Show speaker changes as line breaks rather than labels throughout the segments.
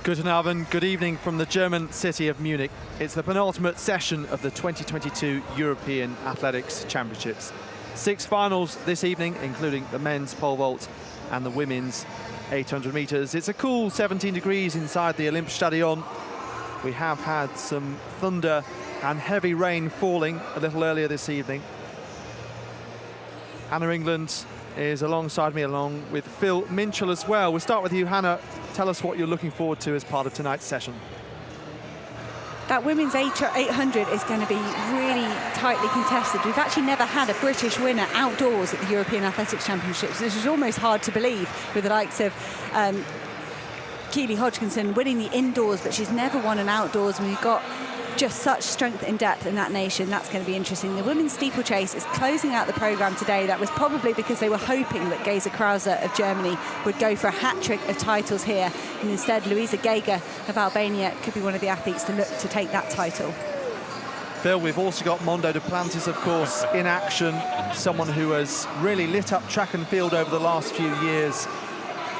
Guten Abend, good evening from the German city of Munich. It's the penultimate session of the 2022 European Athletics Championships. 6 finals this evening, including the men's pole vault and the women's 800 meters. It's a cool 17 degrees inside the Olympiastadion. We have had some thunder and heavy rain falling a little earlier this evening. Hannah England is alongside me, along with Phil Minchell as well. We'll start with you, Hannah. Tell us what you're looking forward to as part of tonight's session.
That women's 800 is going to be really tightly contested. We've actually never had a British winner outdoors at the European Athletics Championships. This is almost hard to believe, with the likes of Keely Hodgkinson winning the indoors, but she's never won an outdoors. And we've got just such strength and depth in that nation. That's going to be interesting. The women's steeplechase is closing out the programme today. That was probably because they were hoping that Gesa Krause of Germany would go for a hat-trick of titles here, and instead Luisa Geiger of Albania could be one of the athletes to look to take that title.
Phil, we've also got Mondo Duplantis, of course, in action, someone who has really lit up track and field over the last few years.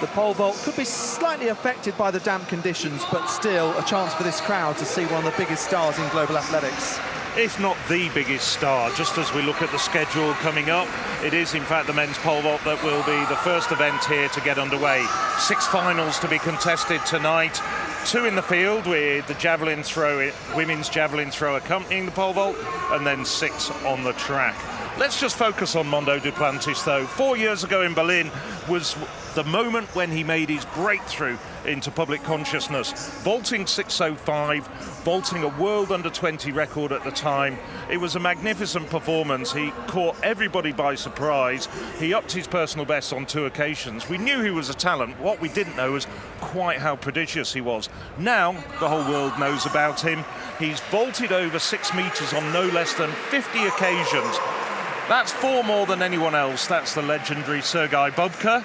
The pole vault could be slightly affected by the damp conditions, but still a chance for this crowd to see one of the biggest stars in global athletics.
If not the biggest star, just as we look at the schedule coming up, it is in fact the men's pole vault that will be the first event here to get underway. 6 finals to be contested tonight, 2 in the field with the javelin throw, women's javelin throw accompanying the pole vault, and then 6 on the track. Let's just focus on Mondo Duplantis, though. 4 years ago in Berlin was the moment when he made his breakthrough into public consciousness. Vaulting 605, vaulting a world under-20 record at the time. It was a magnificent performance. He caught everybody by surprise. He upped his personal best on 2 occasions. We knew he was a talent. What we didn't know was quite how prodigious he was. Now the whole world knows about him. He's vaulted over 6 meters on no less than 50 occasions. That's 4 more than anyone else. That's the legendary Sergei Bubka.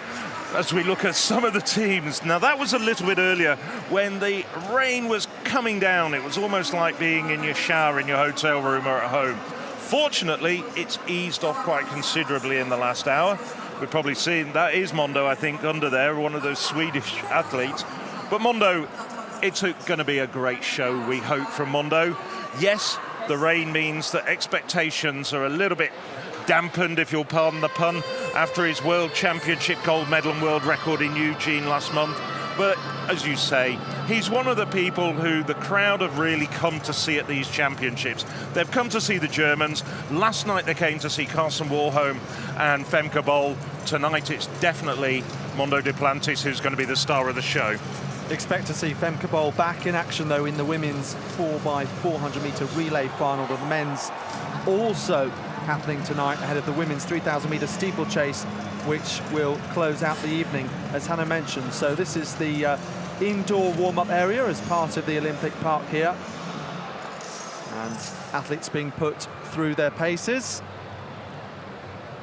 As we look at some of the teams, now that was a little bit earlier when the rain was coming down. It was almost like being in your shower in your hotel room or at home. Fortunately, it's eased off quite considerably in the last hour. We've probably seen, that is Mondo, I think, under there, one of those Swedish athletes. But Mondo, it's going to be a great show, we hope, from Mondo. Yes, the rain means that expectations are a little bit dampened, if you'll pardon the pun, after his World Championship gold medal and world record in Eugene last month. But as you say, he's one of the people who the crowd have really come to see at these championships. They've come to see the Germans. Last night they came to see Carsten Warholm and Femke Bol. Tonight it's definitely Mondo Duplantis who's going to be the star of the show.
Expect to see Femke Bol back in action, though, in the women's 4x400 metre relay final. The men's also happening tonight ahead of the women's 3,000 metre steeplechase, which will close out the evening, as Hannah mentioned. So this is the indoor warm-up area as part of the Olympic Park here. And athletes being put through their paces.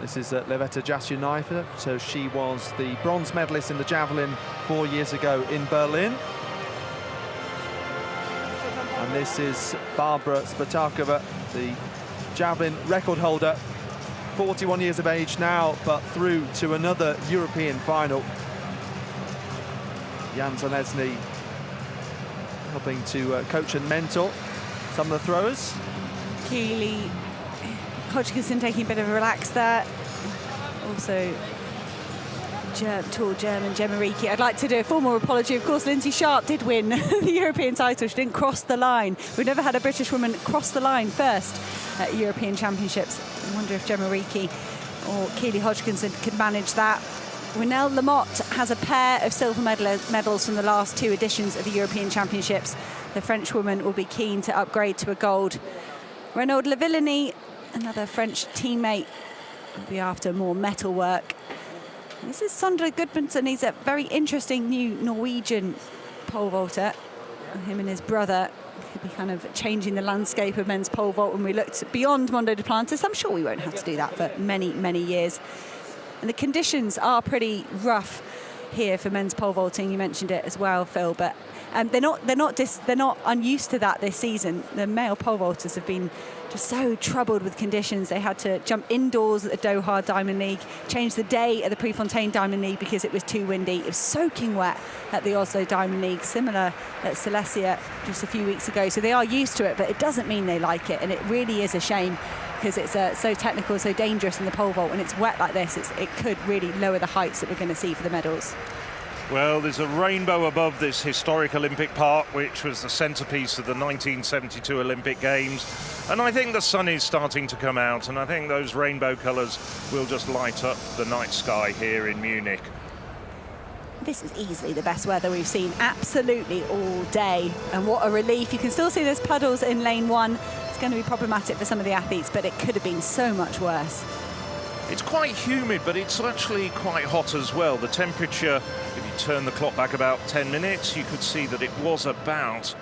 This is Levetta Jasjunaeva, so she was the bronze medalist in the javelin 4 years ago in Berlin. And this is Barbara Spatakova, the javelin record holder, 41 years of age now, but through to another European final. Jan Zalesny helping to coach and mentor some of the throwers.
Keely Hodgkinson taking a bit of a relax there. Also, tall German Gemma Ricci. I'd like to do a formal apology. Of course, Lindsay Sharp did win the European title. She didn't cross the line. We've never had a British woman cross the line first at European Championships. I wonder if Gemma Ricci or Keely Hodgkinson could manage that. Renelle Lamotte has a pair of silver medals from the last 2 editions of the European Championships. The French woman will be keen to upgrade to a gold. Renaud Lavillenie, another French teammate We'll be after more metal work. This is Sondre Gudmundsson. He's a very interesting new Norwegian pole vaulter. Him and his brother could be kind of changing the landscape of men's pole vault when we looked beyond Mondo Duplantis. I'm sure we won't have to do that for many, many years. And the conditions are pretty rough here for men's pole vaulting. You mentioned it as well, Phil, but they're not unused to that this season. The male pole vaulters have been just so troubled with conditions. They had to jump indoors at the Doha Diamond League, change the day at the Prefontaine Diamond League because it was too windy. It was soaking wet at the Oslo Diamond League, similar at Silesia just a few weeks ago. So they are used to it, but it doesn't mean they like it, and it really is a shame because it's so technical, so dangerous in the pole vault. When it's wet like this, it could really lower the heights that we're going to see for the medals.
Well, there's a rainbow above this historic Olympic Park, which was the centrepiece of the 1972 Olympic Games. And I think the sun is starting to come out, and I think those rainbow colours will just light up the night sky here in Munich.
This is easily the best weather we've seen, absolutely all day. And what a relief. You can still see there's puddles in lane one. It's going to be problematic for some of the athletes, but it could have been so much worse.
It's quite humid, but it's actually quite hot as well. The temperature, if you turn the clock back about 10 minutes, you could see that it was about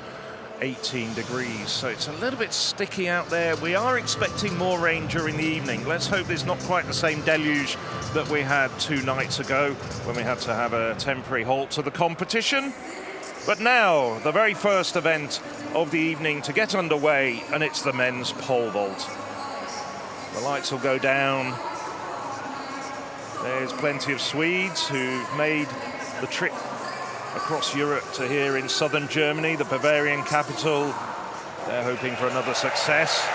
18 degrees. So it's a little bit sticky out there. We are expecting more rain during the evening. Let's hope there's not quite the same deluge that we had 2 nights ago when we had to have a temporary halt to the competition. But now, the very first event of the evening to get underway, and it's the men's pole vault. The lights will go down. There's plenty of Swedes who've made the trip across Europe to here in southern Germany, the Bavarian capital. They're hoping for another success.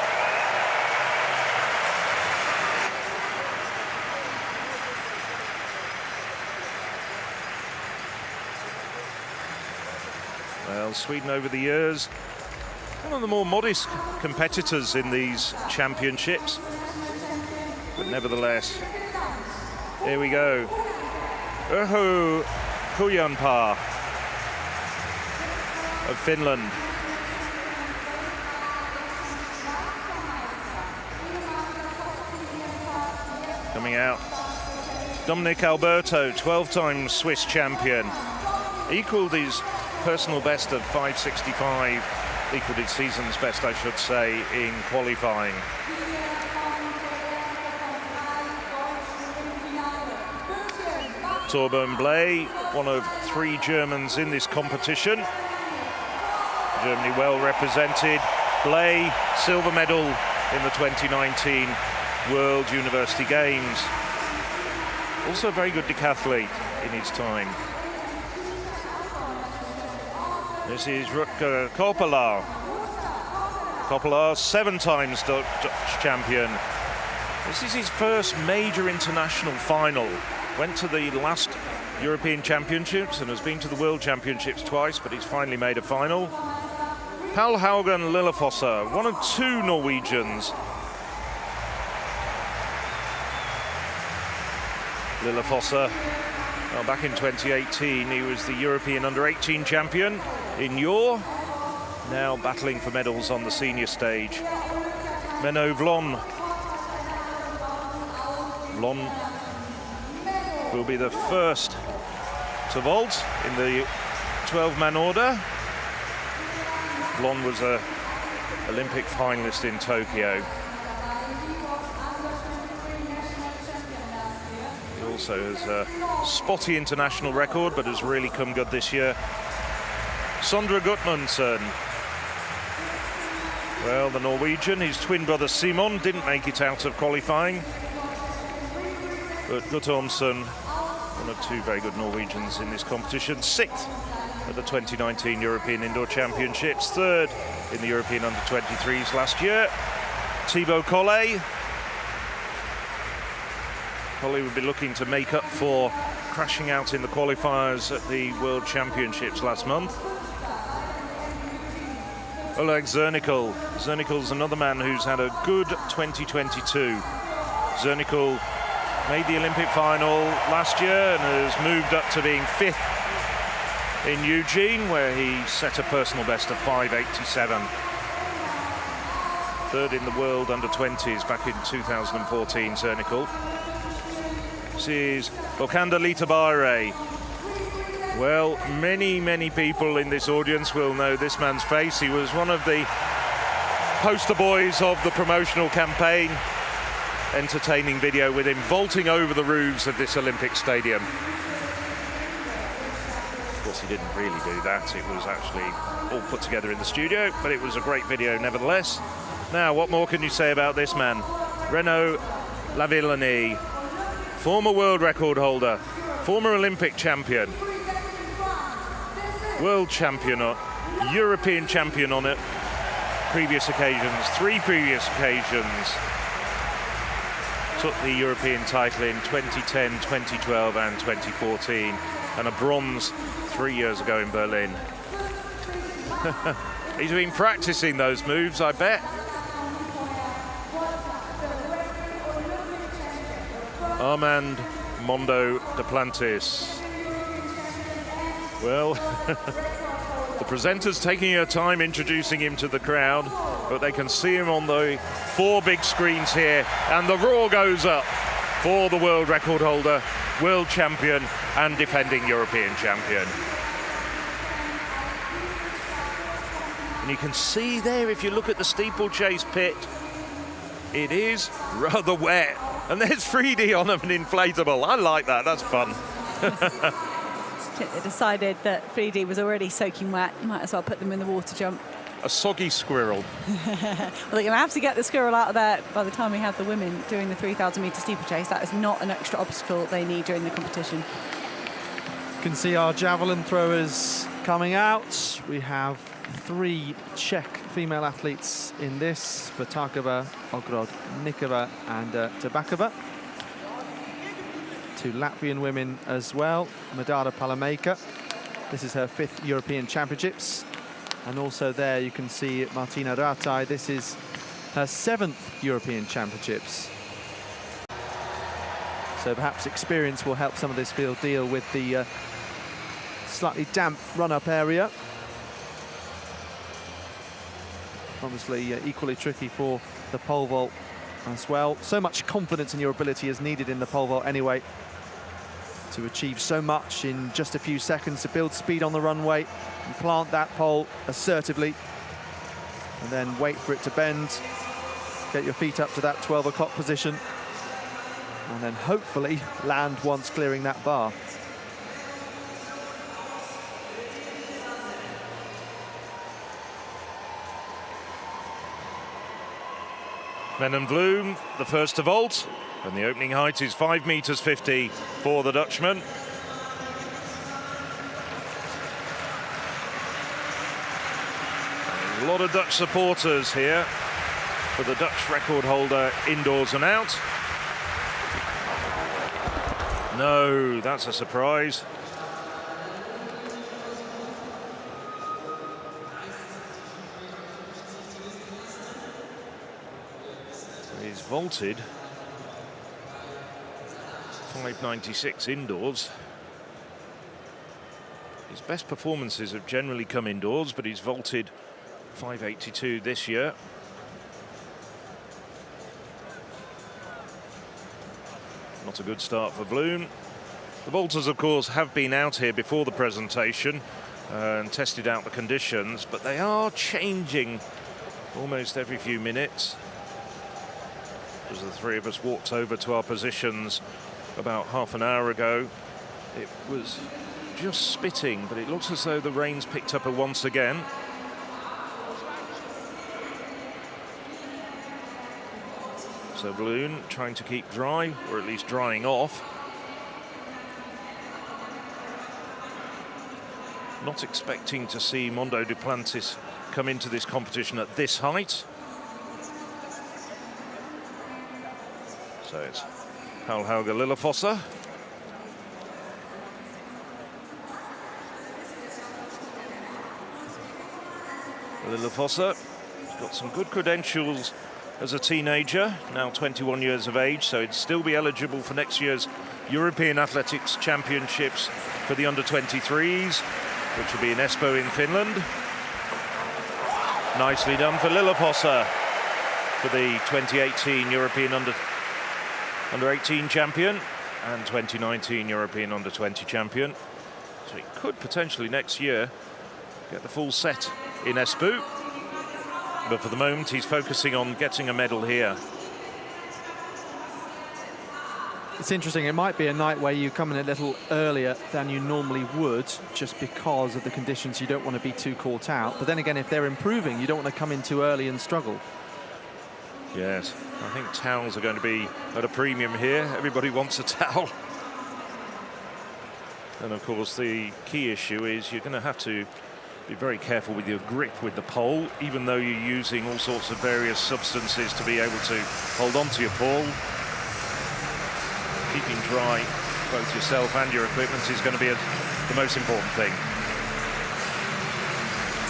Well, Sweden over the years, one of the more modest competitors in these championships, but nevertheless, here we go. Urho Kujanpää of Finland. Coming out, Dominic Alberto, 12-time Swiss champion. Equalled his personal best of 5:65, equalled his season's best, I should say, in qualifying. Torben Blay, one of 3 Germans in this competition. Germany well represented. Blay, silver medal in the 2019 World University Games. Also a very good decathlete in his time. This is Rutger Korpelaar. Korpelaar, 7 times Dutch champion. This is his first major international final. Went to the last European Championships and has been to the World Championships twice, but he's finally made a final. Pal Haugen Lillefosse, one of 2 Norwegians. Lillefosse, well, back in 2018, he was the European Under-18 champion in Yor, now battling for medals on the senior stage. Menno Vlon. Vlon will be the first to vault in the 12-man order. Vlon was an Olympic finalist in Tokyo. He also has a spotty international record, but has really come good this year. Sondre Gudmundsson. Well, the Norwegian, his twin brother Simon didn't make it out of qualifying. But Gudmundsson, one of 2 very good Norwegians in this competition, 6th at the 2019 European Indoor Championships, 3rd in the European Under-23s last year. Thibaut Collet. Collet would be looking to make up for crashing out in the qualifiers at the World Championships last month. Oleg Zernickel. Zernickel's another man who's had a good 2022. Zernickel made the Olympic final last year and has moved up to being 5th in Eugene, where he set a personal best of 5:87. third in the world under 20s back in 2014, Cernical. This is Bokanda Litabare. Well, many people in this audience will know this man's face. He was one of the poster boys of the promotional campaign. Entertaining video with him vaulting over the roofs of this Olympic stadium. Of course, he didn't really do that. It was actually all put together in the studio, but it was a great video nevertheless. Now, what more can you say about this man? Renaud Lavillenie, former world record holder, former Olympic champion, world champion, European champion on it, previous occasions, 3 previous occasions. Took the European title in 2010, 2012 and 2014, and a bronze 3 years ago in Berlin. He's been practicing those moves, I bet. Armand Mondo Duplantis. Well, the presenter's taking her time introducing him to the crowd, but they can see him on the 4 big screens here, and the roar goes up for the world record holder, world champion and defending European champion. And you can see there, if you look at the steeplechase pit, it is rather wet. And there's 3D on an inflatable. I like that, that's fun.
They decided that 3D was already soaking wet. Might as well put them in the water jump.
A soggy squirrel.
Well, they're going to have to get the squirrel out of there by the time we have the women doing the 3,000 metre steeplechase. That is not an extra obstacle they need during the competition.
You can see our javelin throwers coming out. We have 3 Czech female athletes in this: Batakova, Ogrodnikova and Tabakova. 2 Latvian women as well, Madara Palameka. This is her 5th European Championships. And also there you can see Martina Rataj. This is her 7th European Championships. So perhaps experience will help some of this field deal with the slightly damp run-up area. Obviously equally tricky for the pole vault as well. So much confidence in your ability is needed in the pole vault anyway, to achieve so much in just a few seconds, to build speed on the runway and plant that pole assertively, and then wait for it to bend, get your feet up to that 12 o'clock position, and then hopefully land once clearing that bar.
Men and Vloem, the first to vault, and the opening height is 5 meters 50 for the Dutchman. A lot of Dutch supporters here for the Dutch record holder indoors and out. No, that's a surprise. He's vaulted 596 indoors. His best performances have generally come indoors, but he's vaulted 582 this year. Not a good start for Vloem. The vaulters, of course, have been out here before the presentation and tested out the conditions, but they are changing almost every few minutes. As the 3 of us walked over to our positions about half an hour ago, it was just spitting, but it looks as though the rain's picked up once again. So Vloem trying to keep dry, or at least drying off. Not expecting to see Mondo Duplantis come into this competition at this height. So it's Paul-Helge Lillefosse. Lillefosse has got some good credentials as a teenager, now 21 years of age, so he'd still be eligible for next year's European Athletics Championships for the under-23s, which will be in Espoo in Finland. Nicely done for Lillefosse. for the 2018 European under 18 champion and 2019 European under 20 champion. So he could potentially next year get the full set in Espoo. But for the moment, he's focusing on getting a medal here.
It's interesting, it might be a night where you come in a little earlier than you normally would, just because of the conditions. You don't want to be too caught out. But then again, if they're improving, you don't want to come in too early and struggle.
Yes, I think towels are going to be at a premium here. Everybody wants a towel. And of course, the key issue is you're going to have to be very careful with your grip with the pole, even though you're using all sorts of various substances to be able to hold on to your pole. Keeping dry both yourself and your equipment is going to be the most important thing.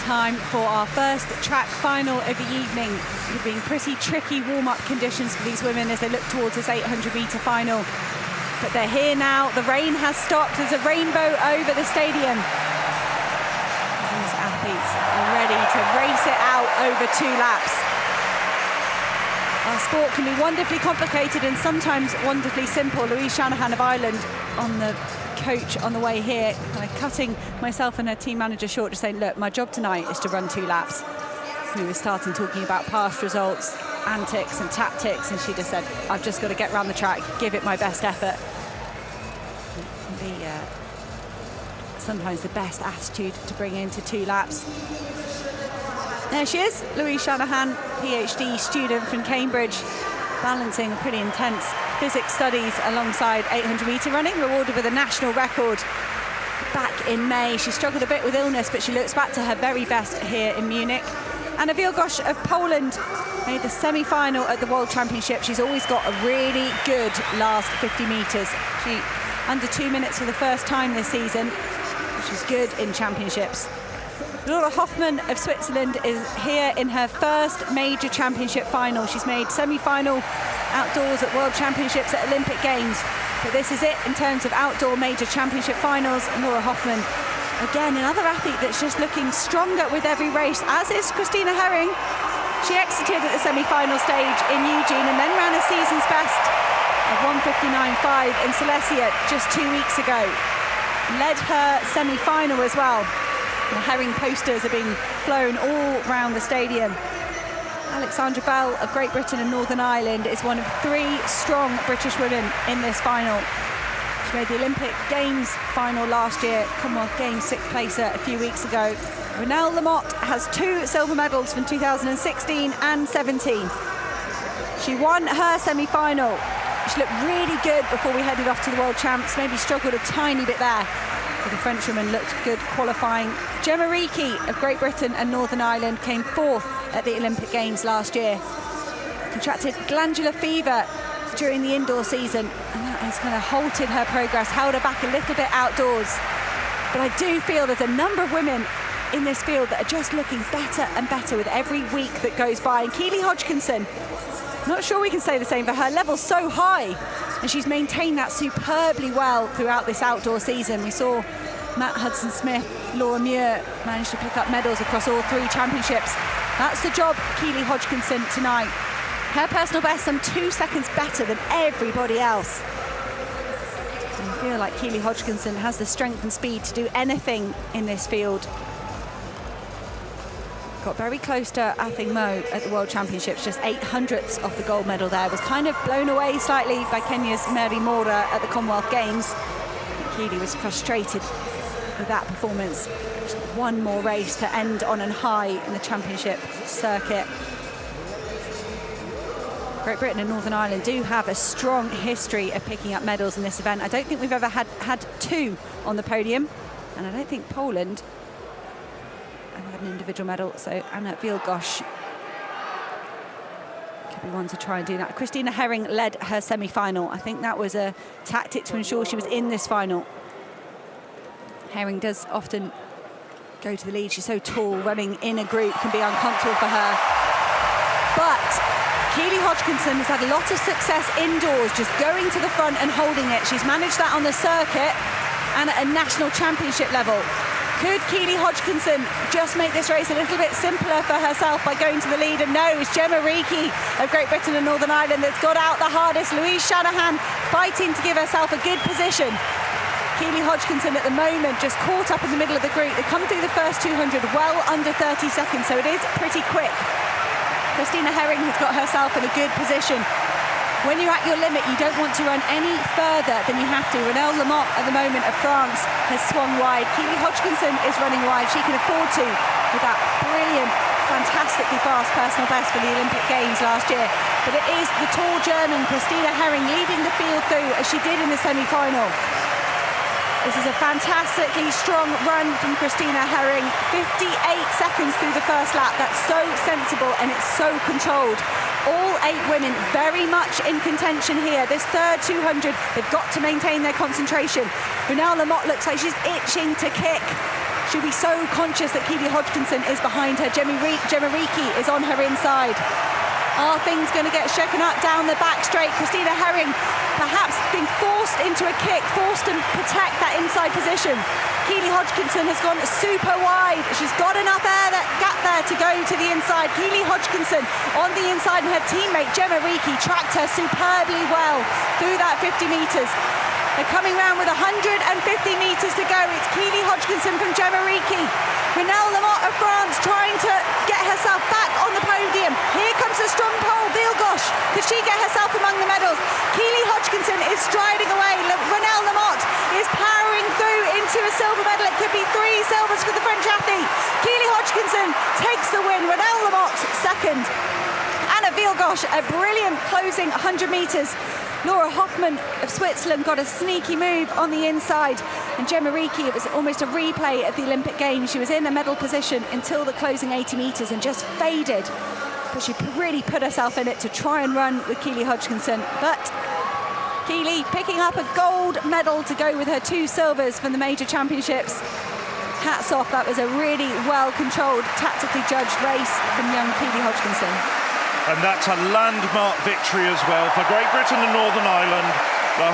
Time for our first track final of the evening. It's been pretty tricky warm-up conditions for these women as they look towards this 800-metre final. But they're here now. The rain has stopped. There's a rainbow over the stadium. These athletes are ready to race it out over 2 laps. Our sport can be wonderfully complicated and sometimes wonderfully simple. Louise Shanahan of Ireland on the coach on the way here, kind of cutting myself and her team manager short, just saying, look, my job tonight is to run 2 laps. We were starting talking about past results, antics and tactics, and she just said, I've just got to get around the track, give it my best effort. It can be sometimes the best attitude to bring into 2 laps. There she is, Louise Shanahan, PhD student from Cambridge, balancing pretty intense physics studies alongside 800-metre running, rewarded with a national record back in May. She struggled a bit with illness, but she looks back to her very best here in Munich. Anna Wilgosz of Poland made the semi-final at the World Championship. She's always got a really good last 50 metres. She under 2 minutes for the first time this season. She's good in championships. Laura Hoffmann of Switzerland is here in her first major championship final. She's made semi-final outdoors at World Championships at Olympic Games. But this is it in terms of outdoor major championship finals. And Laura Hoffmann, again, another athlete that's just looking stronger with every race, as is Christina Herring. She exited at the semi-final stage in Eugene and then ran a season's best of 1:59.5 in Silesia just 2 weeks ago. Led her semi-final as well. The Herring posters are being flown all around the stadium. Alexandra Bell of Great Britain and Northern Ireland is one of 3 strong British women in this final. She made the Olympic Games final last year, Commonwealth Games 6th placer a few weeks ago. Ronelle Lamotte has 2 silver medals from 2016 and 17. She won her semi-final. She looked really good before we headed off to the World Champs, maybe struggled a tiny bit there. But the Frenchwoman looked good qualifying. Gemma Reekie of Great Britain and Northern Ireland came 4th at the Olympic Games last year. Contracted glandular fever during the indoor season, and that has kind of halted her progress, held her back a little bit outdoors. But I do feel there's a number of women in this field that are just looking better and better with every week that goes by. And Keely Hodgkinson, not sure we can say the same for her. Level's so high, and she's maintained that superbly well throughout this outdoor season. We saw Matt Hudson-Smith, Laura Muir manage to pick up medals across all 3 championships. That's the job for Keely Hodgkinson tonight. Her personal best, some 2 seconds better than everybody else. And I feel like Keely Hodgkinson has the strength and speed to do anything in this field. Got very close to Athing Mo at the World Championships, just 800ths off the gold medal there. Was kind of blown away slightly by Kenya's Mary Mora at the Commonwealth Games. Keely was frustrated with that performance. Just 1 more race to end on a high in the championship circuit. Great Britain and Northern Ireland do have a strong history of picking up medals in this event. I don't think we've ever had 2 on the podium, and I don't think Poland had an individual medal, so Anna Wilgosz could be one to try and do that. Christina Herring led her semi-final. I think that was a tactic to ensure she was in this final. Herring does often go to the lead. She's so tall, running in a group can be uncomfortable for her. But Keely Hodgkinson has had a lot of success indoors, just going to the front and holding it. She's managed that on the circuit and at a national championship level. Could Keely Hodgkinson just make this race a little bit simpler for herself by going to the lead? And no, it's Gemma Reekie of Great Britain and Northern Ireland that's got out the hardest. Louise Shanahan fighting to give herself a good position. Keely Hodgkinson at the moment just caught up in the middle of the group. They come through the first 200 well under 30 seconds, so it is pretty quick. Christina Herring has got herself in a good position. When you're at your limit, you don't want to run any further than you have to. Renelle Lamotte at the moment of France has swung wide. Keely Hodgkinson is running wide. She can afford to with that brilliant, fantastically fast personal best for the Olympic Games last year. But it is the tall German Christina Herring leading the field through as she did in the semi-final. This is a fantastically strong run from Christina Herring. 58 seconds through the first lap. That's so sensible and it's so controlled. All 8 women very much in contention here. This third 200, they've got to maintain their concentration. Renelle Lamotte looks like she's itching to kick. She'll be so conscious that Keely Hodgkinson is behind her. Gemma Reekie is on her inside. Are things going to get shaken up down the back straight? Christina Herring perhaps being forced into a kick, forced to protect that inside position. Keely Hodgkinson has gone super wide. She's got enough gap there to go to the inside. Keely Hodgkinson on the inside, and her teammate Gemma Reekie tracked her superbly well through that 50 metres. They're coming round with 150 metres to go. It's Keely Hodgkinson from Gemma Reekie. Renelle Lamotte of France trying to get herself back on the podium. Here comes the strong pole, Vilgosh. Could she get herself among the medals? Keely Hodgkinson is striding away. Renelle Lamotte is powering through into a silver medal. It could be 3 silvers for the French athlete. Keely Hodgkinson takes the win. Renelle Lamotte second. Anna Vilgosh, a brilliant closing 100 metres. Laura Hoffmann of Switzerland got a sneaky move on the inside. And Gemma Reekie, it was almost a replay of the Olympic Games. She was in a medal position until the closing 80 metres and just faded. But she really put herself in it to try and run with Keely Hodgkinson. But Keely picking up a gold medal to go with her 2 silvers from the major championships. Hats off, that was a really well-controlled, tactically judged race from young Keely Hodgkinson.
And that's a landmark victory as well for Great Britain and Northern Ireland. The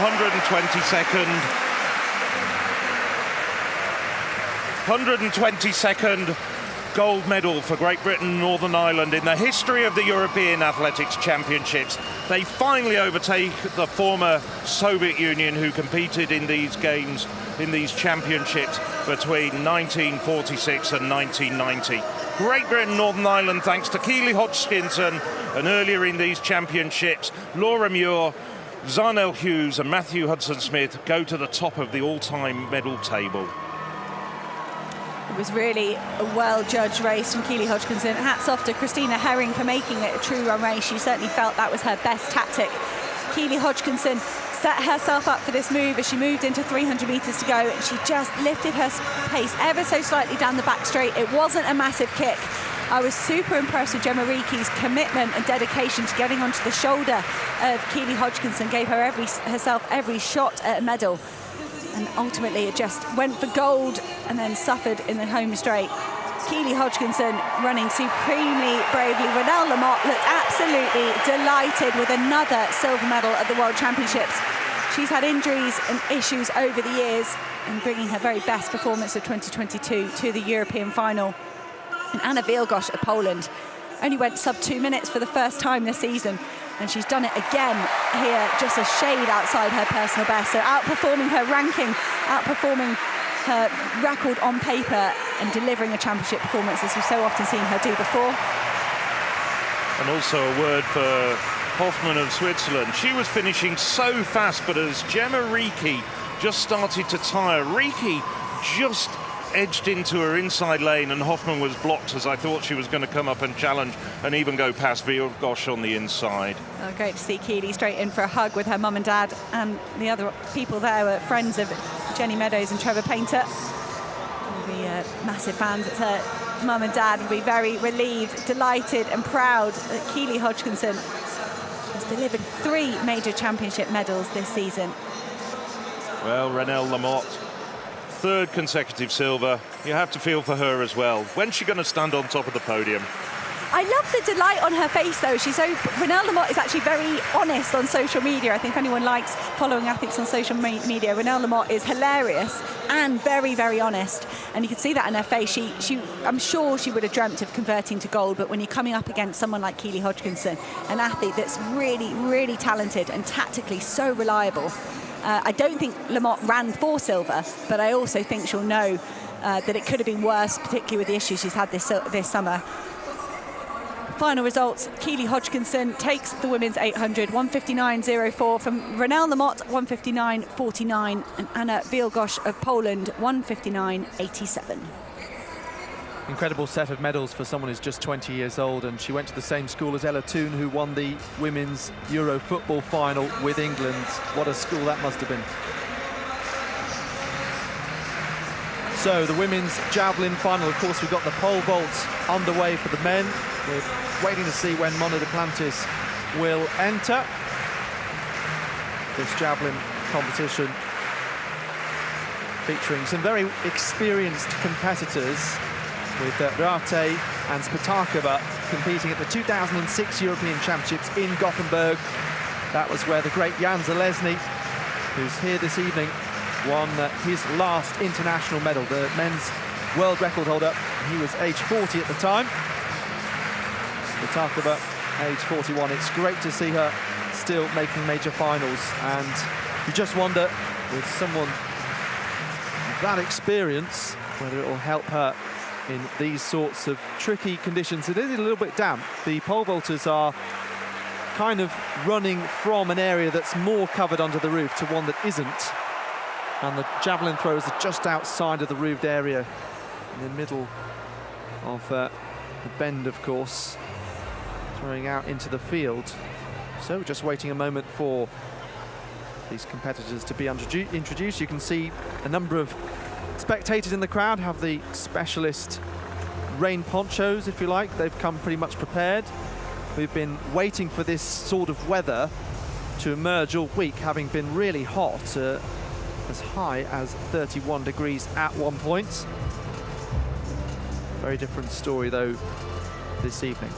122nd gold medal for Great Britain and Northern Ireland in the history of the European Athletics Championships. They finally overtake the former Soviet Union, who competed in these games, in these championships between 1946 and 1990. Great Britain, Northern Ireland, thanks to Keely Hodgkinson, and earlier in these championships, Laura Muir, Zarnell Hughes and Matthew Hudson-Smith go to the top of the all-time medal table.
It was really a well-judged race from Keely Hodgkinson. Hats off to Christina Herring for making it a true run race. She certainly felt that was her best tactic. Keely Hodgkinson set herself up for this move as she moved into 300 metres to go, and she just lifted her pace ever so slightly down the back straight. It wasn't a massive kick. I was super impressed with Gemma Reekie's commitment and dedication to getting onto the shoulder of Keely Hodgkinson, gave her herself every shot at a medal. And ultimately it just went for gold and then suffered in the home straight. Keely Hodgkinson running supremely bravely. Renelle Lamotte looked absolutely delighted with another silver medal at the World Championships. She's had injuries and issues over the years, and bringing her very best performance of 2022 to the European final. And Anna Vilgosh of Poland only went sub 2 minutes for the first time this season, and she's done it again here, just a shade outside her personal best. So outperforming her ranking, outperforming her record on paper, and delivering a championship performance as we've so often seen her do before.
And also a word for Hoffmann of Switzerland. She was finishing so fast, but as Gemma Reekie just started to tire, Reekie just edged into her inside lane, and Hoffmann was blocked, as I thought she was going to come up and challenge and even go past Vilgosh on the inside.
Oh, great to see Keely straight in for a hug with her mum and dad, and the other people there were friends of Jenny Meadows and Trevor Painter. They'll be massive fans. It's her mum and dad will be very relieved, delighted and proud that Keely Hodgkinson has delivered 3 major championship medals this season.
Well, Renelle Lamotte, 3rd consecutive silver. You have to feel for her as well. When's she going to stand on top of the podium?
I love the delight on her face, though. Renelle Lamotte is actually very honest on social media. I think if anyone likes following athletes on social media, Renelle Lamotte is hilarious and very, very honest. And you can see that in her face. I'm sure she would have dreamt of converting to gold, but when you're coming up against someone like Keely Hodgkinson, an athlete that's really, really talented and tactically so reliable, I don't think Lamotte ran for silver, but I also think she'll know that it could have been worse, particularly with the issues she's had this summer. Final results, Keely Hodgkinson takes the women's 800, 1:59.04 from Renelle Lamotte, 1:59.49, and Anna Wielgosz of Poland, 1:59.87.
Incredible set of medals for someone who's just 20 years old, and she went to the same school as Ella Toone, who won the women's Euro football final with England. What a school that must have been. So the women's javelin final, of course, we've got the pole vault underway for the men. We're waiting to see when Mona Duplantis will enter this javelin competition, featuring some very experienced competitors, with Rate and Spatakova competing at the 2006 European Championships in Gothenburg. That was where the great Jan Zalesny, who's here this evening, won his last international medal, the men's world record holder. He was age 40 at the time. Spatakova, age 41. It's great to see her still making major finals, and you just wonder, with someone with that experience, whether it will help her in these sorts of tricky conditions. It is a little bit damp. The pole vaulters are kind of running from an area that's more covered under the roof to one that isn't, and the javelin throwers are just outside of the roofed area in the middle of the bend, of course, throwing out into the field. So just waiting a moment for these competitors to be introduced. You can see a number of spectators in the crowd have the specialist rain ponchos, if you like. They've come pretty much prepared. We've been waiting for this sort of weather to emerge all week, having been really hot, as high as 31 degrees at one point. Very different story, though, this evening.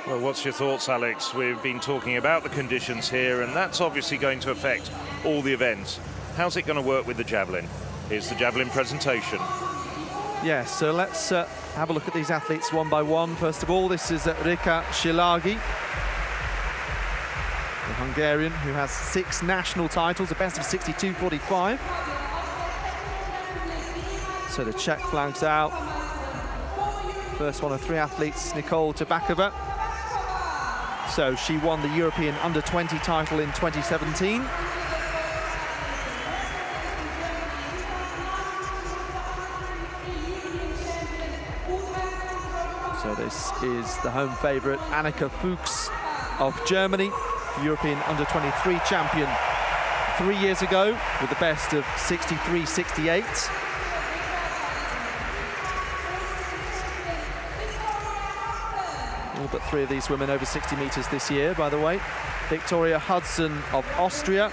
Well, what's your thoughts, Alex? We've been talking about the conditions here, and that's obviously going to affect all the events. How's it going to work with the javelin? Here's the javelin presentation.
Yes, so let's have a look at these athletes one by one. First of all, this is Rika Szilágy, the Hungarian, who has 6 national titles, a best of 62.45. So the Czech flag's out. First one of 3 athletes, Nicole Tabakova. So she won the European Under-20 title in 2017. So this is the home favourite, Annika Fuchs of Germany, European Under-23 champion 3 years ago with the best of 63.68. All but 3 of these women over 60 metres this year, by the way. Victoria Hudson of Austria,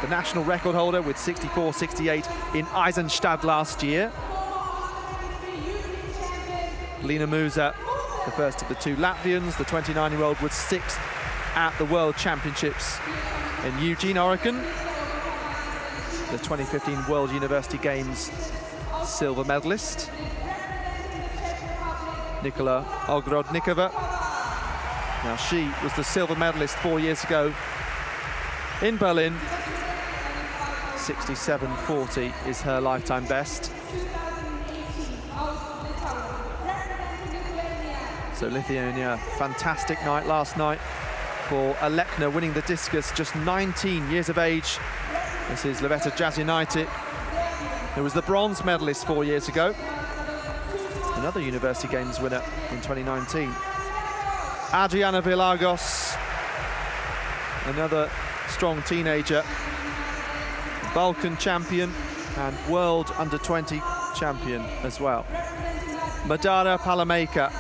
the national record holder with 64.68 in Eisenstadt last year. Lina Musa, the first of the 2 Latvians. The 29-year-old was 6th at the World Championships in Eugene, Oregon. The 2015 World University Games silver medalist. Nikola Ogrodnikova. Now, she was the silver medalist 4 years ago in Berlin. 67.40 is her lifetime best. So Lithuania, fantastic night last night for Alekna, winning the discus, just 19 years of age. This is Leveta Jazinaite, who was the bronze medalist 4 years ago. Another University Games winner in 2019. Adriana Vilagos, another strong teenager, Balkan champion and world under-20 champion as well. Madara Palameka,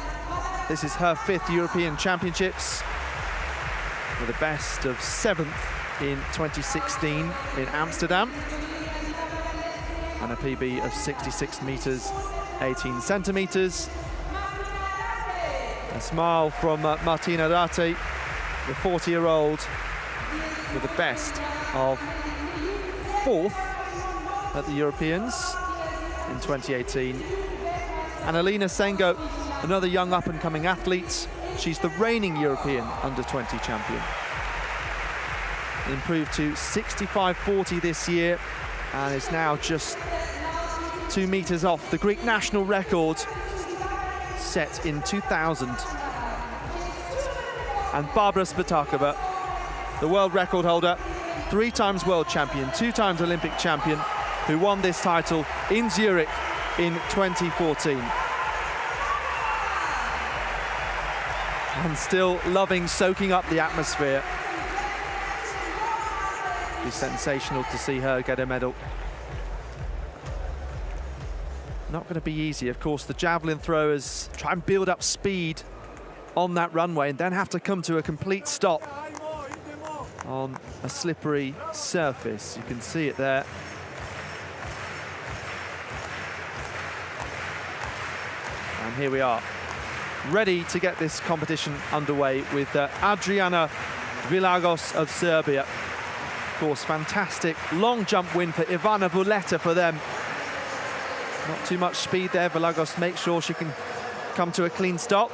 this is her 5th European Championships, with a best of 7th in 2016 in Amsterdam. and a PB of 66 meters, 18 centimeters. A smile from Martina Ratte, the 40-year-old, with the best of 4th at the Europeans in 2018. And Alina Sengo, another young up-and-coming athlete. She's the reigning European under-20 champion. Improved to 65.40 this year and is now just 2 meters off the Greek national record set in 2000. And Barbara Spatakova, the world record holder, 3 times world champion, 2 times Olympic champion, who won this title in Zurich in 2014. And still loving soaking up the atmosphere. It's sensational to see her get a medal. Not going to be easy. Of course, the javelin throwers try and build up speed on that runway and then have to come to a complete stop on a slippery surface. You can see it there. And here we are, ready to get this competition underway with Adriana Vilagos of Serbia. Of course, fantastic long jump win for Ivana Vuleta for them. Not too much speed there. Vilagos makes sure she can come to a clean stop.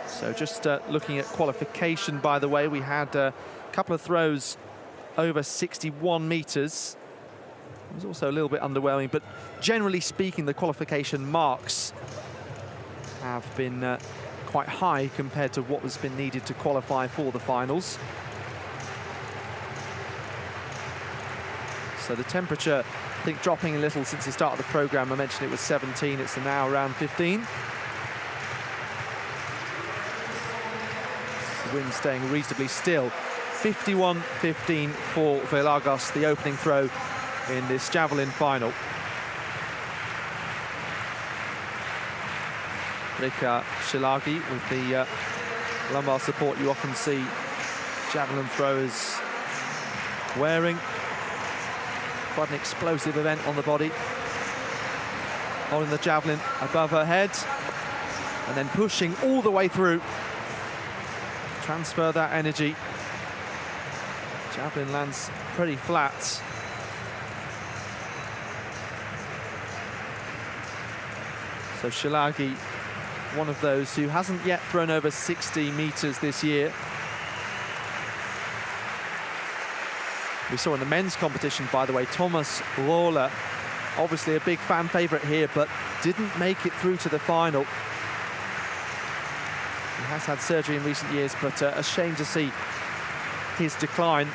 So just looking at qualification, by the way, we had a couple of throws over 61 meters. It was also a little bit underwhelming, but generally speaking, the qualification marks have been quite high compared to what has been needed to qualify for the finals. So the temperature, I think, dropping a little since the start of the program. I mentioned it was 17, it's now around 15. The wind staying reasonably still. 51-15 for Vilagos, the opening throw in this javelin final. Rika Shilagi with the lumbar support you often see javelin throwers wearing. Quite an explosive event on the body. Holding the javelin above her head and then pushing all the way through. Transfer that energy. Javelin lands pretty flat. So Shilagi, one of those who hasn't yet thrown over 60 meters this year. We saw in the men's competition, by the way, Thomas Lawler, obviously a big fan favorite here, but didn't make it through to the final. He has had surgery in recent years, but a shame to see his decline.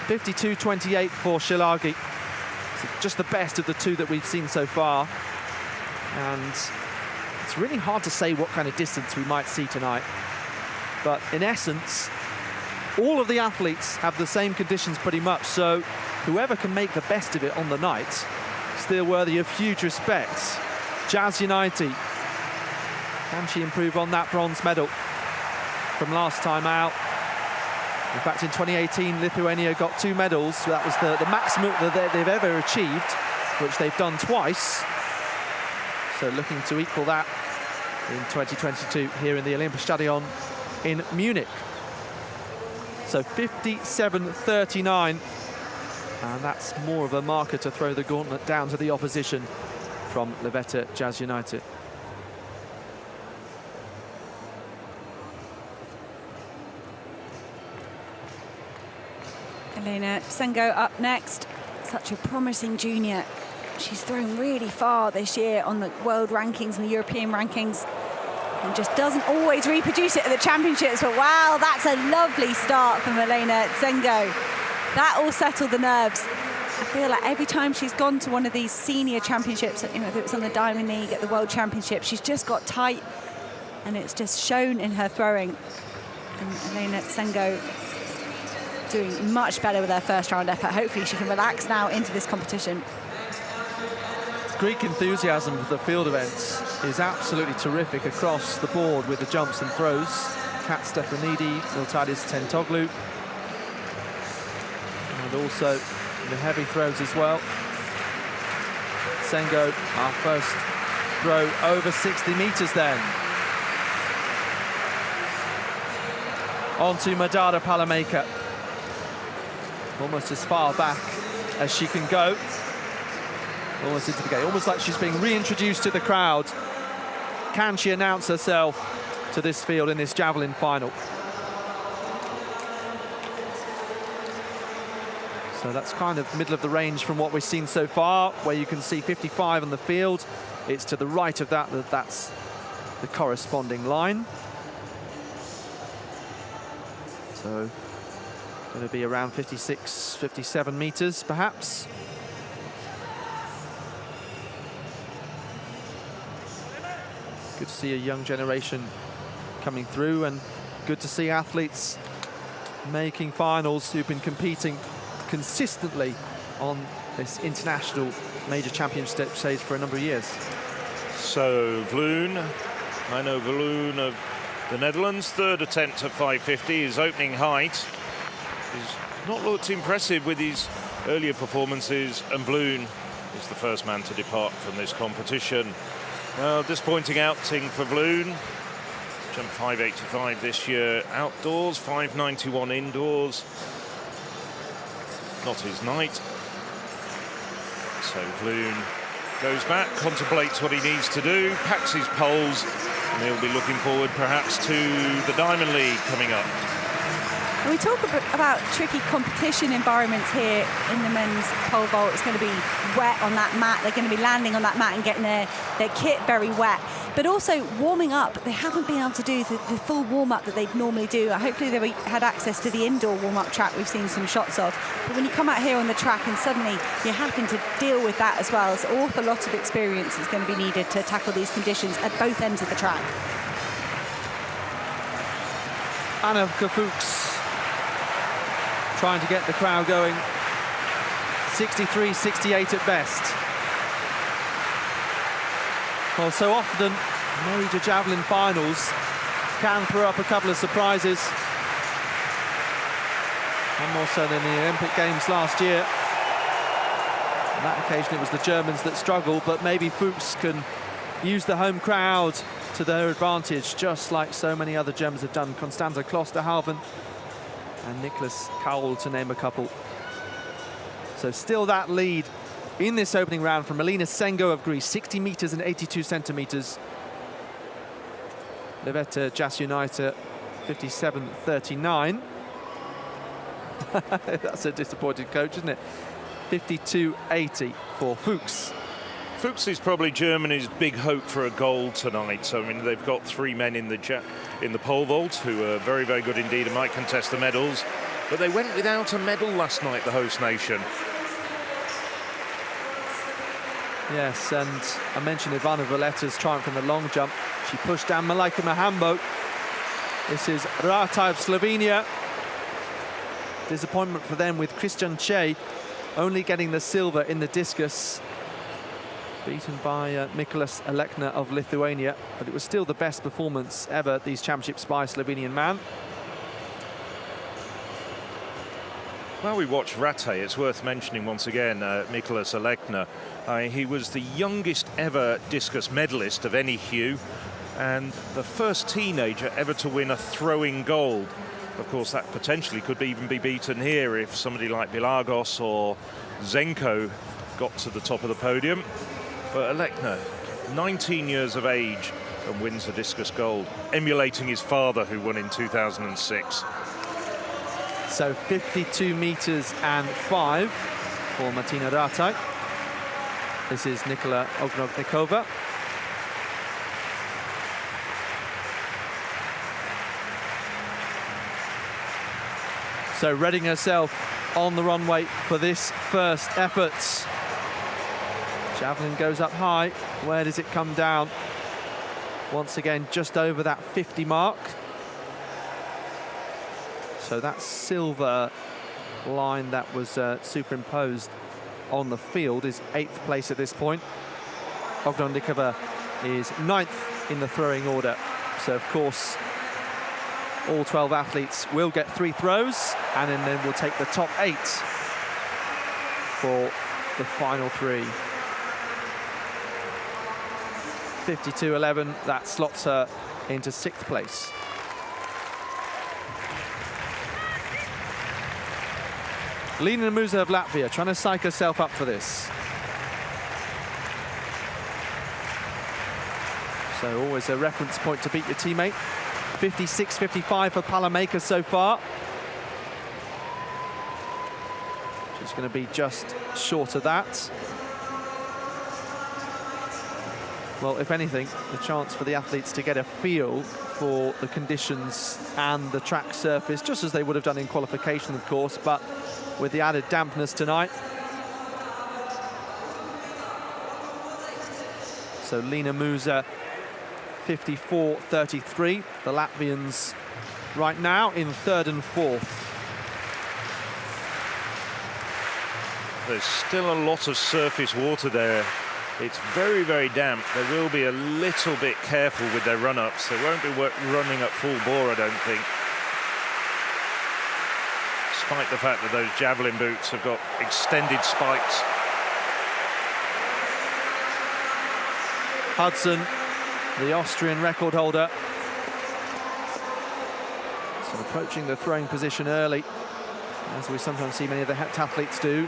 52.28 for Shilagi. So just the best of the two that we've seen so far. And it's really hard to say what kind of distance we might see tonight. But in essence, all of the athletes have the same conditions pretty much, so whoever can make the best of it on the night, still worthy of huge respect. Jazz United, can she improve on that bronze medal from last time out? In fact, in 2018, Lithuania got 2 medals. So that was the maximum that they've ever achieved, which they've done twice. So looking to equal that in 2022 here in the Olympiastadion in Munich. So 57.39, and that's more of a marker to throw the gauntlet down to the opposition from Liveta Jazz United.
Elena Sengo up next. Such a promising junior. She's thrown really far this year on the world rankings and the European rankings, and just doesn't always reproduce it at the championships. But wow, that's a lovely start from Elena Sengo. That all settled the nerves. I feel like every time she's gone to one of these senior championships, you know, if it was on the Diamond League, at the World Championship, she's just got tight, and it's just shown in her throwing. And Elena Sengo doing much better with her first round effort. Hopefully she can relax now into this competition.
Greek enthusiasm for the field events is absolutely terrific across the board with the jumps and throws. Kat Stefanidi, Miltiadis Tentoglou, And also the heavy throws as well. Sengo, our first throw over 60 meters then. On to Madara Palamaker. Almost as far back as she can go. Almost into the gate, almost like she's being reintroduced to the crowd. Can she announce herself to this field in this javelin final? So that's kind of middle of the range from what we've seen so far, where you can see 55 on the field. It's to the right of that's the corresponding line. So going to be around 56, 57 meters perhaps. Good to see a young generation coming through, and good to see athletes making finals who've been competing consistently on this international major championship stage for a number of years.
So Vloon, Mino Vloon of the Netherlands, third attempt at 550. His opening height has not looked impressive with his earlier performances, and Vloon is the first man to depart from this competition. Well, disappointing outing for Vloon. Jumped 585 this year outdoors, 591 indoors. Not his night. So Vloon goes back, contemplates what he needs to do, packs his poles, and he'll be looking forward perhaps to the Diamond League coming up.
And we talk about tricky competition environments here in the men's pole vault. It's going to be wet on that mat. They're going to be landing on that mat and getting their kit very wet. But also warming up, they haven't been able to do the full warm-up that they'd normally do. Hopefully they had access to the indoor warm-up track we've seen some shots of. But when you come out here on the track and suddenly you're having to deal with that as well, it's an awful lot of experience that's going to be needed to tackle these conditions at both ends of the track.
Anna Fuchs trying to get the crowd going. 63, 68 at best. Well, so often major javelin finals can throw up a couple of surprises. And more so than the Olympic Games last year. On that occasion it was the Germans that struggled, but maybe Fuchs can use the home crowd to their advantage, just like so many other Germans have done. Constanze Klosterhalven and Nicholas Cowell, to name a couple. So still that lead in this opening round from Melina Sengo of Greece, 60 meters and 82 centimeters. Liveta Jasunaita, 57.39. That's a disappointed coach, isn't it? 52.80 for Fuchs.
Fuchs is probably Germany's big hope for a gold tonight. I mean, they've got three men in the pole vault who are very, very good indeed and might contest the medals. But they went without a medal last night, the host nation.
Yes, and I mentioned Ivana Valeta's triumph in the long jump. She pushed down Malaika Mahambo. This is Rata of Slovenia. Disappointment for them with Christian Che only getting the silver in the discus. Beaten by Mikulas Alekna of Lithuania, but it was still the best performance ever at these championships by a Slovenian man.
While we watch Rate, it's worth mentioning once again Mikulas Alekna. He was the youngest ever discus medalist of any hue and the first teenager ever to win a throwing gold. Of course, that potentially could even be beaten here if somebody like Vilagos or Zenko got to the top of the podium. But Alekna, 19 years of age, and wins a discus gold, emulating his father who won in 2006.
So 52 meters and 5 for Martina Rataj. This is Nikola Ognognikova. So readying herself on the runway for this first effort. Javelin goes up high. Where does it come down? Once again, just over that 50 mark. So that silver line that was superimposed on the field is 8th place at this point. Ognognikova is 9th in the throwing order. So, of course, all 12 athletes will get 3 throws, and then we'll take the top 8 for the final three. 52.11, that slots her into 6th place. Lina Musa of Latvia trying to psych herself up for this. So always a reference point to beat your teammate. 56.55 for Palamaker so far. She's going to be just short of that. Well, if anything, the chance for the athletes to get a feel for the conditions and the track surface, just as they would have done in qualification, of course, but with the added dampness tonight. So Lina Musa, 54.33. The Latvians right now in 3rd and 4th.
There's still a lot of surface water there. It's very, very damp. They will be a little bit careful with their run-ups. They won't be running at full bore, I don't think. Despite the fact that those javelin boots have got extended spikes.
Hudson, the Austrian record holder. So approaching the throwing position early, as we sometimes see many of the heptathletes do.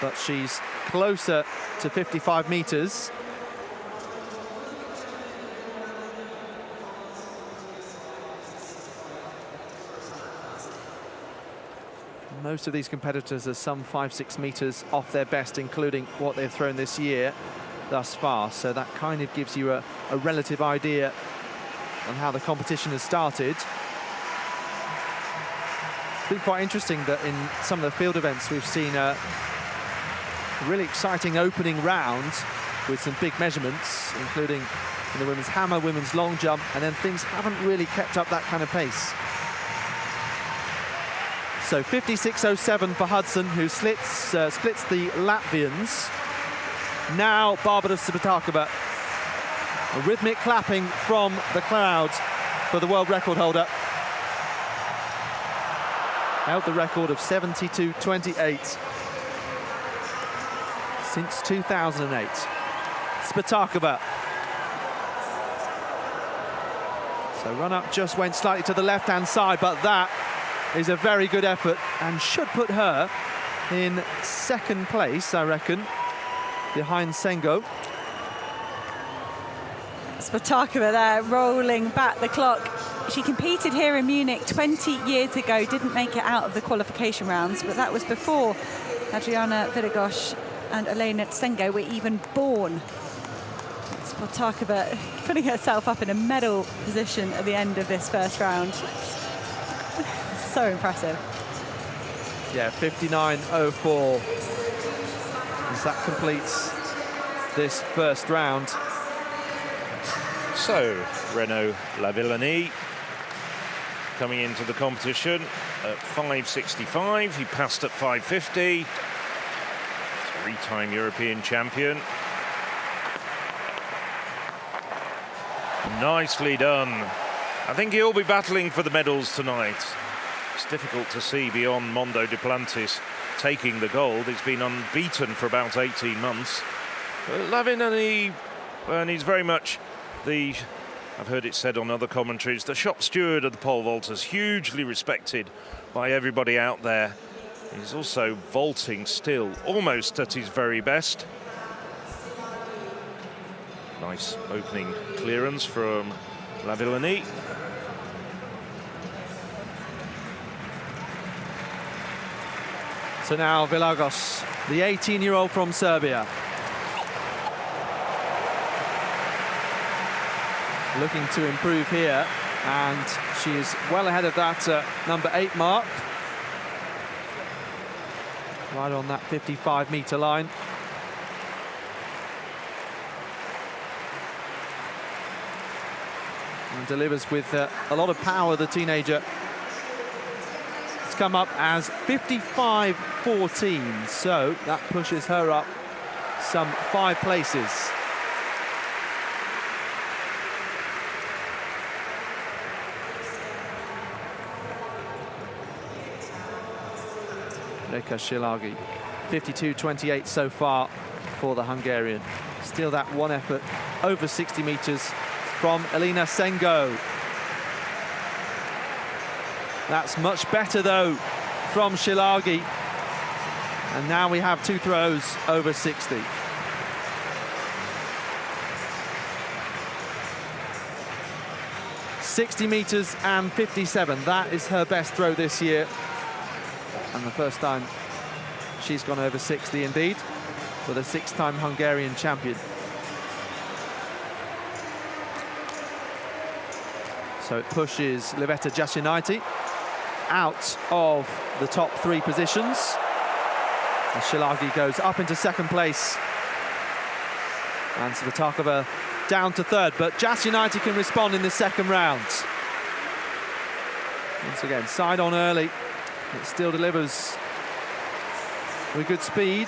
But she's closer to 55 meters. Most of these competitors are some 5-6 meters off their best, including what they've thrown this year thus far. So that kind of gives you a relative idea on how the competition has started. It's been quite interesting that in some of the field events we've seen a really exciting opening round with some big measurements, including in the women's hammer, women's long jump, and then things haven't really kept up that kind of pace. So 56.07 for Hudson, who splits the Latvians. Now Barbara Spatakova. A rhythmic clapping from the crowd for the world record holder. Held the record of 72.28 since 2008. Spatakova. So run up just went slightly to the left-hand side, but that is a very good effort and should put her in 2nd place, I reckon, behind Sengo.
Spatakova there, rolling back the clock. She competed here in Munich 20 years ago, didn't make it out of the qualification rounds, but that was before Adriana Vidagosh and Elena Tsengo were even born. Spatakova putting herself up in a medal position at the end of this first round. So impressive.
Yeah, 59.04 as that completes this first round.
So, Renaud Lavillenie coming into the competition at 5.65. He passed at 5.50. Three-time European champion. Nicely done. I think he'll be battling for the medals tonight. It's difficult to see beyond Mondo Duplantis taking the gold. He's been unbeaten for about 18 months. But Lavillenie, and he's very much the, I've heard it said on other commentaries, the shop steward of the pole vaulters, hugely respected by everybody out there. He's also vaulting still, almost at his very best. Nice opening clearance from Lavillenie.
So now Vilagos, the 18-year-old from Serbia. Looking to improve here, and she is well ahead of that number 8 mark. Right on that 55-meter line. And delivers with a lot of power, the teenager. It's come up as 55.14, so that pushes her up some 5 places. Reka Shilagi. 52.28 so far for the Hungarian. Still that one effort over 60 meters from Elina Sengo. That's much better though from Shilagi. And now we have 2 throws over 60. .60 meters and 57. That is her best throw this year. And the first time she's gone over 60 indeed, for the 6-time Hungarian champion. So it pushes Liveta Jasinaiti out of the top 3 positions. And Shilagi goes up into 2nd place. And Svitakova down to 3rd, but Jasinaiti can respond in the 2nd round. Once again, side on early. It still delivers with good speed.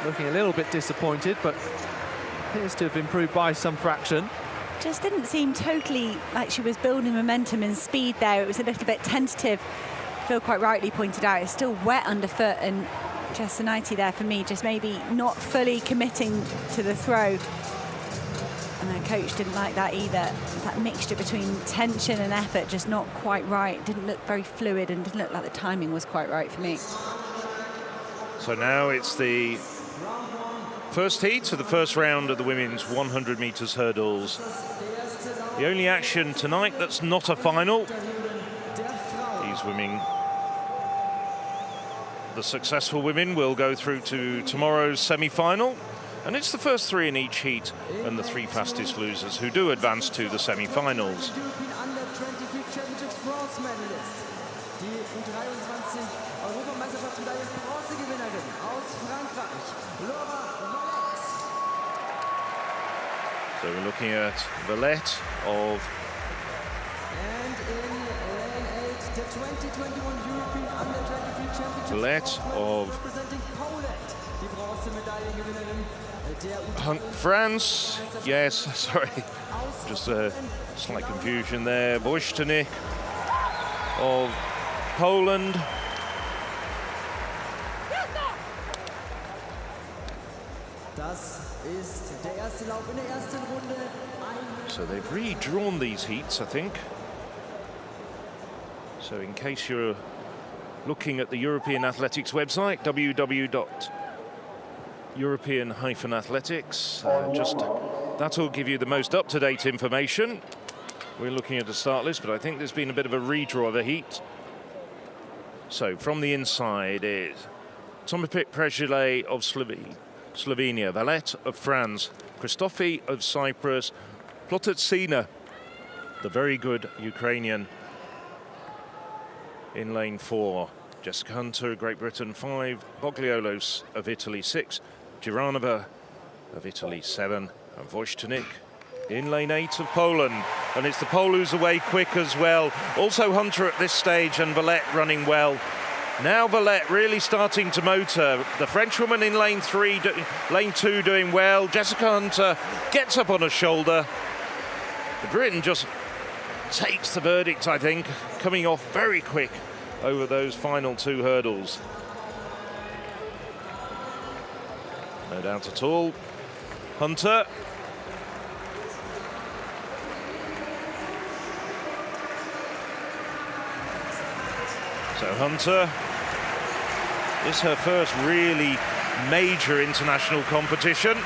Looking a little bit disappointed, but appears to have improved by some fraction.
Just didn't seem totally like she was building momentum and speed there. It was a little bit tentative. Phil quite rightly pointed out it's still wet underfoot, and Jasinaiti there for me just maybe not fully committing to the throw. And her coach didn't like that either. That mixture between tension and effort just not quite right. Didn't look very fluid and didn't look like the timing was quite right for me.
So now it's the first heat of the first round of the women's 100 meters hurdles. The only action tonight that's not a final. These women, the successful women, will go through to tomorrow's semi-final, and it's the first 3 in each heat and the 3 fastest losers who do advance to the semi-finals. So we're looking at Valette of France, yes, sorry, just a slight confusion there. Wojtnik of Poland. So they've redrawn these heats, I think. So in case you're looking at the European Athletics website, www.european-athletics, that'll give you the most up-to-date information. We're looking at the start list, but I think there's been a bit of a redraw of a heat. So from the inside is Tomipic Prejile of Slovenia, Valette of France, Kristofi of Cyprus, Plotatsina, the very good Ukrainian, in lane 4. Jessica Hunter, Great Britain 5, Bogliolos of Italy 6, Giranova of Italy 7, and Wojtnik in lane 8 of Poland. And it's the Pole who's away quick as well. Also Hunter at this stage, and Valette running well. Now Valette really starting to motor. The Frenchwoman in lane 3, lane 2 doing well. Jessica Hunter gets up on her shoulder. The Britain just takes the verdict, I think, coming off very quick over those final 2 hurdles. No doubt at all. Hunter. So Hunter, this is her first really major international competition.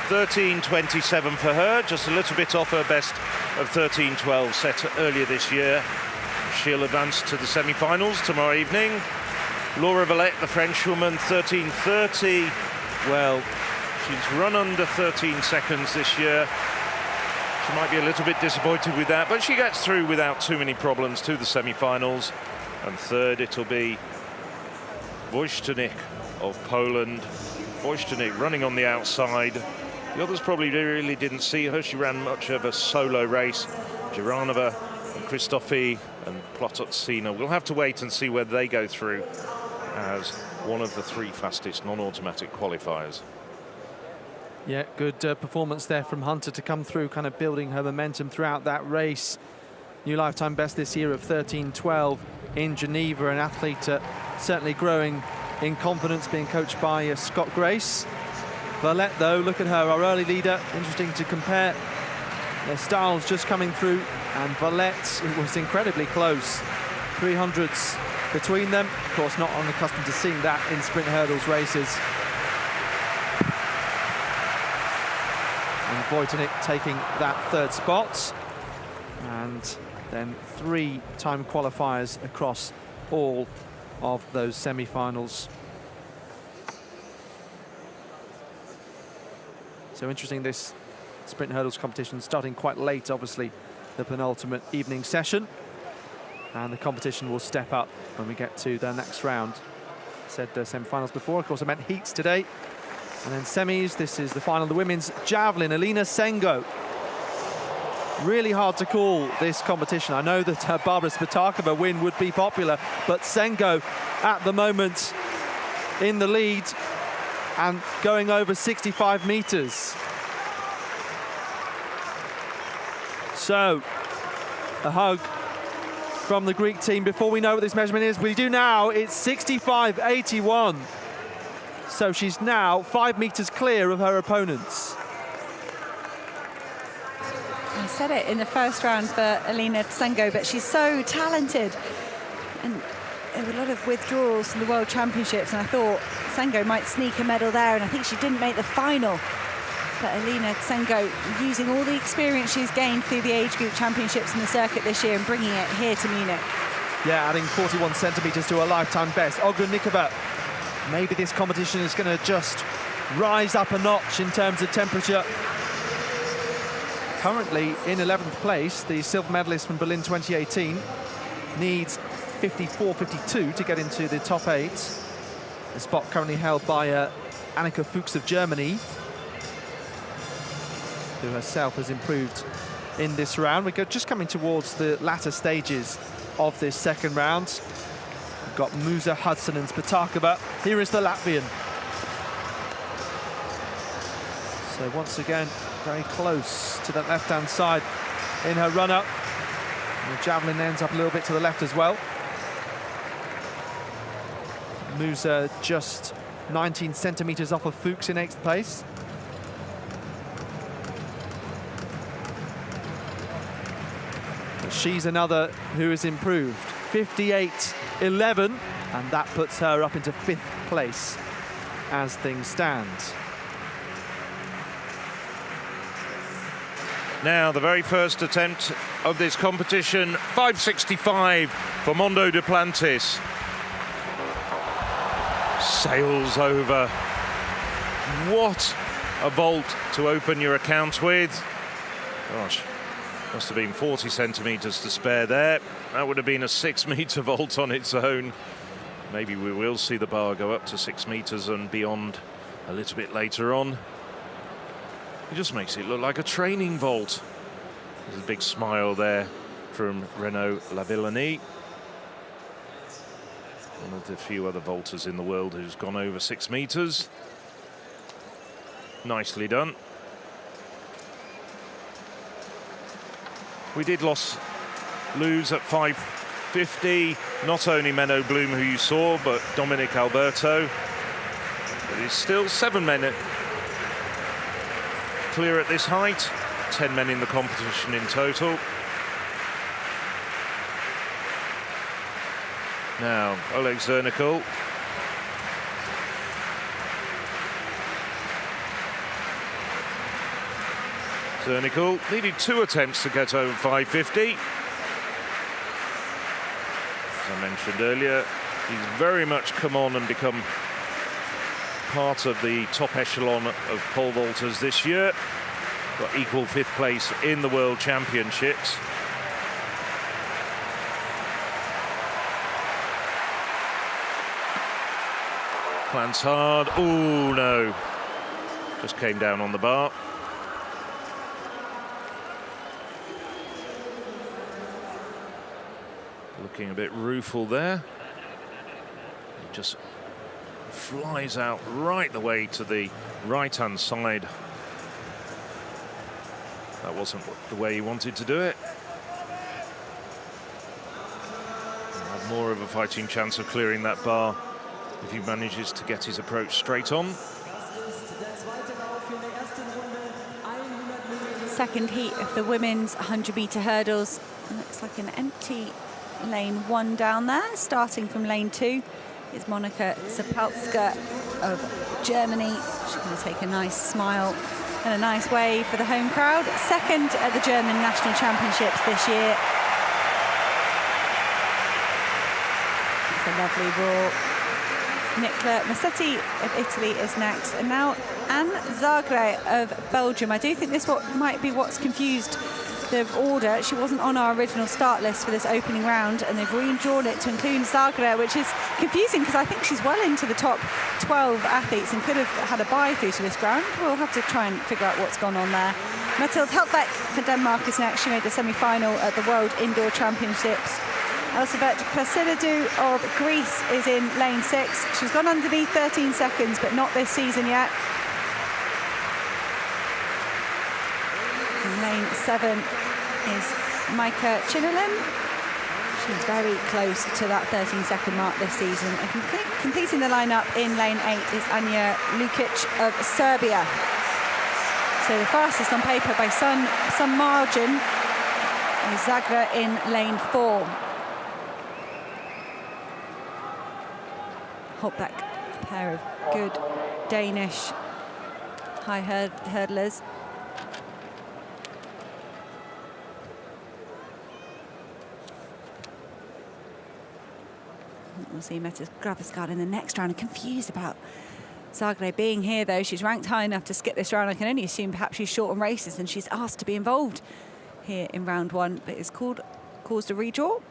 13.27 for her, just a little bit off her best of 13.12 set earlier this year. She'll advance to the semi-finals tomorrow evening. Laura Valette, the Frenchwoman, 13.30. Well, she's run under 13 seconds this year. She might be a little bit disappointed with that, but she gets through without too many problems to the semi-finals. And third, it'll be Wojtnik of Poland. Wojtnik running on the outside. The others probably really didn't see her. She ran much of a solo race. Giranova and Kristofi and Plotatsina. We'll have to wait and see whether they go through as one of the 3 fastest non-automatic qualifiers.
Yeah, good performance there from Hunter to come through, kind of building her momentum throughout that race. new lifetime best this year of 13:12 in Geneva. An athlete certainly growing in confidence, being coached by Scott Grace. Valette, though, look at her, our early leader. Interesting to compare their styles just coming through. And Valette, it was incredibly close. 300s between them. Of course, not unaccustomed to seeing that in sprint hurdles races. And Voitinik taking that third spot. And then 3 time qualifiers across all of those semi-finals. So interesting, this sprint hurdles competition starting quite late, obviously, the penultimate evening session. And the competition will step up when we get to the next round. Said the semi-finals before, of course I meant heats today. And then semis, this is the final, the women's javelin, Alina Sengo. Really hard to call this competition. I know that Barbara Spatakova win would be popular, but Sengo at the moment in the lead and going over 65 meters. So, a hug from the Greek team before we know what this measurement is. We do now, it's 65.81. So she's now 5 meters clear of her opponents.
I said it in the first round for Alina Sengo, but she's so talented. And there were a lot of withdrawals from the World Championships, and I thought Sengo might sneak a medal there, and I think she didn't make the final. But Alina Sengo using all the experience she's gained through the age group championships in the circuit this year and bringing it here to Munich.
Yeah, adding 41 centimeters to her lifetime best. Ogrenikova, maybe this competition is going to just rise up a notch in terms of temperature. Currently in 11th place, the silver medalist from Berlin 2018 needs 54.52 to get into the top 8. The spot currently held by Annika Fuchs of Germany, who herself has improved in this round. We're just coming towards the latter stages of this second round. We've got Musa, Hudson and Spatakova. Here is the Latvian. So once again, very close to that left-hand side in her run-up. The javelin ends up a little bit to the left as well. Musa just 19 centimeters off of Fuchs in 8th place. But she's another who has improved. 58.11, and that puts her up into 5th place as things stand.
Now, the very first attempt of this competition, 5.65 for Mondo Duplantis. Sails over. What a vault to open your account with. Gosh, must have been 40 centimeters to spare there. That would have been a 6-meter vault on its own. Maybe we will see the bar go up to 6 meters and beyond a little bit later on. It just makes it look like a training vault. There's a big smile there from Renaud Lavillenie. One of the few other vaulters in the world who's gone over 6 meters. Nicely done. We did lose at 5.50. Not only Menno Bloom, who you saw, but Dominic Alberto. But it's still 7 men clear at this height. 10 men in the competition in total. Now, Oleg Zernikal. Zernikal needed 2 attempts to get over 5.50. As I mentioned earlier, he's very much come on and become part of the top echelon of pole vaulters this year. Got equal 5th place in the World Championships. Plants hard. Oh no. Just came down on the bar. Looking a bit rueful there. He just flies out right the way to the right-hand side. That wasn't the way he wanted to do it. more of a fighting chance of clearing that bar if he manages to get his approach straight on.
Second heat of the women's 100-meter hurdles. Looks like an empty lane 1 down there. Starting from lane 2 is Monika Zapalska of Germany. She's going to take a nice smile and a nice wave for the home crowd. Second at the German National Championships this year. It's a lovely walk. Nicola Massetti of Italy is next, and now Anne Zagre of Belgium. I do think this might be what's confused the order. She wasn't on our original start list for this opening round, and they've redrawn it to include Zagre, which is confusing because I think she's well into the top 12 athletes and could have had a bye through to this ground. We'll have to try and figure out what's gone on there. Mathilde Heltbeck for Denmark is next. She made the semi-final at the World Indoor Championships. Elizabeth Pasilidou of Greece is in lane 6. She's gone underneath 13 seconds, but not this season yet. In lane 7 is Maika Chinalim. She's very close to that 13-second mark this season. And completing the lineup in lane 8 is Anja Lukic of Serbia. So the fastest on paper by some margin is Zagre in lane 4. Holtbeck, a pair of good Danish high hurdlers. We'll see Mette Gravesgaard in the next round. I'm confused about Zagre being here, though. She's ranked high enough to skip this round. I can only assume perhaps she's short on races and she's asked to be involved here in round 1, but it's caused a redraw.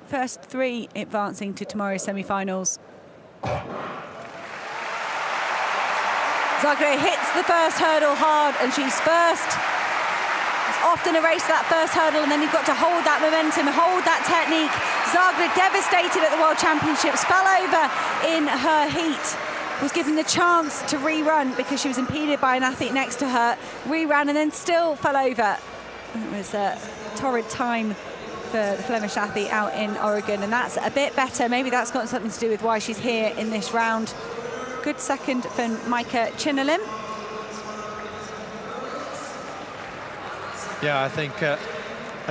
First 3 advancing to tomorrow's semi-finals. Zagre hits the first hurdle hard and she's first. It's often a race, that first hurdle, and then you've got to hold that momentum, hold that technique. Zagre, devastated at the World Championships, fell over in her heat, was given the chance to rerun because she was impeded by an athlete next to her, reran and then still fell over. It was a torrid time for the Flemish athlete out in Oregon, and that's a bit better. Maybe that's got something to do with why she's here in this round. Good second for Maika Chinalim.
Yeah, I think a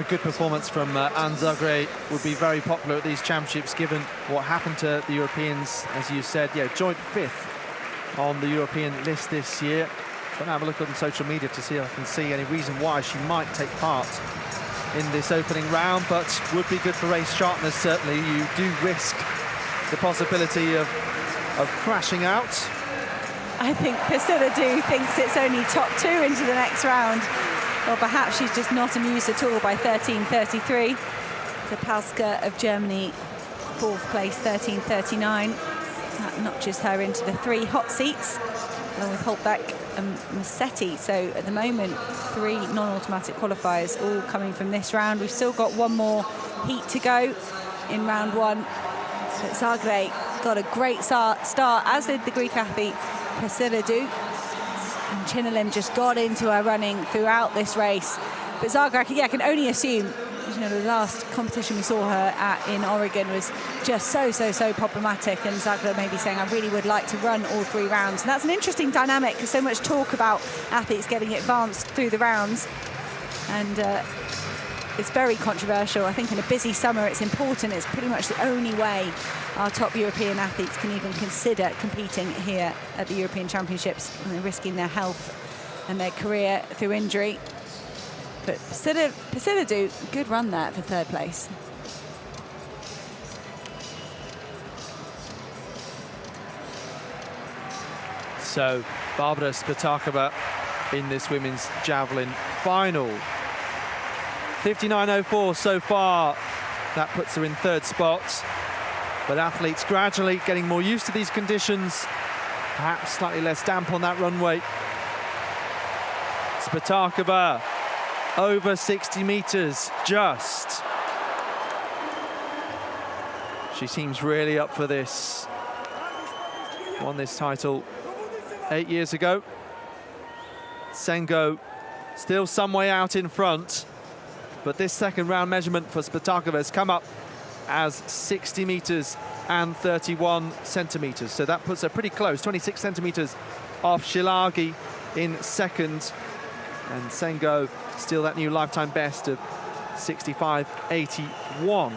good performance from Anne Zagre would be very popular at these championships, given what happened to the Europeans, as you said. Yeah, joint 5th on the European list this year. Trying to have a look on social media to see if I can see any reason why she might take part in this opening round, but would be good for race sharpness, certainly. You do risk the possibility of crashing out.
I think Pasilidou thinks it's only top 2 into the next round. Or perhaps she's just not amused at all by 13.33. Zapalska of Germany, 4th place, 13.39. That notches her into the 3 hot seats, along with Holtbeck and Massetti. So at the moment, 3 non-automatic qualifiers, all coming from this round. We've still got 1 more heat to go in round 1. But Zagre got a great start, as did the Greek athlete Pasilidou. And Chinalim just got into her running throughout this race. But Zagre, I can only assume, you know, the last competition we saw her at in Oregon was just so problematic, and Zagre may be saying, I really would like to run all 3 rounds. And that's an interesting dynamic, because so much talk about athletes getting advanced through the rounds. And it's very controversial. I think in a busy summer it's important. It's pretty much the only way our top European athletes can even consider competing here at the European Championships, and they're risking their health and their career through injury. But Pasilidou, good run there for 3rd place.
So Barbara Spatakova in this women's javelin final. 59.04 so far. That puts her in 3rd spot. But athletes gradually getting more used to these conditions. Perhaps slightly less damp on that runway. Spatakova over 60 meters, just. She seems really up for this. Won this title 8 years ago. Sengo still some way out in front, but this 2nd round measurement for Spatakova has come up as 60 metres and 31 centimetres. So that puts her pretty close, 26 centimetres off Shilagi in second. And Sengo still that new lifetime best of 65.81.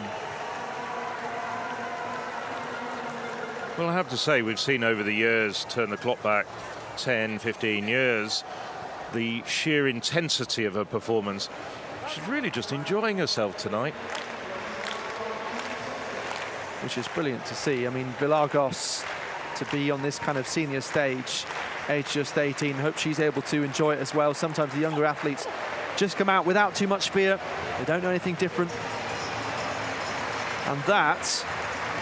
Well, I have to say, we've seen over the years, turn the clock back 10, 15 years, the sheer intensity of her performance. She's really just enjoying herself tonight.
Which is brilliant to see. I mean, Vilagos, to be on this kind of senior stage, age just 18, hope she's able to enjoy it as well. Sometimes the younger athletes just come out without too much fear. They don't know anything different. And that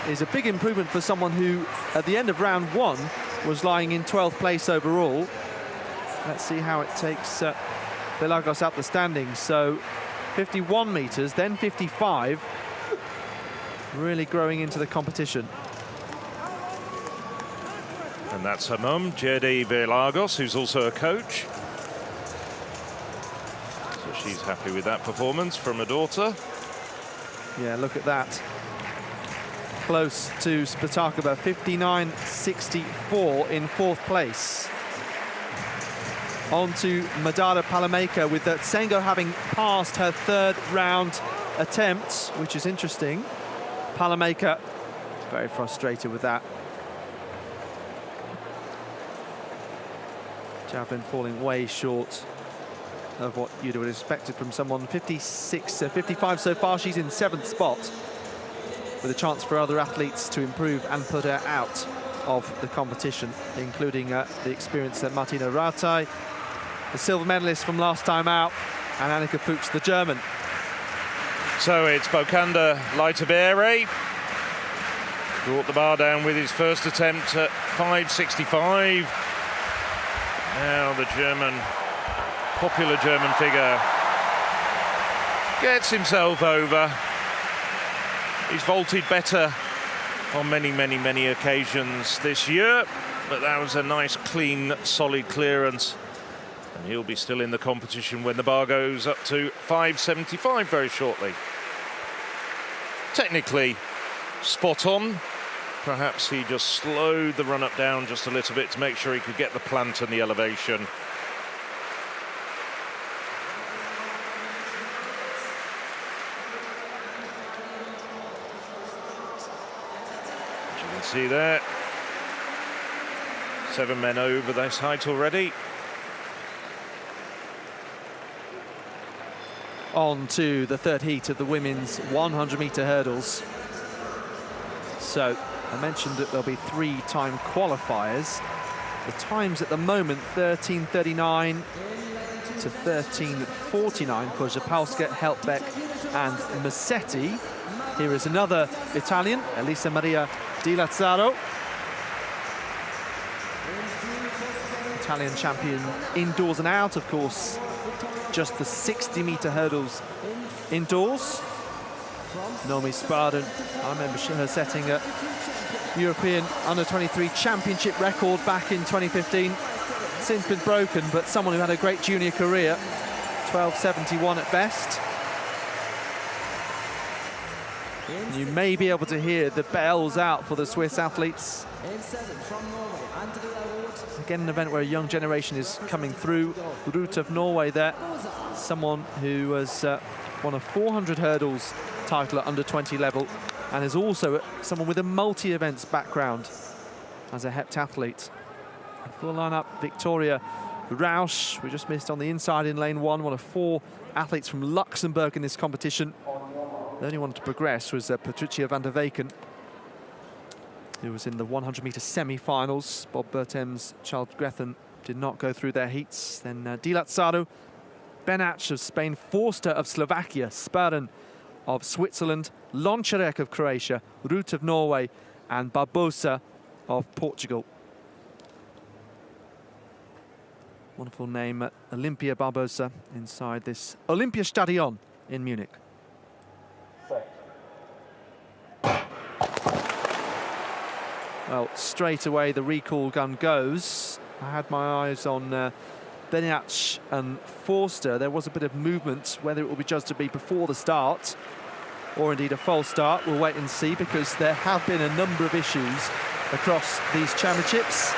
is a big improvement for someone who, at the end of round one, was lying in 12th place overall. Let's see how it takes Vilagos up the standings. So 51 metres, then 55. Really growing into the competition.
And that's her mum, Jedi Vilagos, who's also a coach. So she's happy with that performance from her daughter.
Yeah, look at that. Close to Spatakova, 59.64 in 4th place. On to Madara Palameka, with Tsengo having passed her 3rd round attempt, which is interesting. Palameka very frustrated with that. Javelin falling way short of what you'd have expected from someone. 56, 55 so far. She's in 7th spot, with a chance for other athletes to improve and put her out of the competition, including the experienced Martina Rataj, the silver medalist from last time out, and Annika Fuchs, the German.
So it's Bokanda Leitabere. Brought the bar down with his first attempt at 5.65. Now the German, popular German figure, gets himself over. He's vaulted better on many, many, many occasions this year, but that was a nice, clean, solid clearance. And he'll be still in the competition when the bar goes up to 5.75 very shortly. Technically spot on. Perhaps he just slowed the run up down just a little bit to make sure he could get the plant and the elevation. As you can see there, 7 men over this height already.
On to the 3rd heat of the women's 100-metre hurdles. So I mentioned that there'll be 3-time qualifiers. The times at the moment, 13.39 to 13.49 for Zapalska, Helpbeck and Massetti. Here is another Italian, Elisa Maria Di Lazzaro. Italian champion indoors and out, of course. Just the 60-metre hurdles indoors. Naomi Sparden, I remember her setting a European Under-23 championship record back in 2015. Since been broken, but someone who had a great junior career. 12.71 at best. You may be able to hear the bells out for the Swiss athletes. Again, an event where a young generation is coming through. Route of Norway there. Someone who has won a 400 hurdles title at under-20 level, and is also someone with a multi-events background as a heptathlete. A full lineup: Victoria Rausch, we just missed on the inside in lane 1, one of 4 athletes from Luxembourg in this competition. The only one to progress was Patricia van der Weken, who was in the 100-metre semi-finals. Bob Bertem's Charles Grethen did not go through their heats. Then Di Lazzaro, Benach of Spain, Forster of Slovakia, Sparren of Switzerland, Lončarek of Croatia, Root of Norway, and Barbosa of Portugal. Wonderful name, Olympia Barbosa, inside this Olympiastadion in Munich. Well, straight away the recall gun goes. I had my eyes on Benach and Forster. There was a bit of movement, whether it will be judged to be before the start. or indeed a false start. We'll wait and see, because there have been a number of issues across these championships.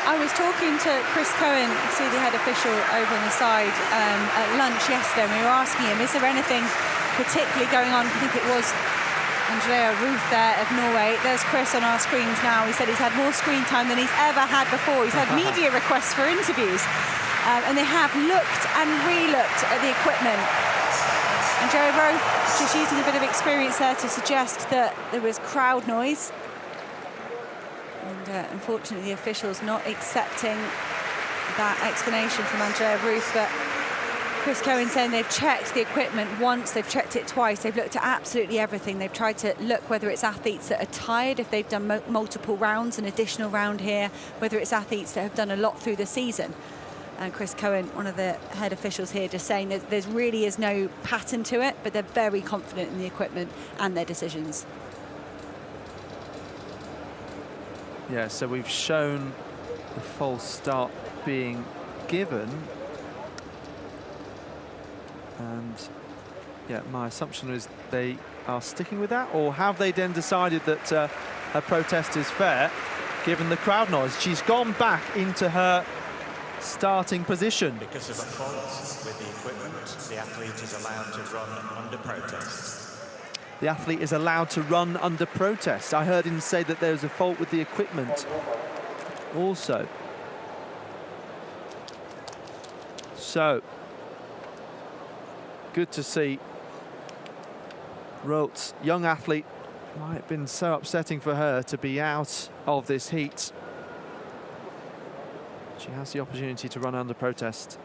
I was talking to Chris Cohen, see the head official over on the side, at lunch yesterday, and we were asking him, is there anything particularly going on? I think it was Andrea Ruth there of Norway. There's Chris on our screens now. He said he's had more screen time than he's ever had before. He's had media requests for interviews, and they have looked and re-looked at the equipment. Andrea Ruth just using a bit of experience there to suggest that there was crowd noise. And unfortunately, the officials not accepting that explanation from Andrea Ruth. But Chris Cohen saying they've checked the equipment once, they've checked it twice, they've looked at absolutely everything. They've tried to look whether it's athletes that are tired, if they've done multiple rounds, an additional round here, whether it's athletes that have done a lot through the season. And Chris Cohen, one of the head officials here, just saying that there really is no pattern to it, but they're very confident in the equipment and their decisions.
Yeah, so we've shown the false start being given. And yeah, my assumption is they are sticking with that, or have they then decided that her protest is fair, given the crowd noise? She's gone back into her starting position.
Because of a fault with the equipment, the athlete is allowed to run under protest.
The athlete is allowed to run under protest. I heard him say that there was a fault with the equipment also. So, good to see. Roth, young athlete, might have been so upsetting for her to be out of this heat. She has the opportunity to run under protest.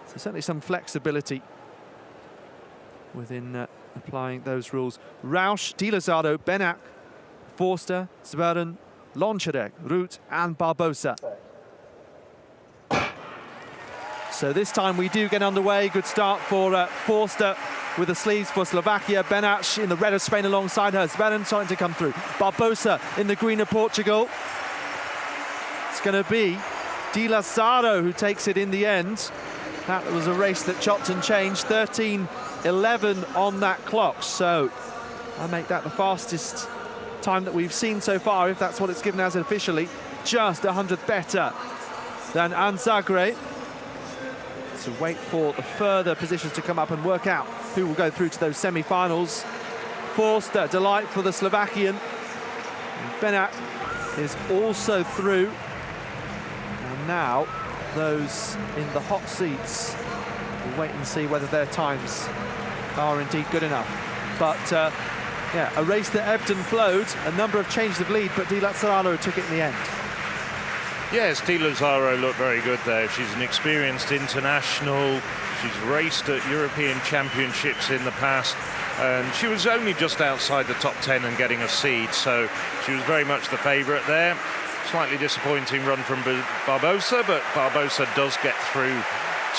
So certainly some flexibility within applying those rules. Rausch, Di Lozado, Benac, Forster, Zverin, Lonchadek, Ruth and Barbosa. So this time we do get underway. Good start for Forster with the sleeves for Slovakia. Benac in the red of Spain alongside her. Zverin starting to come through. Barbosa in the green of Portugal. It's going to be Di Lozado who takes it in the end. That was a race that chopped and changed. 13:11 on that clock. So I make that the fastest time that we've seen so far, if that's what it's given as officially. Just 100 better than Anzagre. So wait for the further positions to come up and work out who will go through to those semi-finals. Forster, delight for the Slovakian. Benac is also through. And now those in the hot seats will wait and see whether their times are indeed good enough. But yeah, a race that ebbed and flowed, a number of changes of lead, but Di Lozado took it in the end.
Yes, Di Lozado looked very good there. She's an experienced international. She's raced at European Championships in the past, and she was only just outside the top 10 and getting a seed, so she was very much the favourite there. Slightly disappointing run from Barbosa, but Barbosa does get through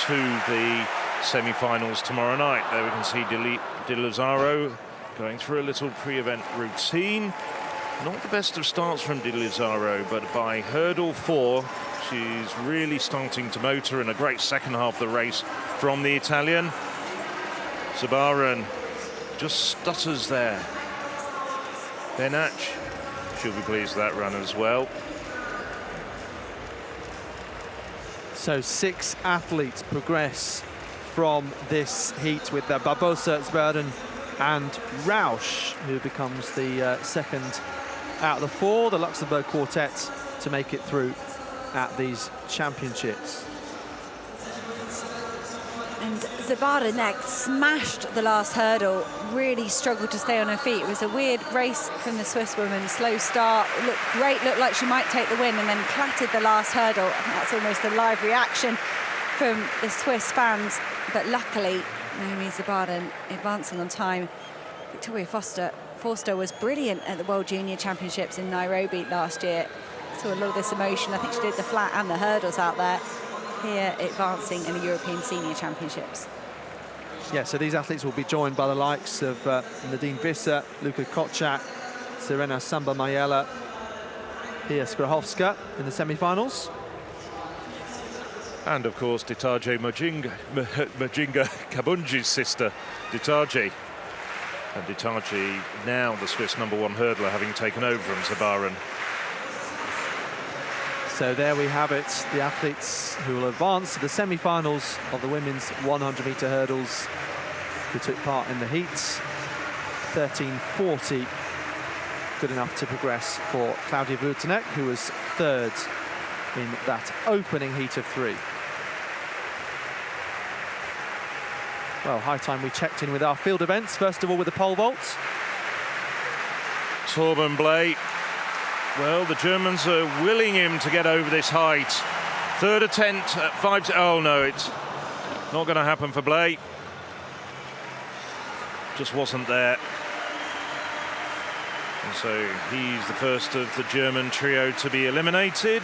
to the semi-finals tomorrow night. There we can see Di Lozado going through a little pre-event routine. Not the best of starts from Di Lozado, but by hurdle 4, she's really starting to motor, in a great second half of the race from the Italian. Zverin just stutters there. Benac, she'll be pleased with that run as well.
So 6 athletes progress from this heat, with Barbosa, Zverin and Rausch, who becomes the second out of the 4, the Luxembourg quartet, to make it through at these championships.
And Zverin next smashed the last hurdle, really struggled to stay on her feet. It was a weird race from the Swiss woman, slow start, looked great, looked like she might take the win, and then clattered the last hurdle. I think that's almost a live reaction from the Swiss fans, but luckily Naomi Zverin advancing on time. Victoria Forster was brilliant at the World Junior Championships in Nairobi last year. Saw a lot of this emotion. I think she did the flat and the hurdles out there. Here advancing in the European Senior Championships.
Yeah, so these athletes will be joined by the likes of Nadine Visser, Luka Kotchak, Sirena Samba-Mayela, Pia Skrahowska in the semi-finals.
And of course, Ditaje Majinga Kabunji's sister, Ditaje. And Ditaji, now the Swiss #1 hurdler, having taken over from Sabaren.
So there we have it, the athletes who will advance to the semi-finals of the women's 100-meter hurdles who took part in the heats. 13:40, good enough to progress for Claudia Württemberg, who was third in that opening heat of 3. Well, high time we checked in with our field events, first of all with the pole vault.
Torben Blay. Well, the Germans are willing him to get over this height. Third attempt at 5. Oh no, it's not going to happen for Blay. Just wasn't there. And so he's the first of the German trio to be eliminated.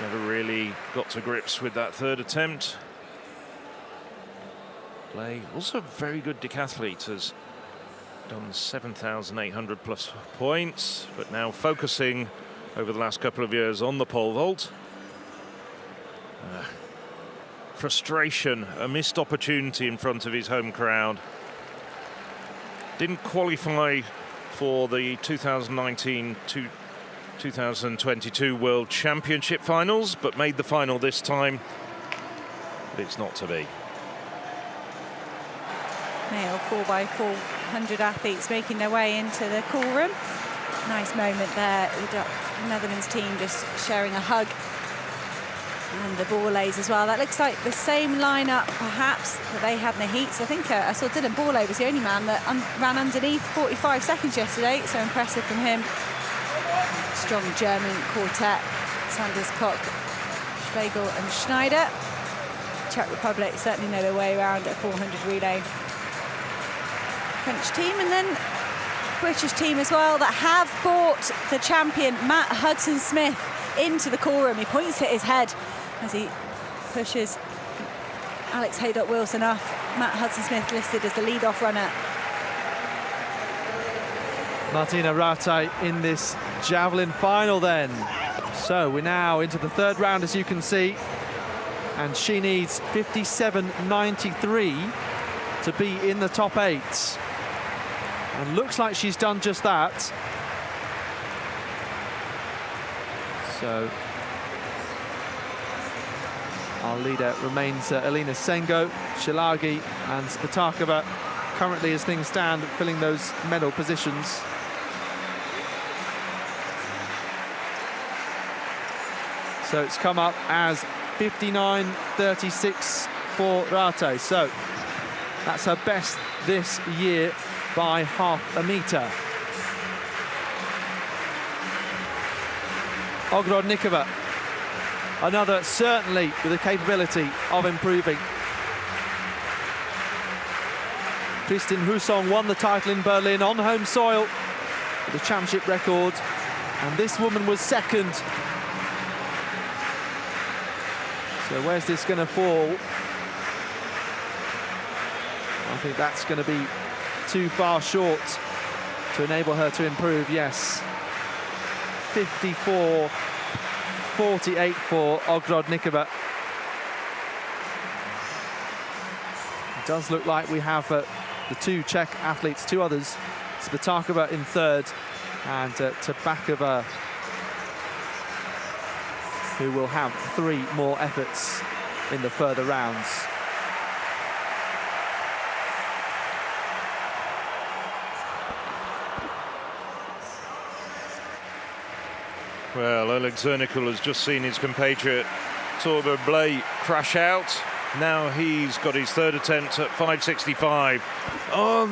Never really got to grips with that third attempt. Blay, also a very good decathlete, has done 7,800 plus points, but now focusing over the last couple of years on the pole vault. Frustration, a missed opportunity in front of his home crowd. Didn't qualify for the 2019-2022 World Championship finals, but made the final this time. But it's not to be.
Male 4x400 athletes making their way into the call room. Nice moment there. The Netherlands team just sharing a hug. And the Borlays as well. That looks like the same lineup, perhaps, that they had in the heats. I think I saw Dylan Borlay was the only man that ran underneath 45 seconds yesterday. So impressive from him. Strong German quartet. Sanders, Koch, Schlegel and Schneider. Czech Republic certainly know their way around at 400 relay. French team, and then British team as well, that have brought the champion Matt Hudson-Smith into the call room. He points at his head as he pushes Alex Haydock-Wilson off. Matt Hudson-Smith listed as the lead-off runner.
Martina Rataj in this javelin final then. So we're now into the third round, as you can see, and she needs 57.93 to be in the top 8. And looks like she's done just that. So our leader remains Elina Sengo, Shilagi and Spatakova, currently as things stand filling those medal positions. So it's come up as 59.36 for Rataj. So that's her best this year by half a metre. Ogrodnikova, another certainly with the capability of improving. Kristin Husong won the title in Berlin on home soil with a championship record, and this woman was second. So where's this going to fall? I think that's going to be too far short to enable her to improve. Yes, 54.48 for Ogrodnikova. It does look like we have the two Czech athletes, two others, Spatakova in third and Tabakova, who will have 3 more efforts in the further rounds.
Well, Oleg Zernikul has just seen his compatriot Torben Blay crash out. Now he's got his third attempt at 5.65. Oh,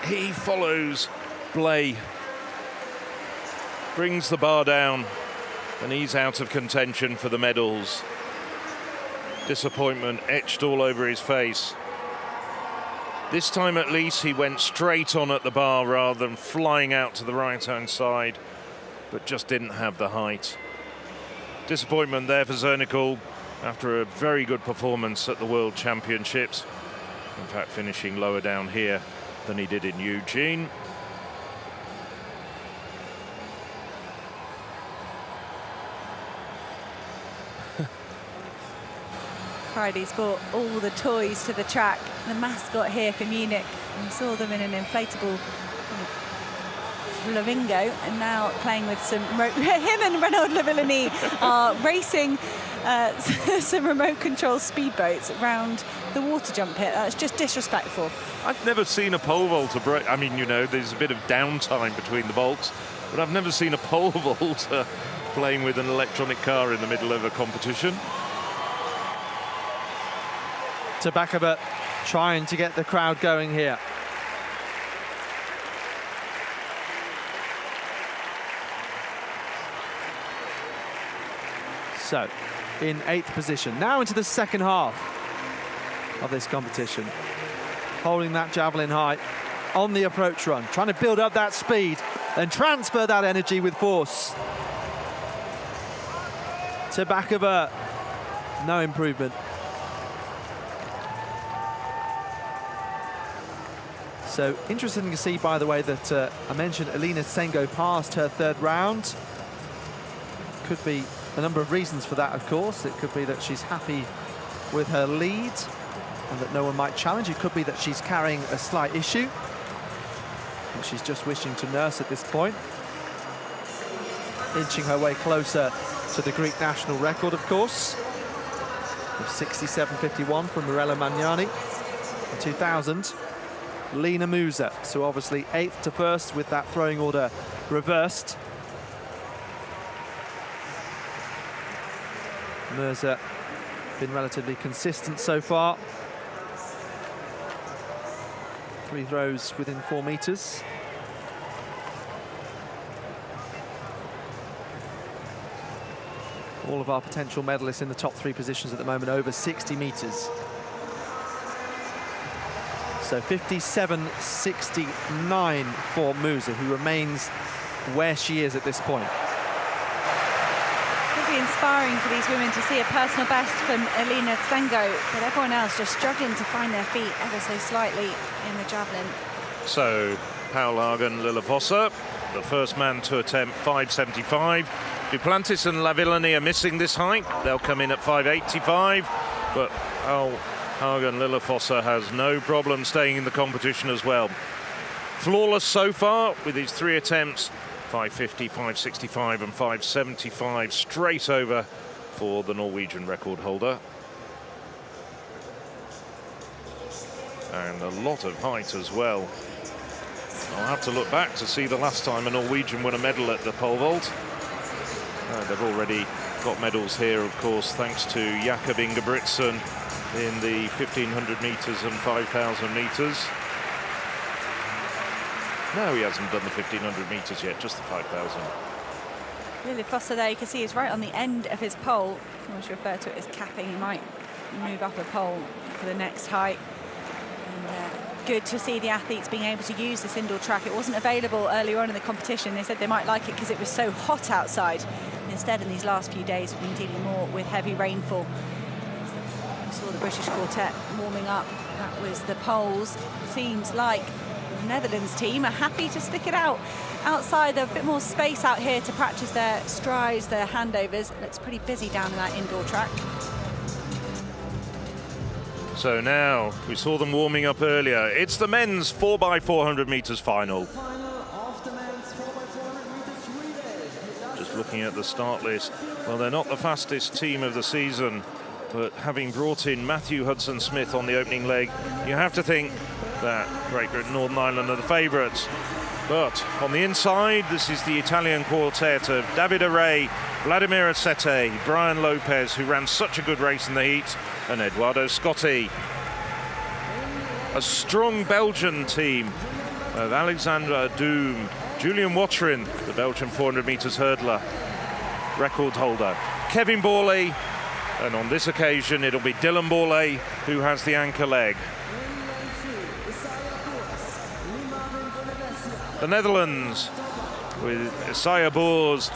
he follows Blay, brings the bar down, and he's out of contention for the medals. Disappointment etched all over his face. This time at least he went straight on at the bar rather than flying out to the right-hand side, but just didn't have the height. Disappointment there for Zernikul after a very good performance at the World Championships. In fact, finishing lower down here than he did in Eugene.
Friday's brought all the toys to the track. The mascot here for Munich. We saw them in an inflatable flamingo, and now playing with some him and Renaud Lavillenie are racing some remote control speedboats around the water jump pit. That's just disrespectful.
I've never seen a pole vaulter break. I mean, you know, there's a bit of downtime between the vaults, but I've never seen a pole vaulter playing with an electronic car in the middle of a competition.
Tabakaba trying to get the crowd going here. So, in 8th position. Now into the second half of this competition. Holding that javelin high on the approach run, trying to build up that speed and transfer that energy with force. Tabakaba, no improvement. So interesting to see, by the way, that I mentioned Alina Tsengo passed her 3rd round. Could be a number of reasons for that, of course. It could be that she's happy with her lead and that no one might challenge. It could be that she's carrying a slight issue that she's just wishing to nurse at this point. Inching her way closer to the Greek national record, of course, of 67.51 from Mirella Magnani in 2000. Lina Musa, so obviously 8th to 1st with that throwing order reversed. Musa been relatively consistent so far. 3 throws within 4 meters. All of our potential medalists in the top 3 positions at the moment over 60 meters. So 57.69 for Musa, who remains where she is at this point.
It's going to be inspiring for these women to see a personal best from Alina Tsengo, but everyone else just struggling to find their feet ever so slightly in the javelin.
So, Paul Hagen, Lilla Fossa, the first man to attempt 5.75. Duplantis and Lavillenie are missing this height. They'll come in at 5.85, but Hagen, Lilla Fossa has no problem staying in the competition as well. Flawless so far with his 3 attempts, 5.50, 5.65 and 5.75 straight over for the Norwegian record holder. And a lot of height as well. I'll have to look back to see the last time a Norwegian won a medal at the pole vault. They've already got medals here, of course, thanks to Jakob Ingebrigtsen in the 1,500 meters and 5,000 meters. No, he hasn't done the 1,500 meters yet, just the 5,000.
Lilla Fossa there, you can see, is right on the end of his pole. I want to refer to it as capping. He might move up a pole for the next height. And, good to see the athletes being able to use this indoor track. It wasn't available earlier on in the competition. They said they might like it because it was so hot outside. And instead, in these last few days, we've been dealing more with heavy rainfall. We saw the British quartet warming up. That was the poles. Seems like the Netherlands team are happy to stick it out outside. There's a bit more space out here to practice their strides, their handovers. It looks pretty busy down in that indoor track.
So now, we saw them warming up earlier. It's the men's 4x400 meters final. Just looking at the start list. Well, they're not the fastest team of the season, but having brought in Matthew Hudson-Smith on the opening leg, you have to think that Great Britain, Northern Ireland are the favourites. But on the inside, this is the Italian quartet of Davide Ray, Vladimir Asete, Brian Lopez, who ran such a good race in the heat, and Eduardo Scotti. A strong Belgian team of Alexandra Doom, Julian Watrin, the Belgian 400 meters hurdler, record holder, Kevin Borley, and on this occasion it'll be Dylan Borley who has the anchor leg. The Netherlands with Isaiah Boers,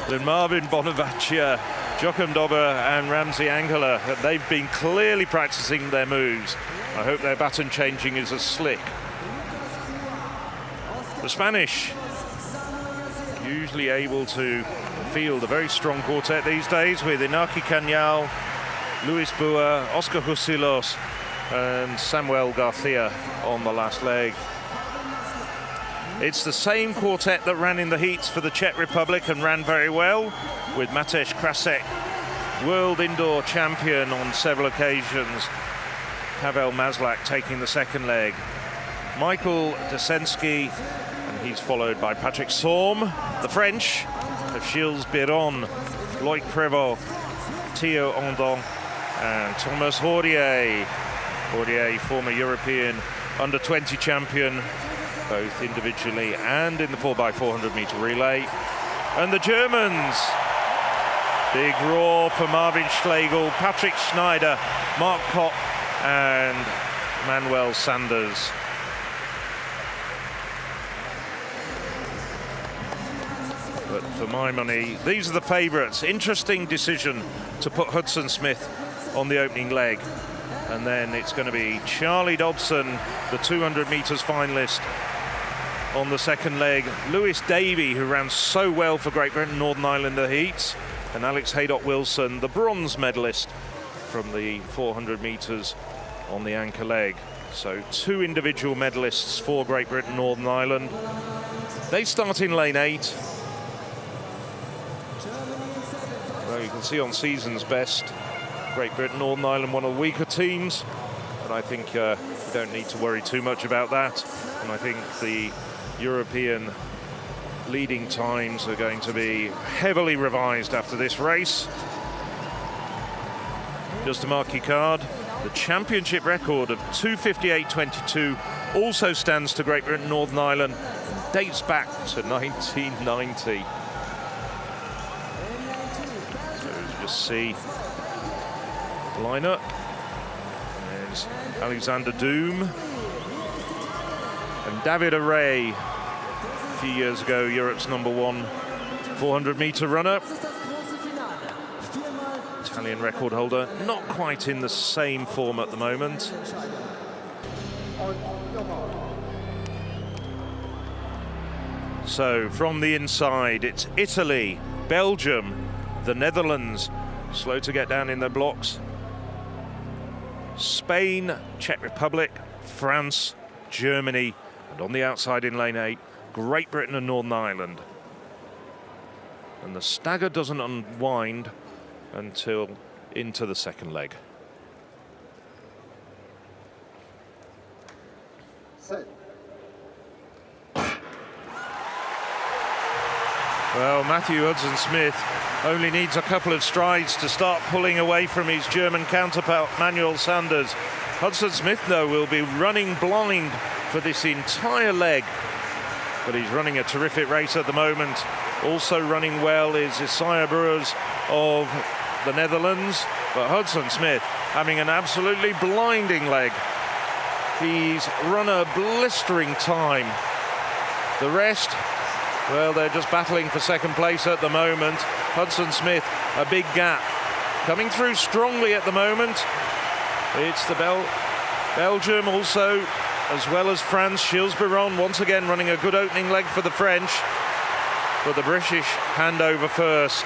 then Marvin Bonavaccia, Joachim Dobber and Ramsey Angela. They've been clearly practicing their moves. I hope their baton changing is as slick. The Spanish, usually able to field a very strong quartet these days with Inaki Cañal, Luis Bua, Oscar Husilos and Samuel Garcia on the last leg. It's the same quartet that ran in the heats for the Czech Republic and ran very well, with Matej Krasek, world indoor champion on several occasions. Pavel Maslak taking the second leg. Michael Desensky, and he's followed by Patrick Sorm. The French of Gilles Biron, Loic Prévost, Theo Andon, and Thomas Hordier. Hordier, former European under-20 champion, both individually and in the 4x400 meter relay. And the Germans, big roar for Marvin Schlegel, Patrick Schneider, Mark Kopp and Manuel Sanders. But for my money, these are the favourites. Interesting decision to put Hudson Smith on the opening leg. And then it's going to be Charlie Dobson, the 200 metres finalist, on the second leg. Lewis Davey, who ran so well for Great Britain, Northern Ireland in the heats, and Alex Haydock-Wilson, the bronze medalist from the 400 metres on the anchor leg. So 2 individual medalists for Great Britain, Northern Ireland. They start in lane 8. Well, you can see on season's best, Great Britain, Northern Ireland, one of the weaker teams, but I think you don't need to worry too much about that. And I think the European leading times are going to be heavily revised after this race. Just a marquee card, the championship record of 2:58.22 also stands to Great Britain, Northern Ireland, dates back to 1990. So just see lineup. There's Alexander Doom and David Array, a few years ago Europe's #1 400 meter runner, Italian record holder, not quite in the same form at the moment. So from the inside, it's Italy, Belgium, the Netherlands, slow to get down in their blocks, Spain, Czech Republic, France, Germany, and on the outside in lane 8, Great Britain and Northern Ireland. And the stagger doesn't unwind until into the second leg. Well, Matthew Hudson-Smith only needs a couple of strides to start pulling away from his German counterpart, Manuel Sanders. Hudson-Smith, though, will be running blind for this entire leg, but he's running a terrific race at the moment. Also running well is Isaiah Brewers of the Netherlands, but Hudson-Smith having an absolutely blinding leg. He's run a blistering time. The rest, well, they're just battling for second place at the moment. Hudson-Smith, a big gap. Coming through strongly at the moment. It's the Belgium also, as well as France. Gilles Biron once again running a good opening leg for the French. But the British hand over first.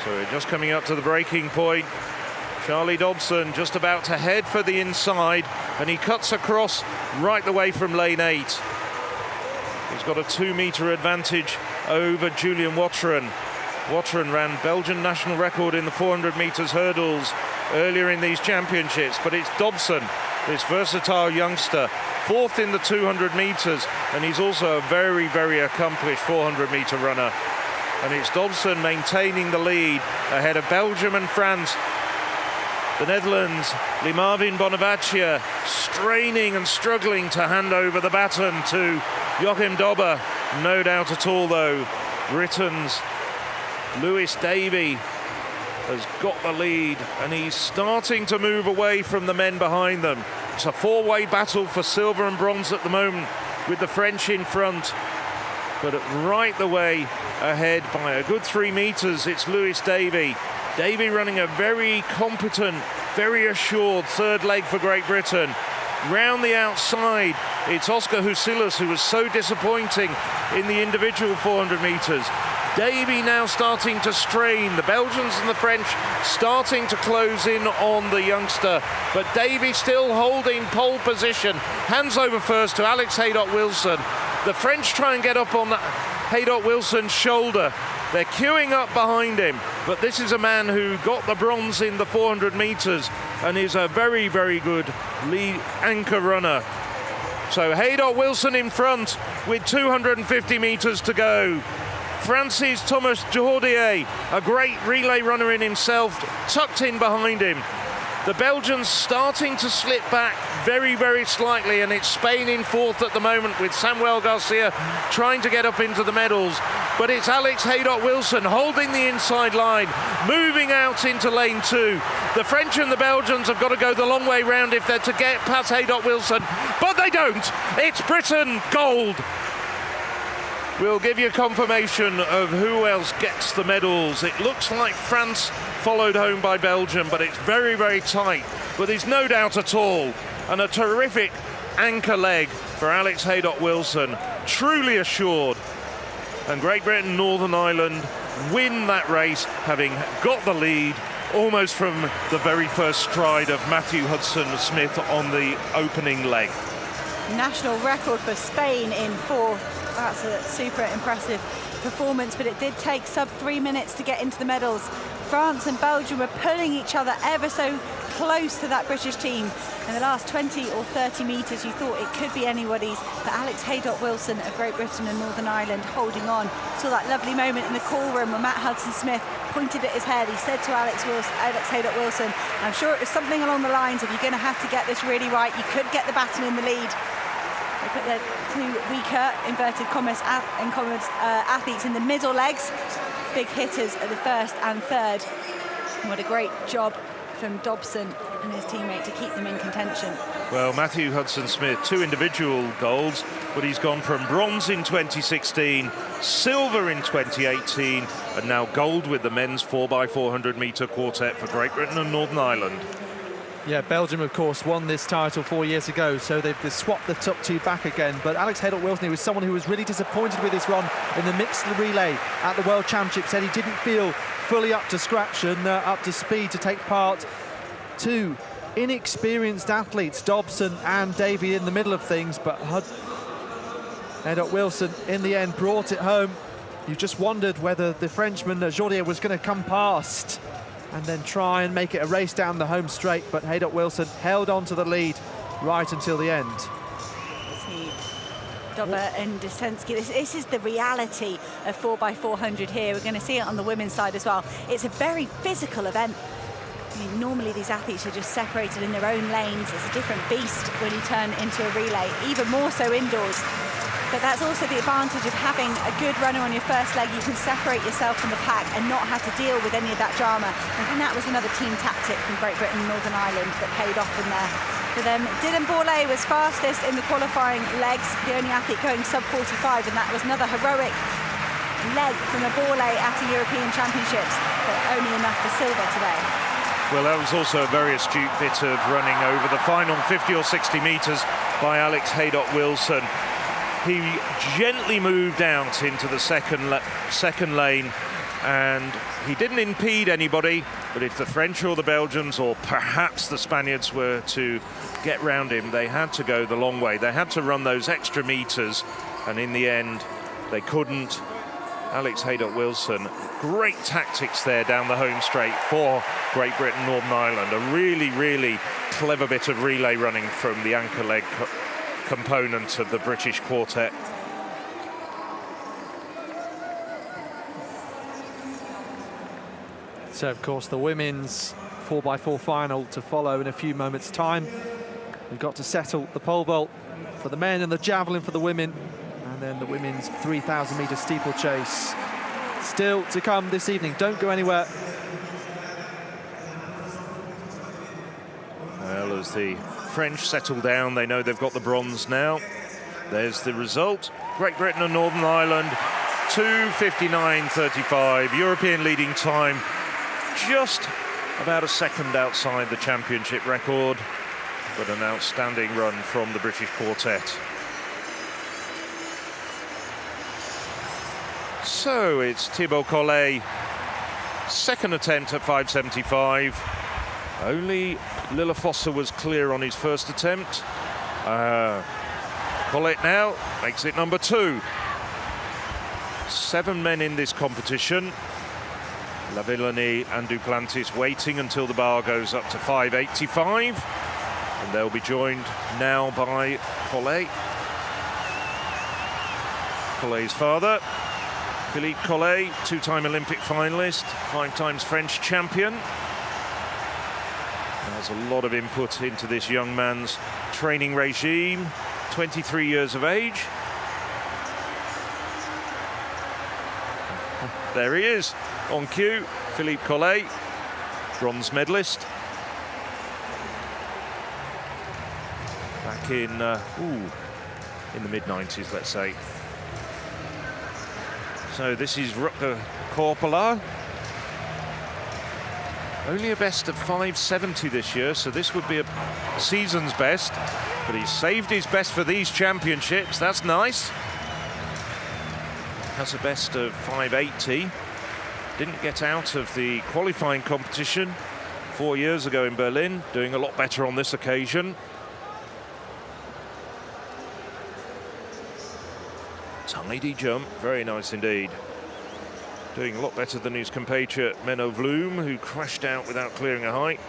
So we're just coming up to the breaking point. Charlie Dobson just about to head for the inside, and he cuts across right the way from lane 8. He's got a 2-meter advantage over Julian Watron. Watron ran Belgian national record in the 400 meters hurdles earlier in these championships, but it's Dobson, this versatile youngster, 4th in the 200 meters, and he's also a very, very accomplished 400 meter runner. And it's Dobson maintaining the lead ahead of Belgium and France. The Netherlands, Lee-Marvin Bonavaccia, straining and struggling to hand over the baton to Joachim Dobber. No doubt at all, though, Britain's Lewis Davey has got the lead, and he's starting to move away from the men behind them. It's a 4-way battle for silver and bronze at the moment, with the French in front. But right the way ahead by a good 3 meters, it's Lewis Davey. Davey running a very competent, very assured third leg for Great Britain. Round the outside, it's Oscar Husilos, who was so disappointing in the individual 400 meters. Davy now starting to strain. The Belgians and the French starting to close in on the youngster, but Davy still holding pole position. Hands over first to Alex Haydock-Wilson. The French try and get up on Haydock-Wilson's shoulder. They're queuing up behind him, but this is a man who got the bronze in the 400 meters and is a very, very good lead anchor runner. So Haydock-Wilson in front with 250 meters to go. Francis Thomas Jordier, a great relay runner in himself, tucked in behind him. The Belgians starting to slip back very, very slightly, and it's Spain in fourth at the moment with Samuel Garcia trying to get up into the medals. But it's Alex Haydock-Wilson holding the inside line, moving out into lane 2. The French and the Belgians have got to go the long way round if they're to get past Haydock-Wilson, but they don't. It's Britain, gold. We'll give you confirmation of who else gets the medals. It looks like France followed home by Belgium, but it's very, very tight. But there's no doubt at all. And a terrific anchor leg for Alex Haydock-Wilson, truly assured. And Great Britain, Northern Ireland win that race, having got the lead almost from the very first stride of Matthew Hudson-Smith on the opening leg.
National record for Spain in fourth. That's a super impressive performance, but it did take sub 3 minutes to get into the medals. France and Belgium were pulling each other ever so close to that British team. In the last 20 or 30 metres, you thought it could be anybody's, but Alex Haydock-Wilson of Great Britain and Northern Ireland holding on. Saw that lovely moment in the call room where Matt Hudson-Smith pointed at his head. He said to Alex Haydock-Wilson, I'm sure it was something along the lines of, you're going to have to get this really right. You could get the baton in the lead. They put their two weaker, inverted commas, athletes in the middle legs. Big hitters at the first and third. And what a great job from Dobson and his teammate to keep them in contention.
Well, Matthew Hudson-Smith, 2 individual golds, but he's gone from bronze in 2016, silver in 2018, and now gold with the men's 4x400 metre quartet for Great Britain and Northern Ireland.
Yeah, Belgium, of course, won this title 4 years ago, so they've swapped the top 2 back again. But Alex Haydock-Wilson was someone who was really disappointed with his run in the mixed relay at the World Championship. Said he didn't feel fully up to scratch and up to speed to take part. 2 inexperienced athletes, Dobson and Davy, in the middle of things, but Haydock-Wilson in the end brought it home. You just wondered whether the Frenchman Jordier was going to come past and then try and make it a race down the home straight, but Haydock-Wilson held on to the lead right until the end.
See, Dobber and Desensky, this is the reality of 4x400 here. We're going to see it on the women's side as well. It's a very physical event. I mean, normally these athletes are just separated in their own lanes. It's a different beast when you turn into a relay, even more so indoors. But that's also the advantage of having a good runner on your first leg. You can separate yourself from the pack and not have to deal with any of that drama. I think that was another team tactic from Great Britain and Northern Ireland that paid off in there. For them, Dylan Bourlet was fastest in the qualifying legs, the only athlete going sub 45, and that was another heroic leg from a Bourlet at the European Championships, but only enough for silver today.
Well, that was also a very astute bit of running over the final 50 or 60 metres by Alex Haydock-Wilson. He gently moved out into the second lane, and he didn't impede anybody, but if the French or the Belgians or perhaps the Spaniards were to get round him, they had to go the long way. They had to run those extra meters, and in the end, they couldn't. Alex Haydock-Wilson, great tactics there down the home straight for Great Britain, Northern Ireland. A really, really clever bit of relay running from the anchor leg component of the British quartet.
So, of course, the women's 4x4 final to follow in a few moments' time. We've got to settle the pole vault for the men and the javelin for the women, and then the women's 3,000-metre steeplechase still to come this evening. Don't go anywhere.
Well, as the French settle down, they know they've got the bronze now. There's the result. Great Britain and Northern Ireland, 2:59.35, European leading time, just about a second outside the championship record, but an outstanding run from the British quartet. So it's Thibaut Collet, second attempt at 5.75. Only Lille Fosse was clear on his first attempt. Collet now makes it number 2. 7 men in this competition. Lavillenie and Duplantis waiting until the bar goes up to 5.85. And they'll be joined now by Collet. Collet's father, Philippe Collet, 2-time Olympic finalist, 5 times French champion. There's a lot of input into this young man's training regime. 23 years of age. There he is, on cue, Philippe Collet, bronze medalist. Back in the mid-90s, let's say. So this is Rutger Korpela. Only a best of 5.70 this year, so this would be a season's best. But he's saved his best for these championships, that's nice. Has a best of 5.80. Didn't get out of the qualifying competition 4 years ago in Berlin, doing a lot better on this occasion. Tidy jump, very nice indeed. Doing a lot better than his compatriot Menno Vloem, who crashed out without clearing a height.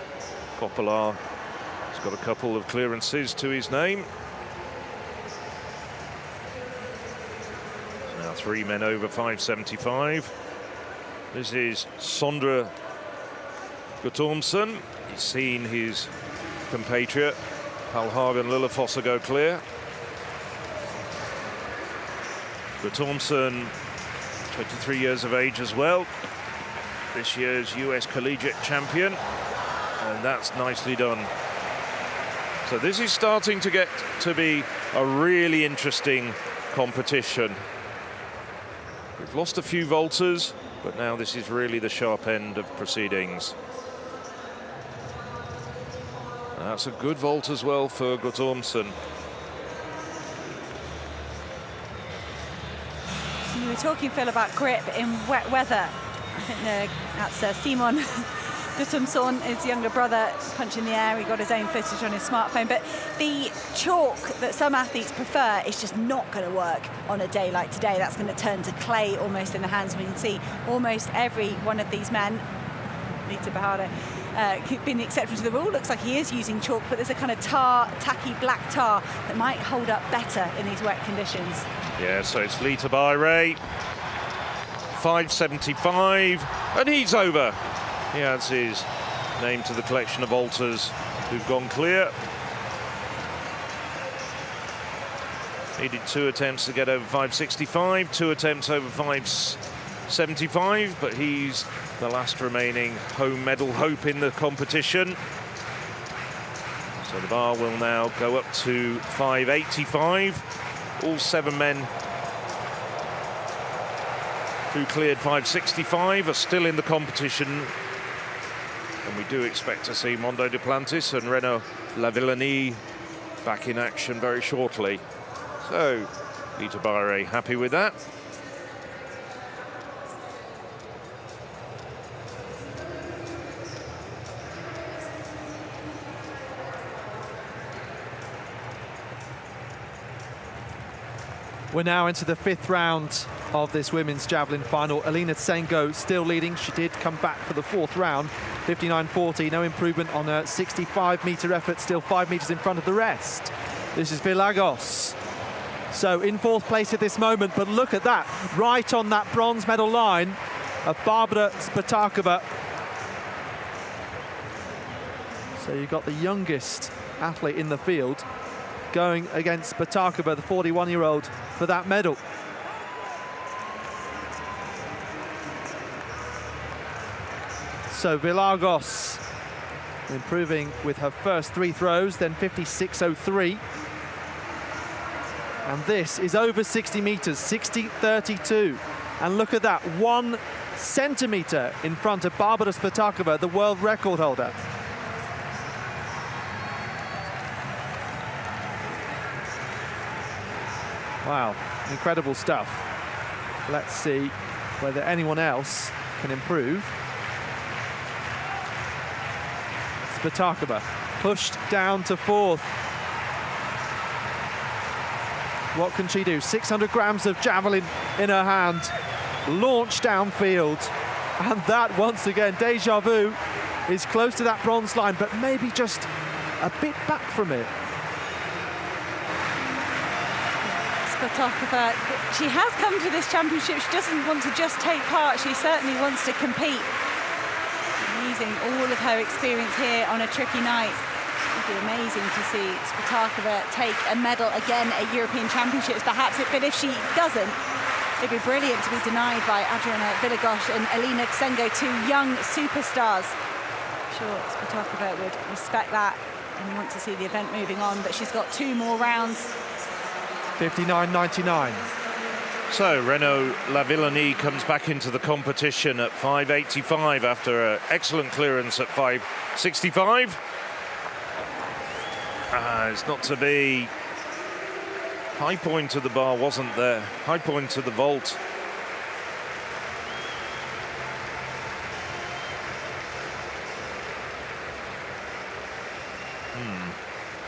Korpela has got a couple of clearances to his name. Now 3 men over 5.75. This is Sondre Guttormsen. He's seen his compatriot Paul Hagen Lille Fosse go clear. Guttormsen, 23 years of age as well. This year's US collegiate champion, and that's nicely done. So this is starting to get to be a really interesting competition. We've lost a few vaulters, but now this is really the sharp end of proceedings. That's a good vault as well for Guttormsen.
You were talking, Phil, about grip in wet weather. I think that's Simon Guttormsen, his younger brother, punching the air. He got his own footage on his smartphone. But the chalk that some athletes prefer is just not going to work on a day like today. That's going to turn to clay almost in the hands. We can see almost every one of these men, Lita Bajada, being the exception to the rule. Looks like he is using chalk, but there's a kind of tacky black tar that might hold up better in these wet conditions.
Yeah, so it's Lita Bayre, 5.75, and he's over. He adds his name to the collection of vaulters who've gone clear. Needed 2 attempts to get over 5.65, 2 attempts over 5.75, but he's the last remaining home medal hope in the competition. So the bar will now go up to 5.85. All 7 men who cleared 5.65 are still in the competition. And we do expect to see Mondo Duplantis and Renaud Lavillenie back in action very shortly. So, Lita Bayre happy with that.
We're now into the 5th round of this women's javelin final. Alina Tsengo still leading. She did come back for the 4th round. 59.40, no improvement on her 65-metre effort, still 5 metres in front of the rest. This is Vilagos. So in 4th place at this moment, but look at that, right on that bronze medal line of Barbara Spatakova. So you've got the youngest athlete in the field going against Spatakova, the 41-year-old, for that medal. So Vilagos improving with her first 3 throws, then 56.03. And this is over 60 metres, 60.32. And look at that, 1 centimetre in front of Barbara Spatakova, the world record holder. Wow, incredible stuff. Let's see whether anyone else can improve. Spatakova pushed down to 4th. What can she do? 600 grams of javelin in her hand, launched downfield, and that once again, deja vu, is close to that bronze line, but maybe just a bit back from it.
Spatakova, she has come to this championship. She doesn't want to just take part. She certainly wants to compete. Using all of her experience here on a tricky night. It'd be amazing to see Spatakova take a medal again at European Championships, perhaps. But if she doesn't, it'd be brilliant to be denied by Adriana Villagos and Elina Tsengo, 2 young superstars. I'm sure Spatakova would respect that and want to see the event moving on, but she's got 2 more rounds.
59.99.
So Renaud Lavillenie comes back into the competition at 5.85 after an excellent clearance at 5.65. It's not to be. High point of the bar wasn't there. High point of the vault.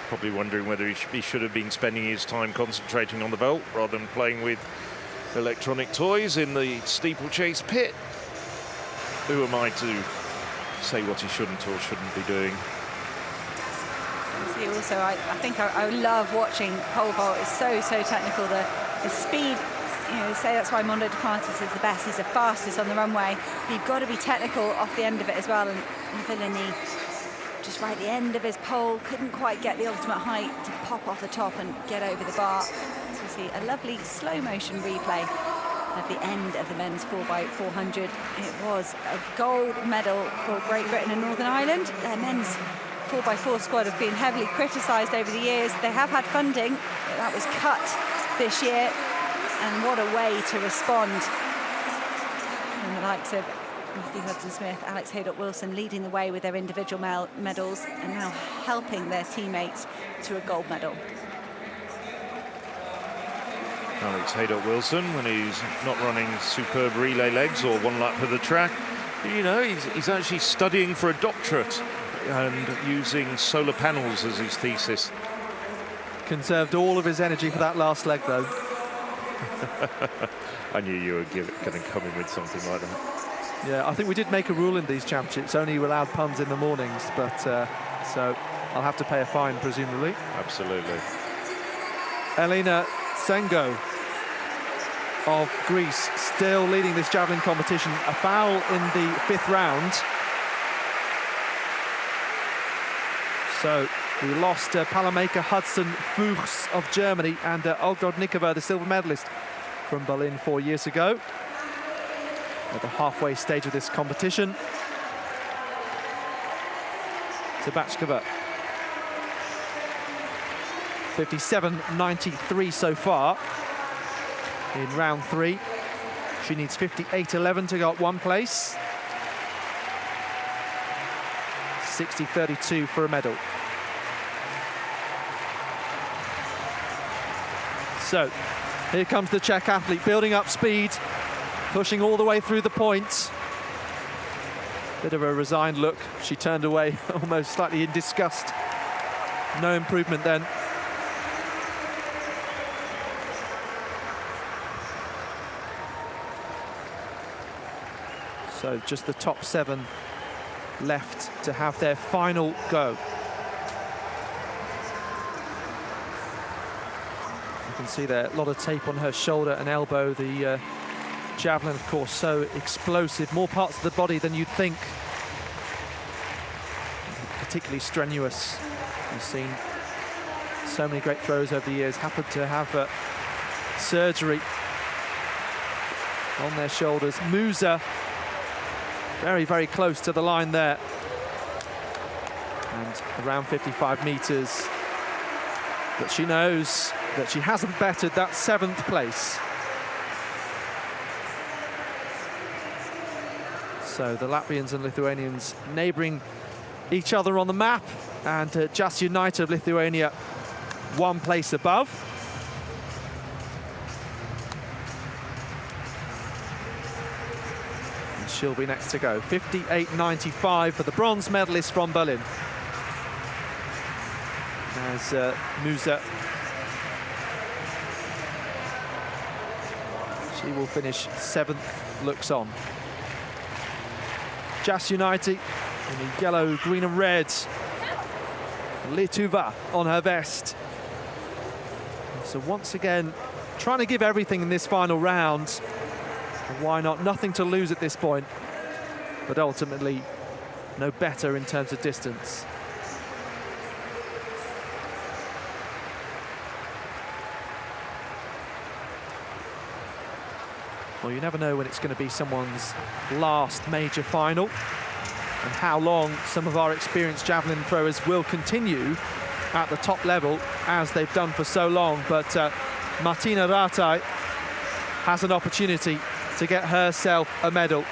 Probably wondering whether he should have been spending his time concentrating on the vault rather than playing with electronic toys in the steeplechase pit. Who am I to say what he shouldn't or shouldn't be doing?
See, also, I think I love watching pole vault. It's so technical. The speed, you know, say that's why Mondo Duplantis is the best. He's the fastest on the runway. But you've got to be technical off the end of it as well. And Villenie, just right at the end of his pole, couldn't quite get the ultimate height to pop off the top and get over the bar. So we see a lovely slow motion replay at the end of the men's 4x400. It was a gold medal for Great Britain and Northern Ireland. Their men's 4x4 squad have been heavily criticised over the years. They have had funding, but that was cut this year. And what a way to respond. And the likes of Matthew Hudson-Smith, Alex Haydock-Wilson leading the way with their individual medals and now helping their teammates to a gold medal.
Alex Haydock-Wilson, when he's not running superb relay legs or one lap of the track, you know, he's actually studying for a doctorate and using solar panels as his thesis.
Conserved all of his energy for that last leg, though.
I knew you were going to come in with something like that.
Yeah, I think we did make a rule in these championships, only allowed puns in the mornings, but so I'll have to pay a fine, presumably.
Absolutely.
Elina Tsengo of Greece still leading this javelin competition. A foul in the 5th round. So we lost Palameka Hudson-Fuchs of Germany and Ogrodnikova, the silver medalist from Berlin 4 years ago. At the halfway stage of this competition. Tabachkova. 57.93 so far in round 3. She needs 58.11 to go up 1 place. 60.32 for a medal. So here comes the Czech athlete, building up speed, pushing all the way through the points. Bit of a resigned look. She turned away almost slightly in disgust. No improvement then. So just the top 7 left to have their final go. You can see there a lot of tape on her shoulder and elbow. The javelin, of course, so explosive, more parts of the body than you'd think. Particularly strenuous. You've seen so many great throws over the years. Happened to have surgery on their shoulders. Musa, very close to the line there. And around 55 meters. But she knows that she hasn't bettered that 7th place. So the Latvians and Lithuanians neighbouring each other on the map, and Just United of Lithuania 1 place above. she'll be next to go. 58.95 for the bronze medalist from Berlin. As Musa, she will finish 7th, looks on. Jas United in the yellow, green and red. Lietuva on her vest. So once again, trying to give everything in this final round. And why not? Nothing to lose at this point, but ultimately no better in terms of distance. Well, you never know when it's going to be someone's last major final and how long some of our experienced javelin throwers will continue at the top level as they've done for so long. But Martina Rataj has an opportunity to get herself a medal.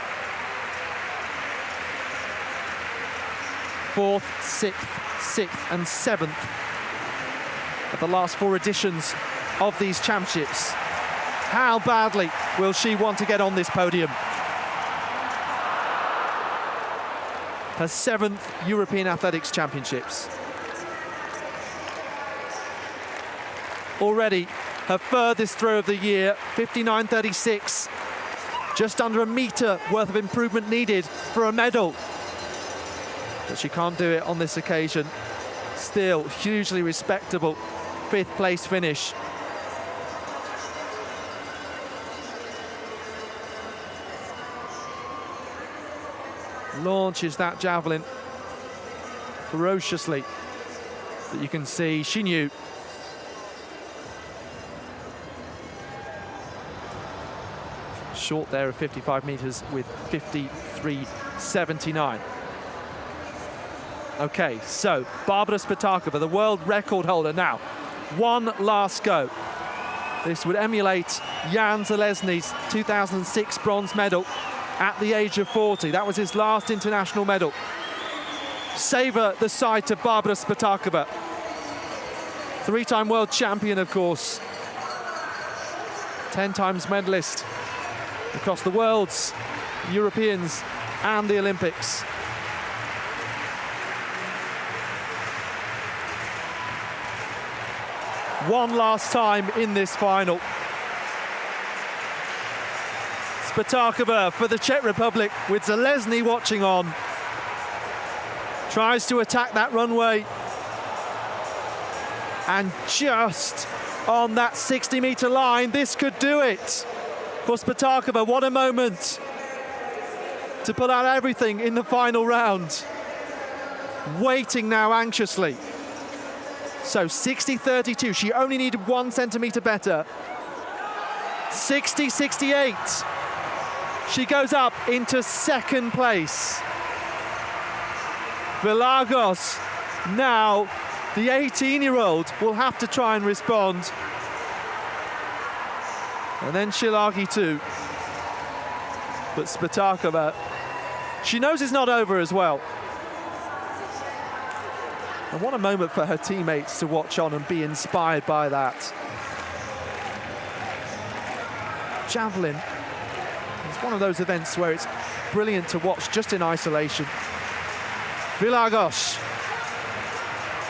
4th, 6th, 6th and 7th of the last 4 editions of these championships. How badly will she want to get on this podium? Her 7th European Athletics Championships. Already her furthest throw of the year, 59.36. Just under a metre worth of improvement needed for a medal. But she can't do it on this occasion. Still hugely respectable 5th place finish. Launches that javelin ferociously, but you can see she knew. Short there of 55 meters with 53.79. Okay, so Barbara Spatakova, the world record holder now. One last go. This would emulate Jan Zelezny's 2006 bronze medal at the age of 40. That was his last international medal. Savor the sight of Barbara Spatakova. 3-time world champion, of course. 10 times medalist across the Worlds, Europeans and the Olympics. One last time in this final. Spatakova for the Czech Republic with Zelezny watching on. Tries to attack that runway. And just on that 60-meter line, this could do it. For Spatakova, what a moment to put out everything in the final round. Waiting now anxiously. So 60.32, she only needed 1 centimeter better. 60.68. She goes up into 2nd place. Vilagos, now the 18-year-old, will have to try and respond. And then Szilagyi too. But Spatakova, she knows it's not over as well. And what a moment for her teammates to watch on and be inspired by that. Javelin is one of those events where it's brilliant to watch just in isolation. Vilagos,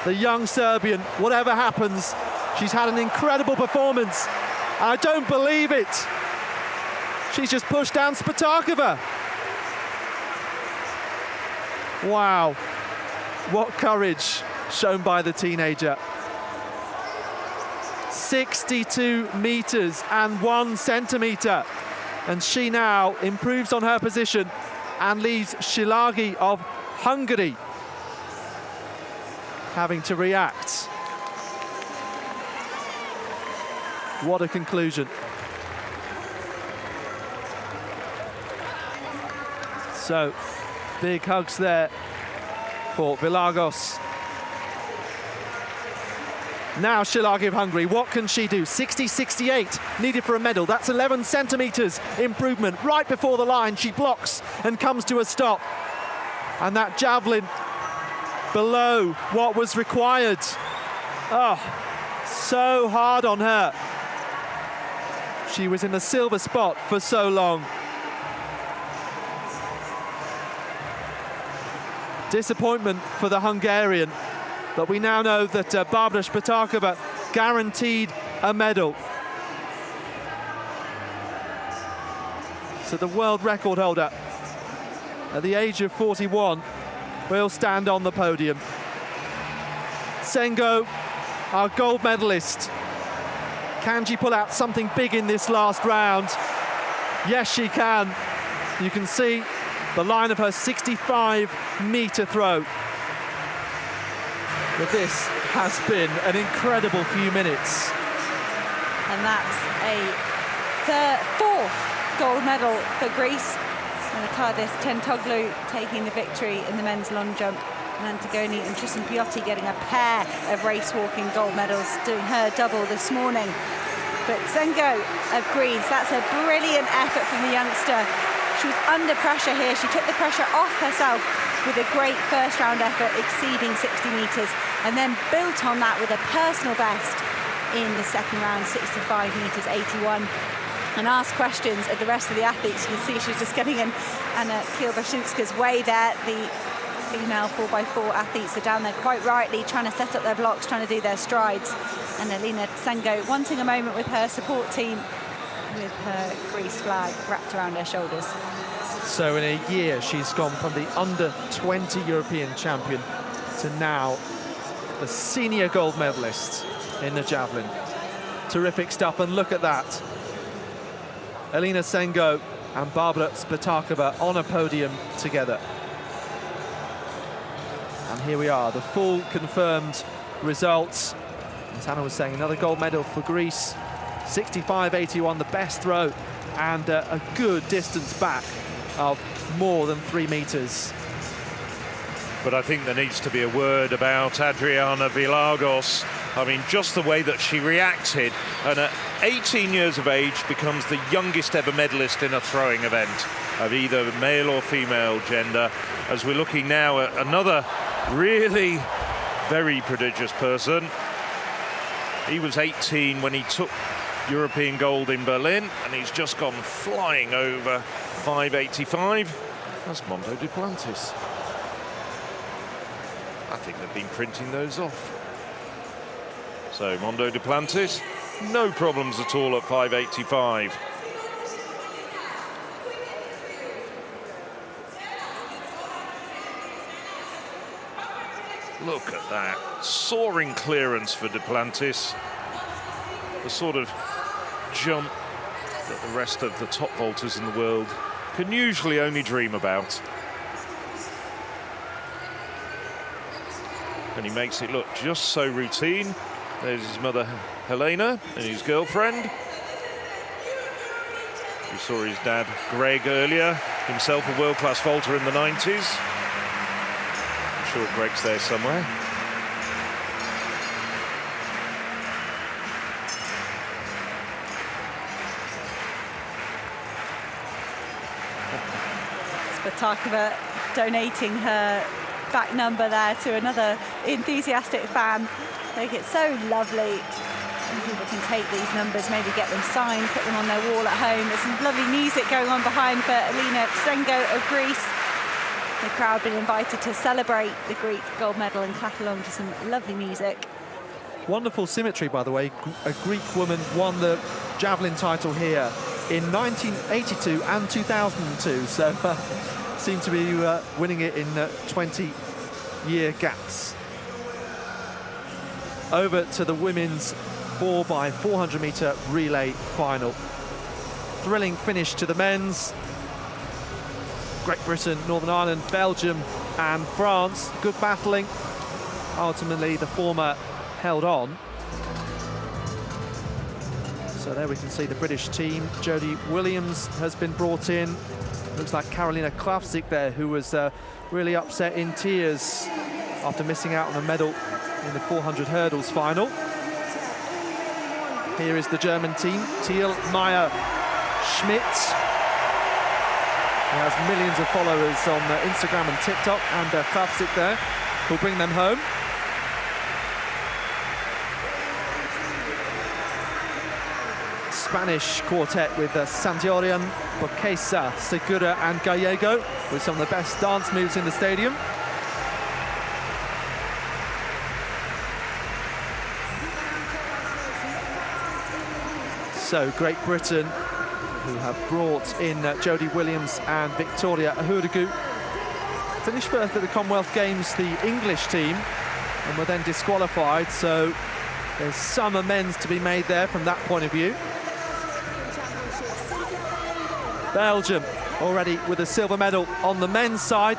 the young Serbian, whatever happens, she's had an incredible performance. I don't believe it. She's just pushed down Spatakova. Wow. What courage shown by the teenager. 62 meters and 1 centimeter. And she now improves on her position and leaves Szilagyi of Hungary having to react. What a conclusion. So, big hugs there for Vilagos. Now Szilagyi of Hungary, what can she do? 60.68 needed for a medal. That's 11 centimeters improvement. Right before the line, she blocks and comes to a stop. And that javelin below what was required. Oh, so hard on her. She was in the silver spot for so long. Disappointment for the Hungarian, but we now know that Barbara Spatakova guaranteed a medal. So the world record holder at the age of 41 will stand on the podium. Sengo, our gold medalist. Can she pull out something big in this last round? Yes, she can. You can see the line of her 65-meter throw. But this has been an incredible few minutes.
And that's a fourth gold medal for Greece. And Arkadis Tentoglu taking the victory in the men's long jump. And Antigone and Tristan Piotti getting a pair of race walking gold medals, doing her double this morning. But Sengo of Greece, that's a brilliant effort from the youngster. She was under pressure here. She took the pressure off herself with a great first round effort exceeding 60 metres, and then built on that with a personal best in the second round, 65 metres 81. And asked questions of the rest of the athletes. You can see she's just getting in Anna Kielbashinska's way there. The female 4x4 athletes are down there quite rightly trying to set up their blocks, trying to do their strides. And Alina Sengo wanting a moment with her support team with her Greece flag wrapped around her shoulders.
So in a year, she's gone from the under-20 European champion to now the senior gold medalist in the javelin. Terrific stuff, and look at that. Alina Sengo and Barbara Spatakova on a podium together. And here we are, the full confirmed results. As Hannah was saying, another gold medal for Greece. 65.81, the best throw, and a good distance back of more than 3 meters.
But I think there needs to be a word about Adriana Vilagos. I mean, just the way that she reacted, and at 18 years of age becomes the youngest ever medalist in a throwing event of either male or female gender. As we're looking now at another really very prodigious person. He was 18 when he took European gold in Berlin, and he's just gone flying over 5.85. That's Mondo Duplantis. I think they've been printing those off. So Mondo Duplantis, no problems at all at 5.85. Look at that, soaring clearance for Duplantis. The sort of jump that the rest of the top vaulters in the world can usually only dream about. And he makes it look just so routine. There's his mother, Helena, and his girlfriend. We saw his dad, Greg, earlier, himself a world-class vaulter in the 90s. I'm sure Greg's there somewhere.
Spatakova donating her back number there to another enthusiastic fan. I think it's so lovely when people can take these numbers, maybe get them signed, put them on their wall at home. There's some lovely music going on behind for Alina Sengo of Greece. The crowd been invited to celebrate the Greek gold medal and clap along to some lovely music.
Wonderful symmetry, by the way. A Greek woman won the javelin title here in 1982 and 2002, so seem to be winning it in 20-year gaps. Over to the women's 4x400 meter relay final. Thrilling finish to the men's. Great Britain, Northern Ireland, Belgium and France. Good battling. Ultimately, the former held on. So there we can see the British team. Jodie Williams has been brought in. Looks like Karolina Klavsik there, who was really upset in tears after missing out on a medal in the 400 hurdles final. Here is the German team, Thiel, Meyer, Schmidt. He has millions of followers on Instagram and TikTok, and Klavsik there, who'll bring them home. Spanish quartet with Santiorian, Boquesa, Segura and Gallego, with some of the best dance moves in the stadium. So Great Britain, who have brought in Jodie Williams and Victoria Ahurdugu, finished first at the Commonwealth Games, the English team, and were then disqualified. So there's some amends to be made there from that point of view. Belgium already with a silver medal on the men's side.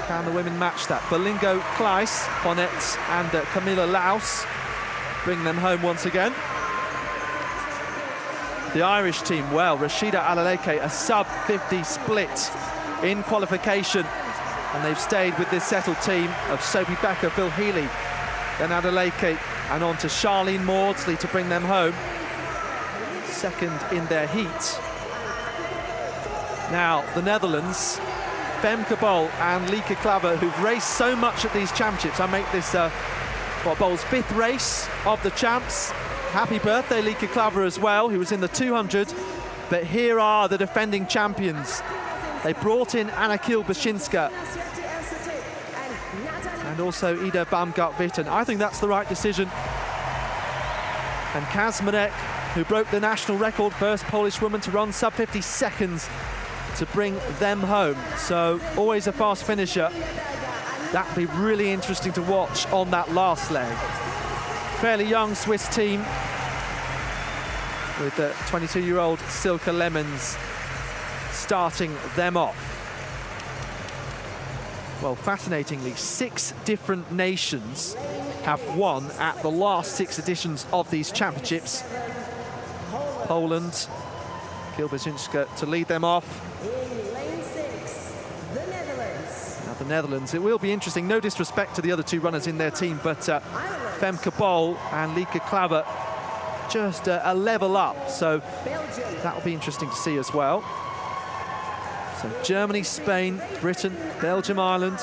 Can the women match that? Berlingo, Kleis, Bonnet and Camilla Laus bring them home once again. The Irish team, well, Rashida Alaleke, a sub-50 split in qualification, and they've stayed with this settled team of Sophie Becker, Phil Healy, then Alaleke, and on to Charlene Maudsley to bring them home. Second in their heat. Now, the Netherlands, Femke Bol and Lieke Klaver, who've raced so much at these championships. I make this, Bol's 5th race of the champs. Happy birthday, Lieke Klaver, as well, who was in the 200. But here are the defending champions. They brought in Anna Kiel-Bashinska and also Ida Baumgart-Witten. I think that's the right decision. And Kazmarek, who broke the national record, first Polish woman to run sub-50 seconds to bring them home. So always a fast finisher. That'd be really interesting to watch on that last leg. Fairly young Swiss team with the 22-year-old Silke Lemmens starting them off. Well, fascinatingly, 6 different nations have won at the last 6 editions of these championships. Poland, Kiel-Bashinska to lead them off. Now the Netherlands, it will be interesting. No disrespect to the other 2 runners in their team, but Femke Bol and Lieke Klaver just a level up. So that will be interesting to see as well. So Germany, Spain, Britain, Belgium, Ireland,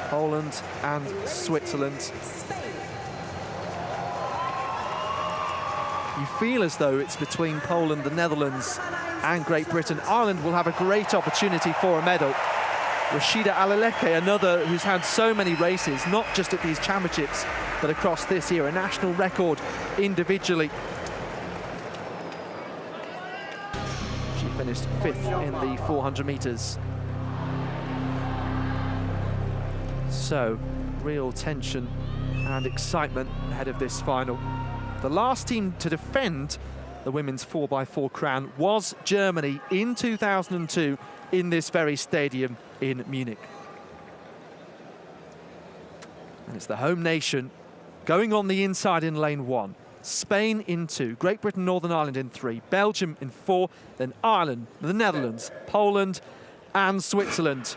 Poland and Switzerland. You feel as though it's between Poland, the Netherlands and Great Britain. Ireland will have a great opportunity for a medal. Rashida Alaleke, another who's had so many races, not just at these championships, but across this year, a national record individually. She finished 5th in the 400 metres. So, real tension and excitement ahead of this final. The last team to defend the women's 4x4 crown was Germany in 2002 in this very stadium in Munich. And it's the home nation going on the inside in lane 1. Spain in 2, Great Britain, Northern Ireland in 3, Belgium in 4, then Ireland, the Netherlands, Poland and Switzerland.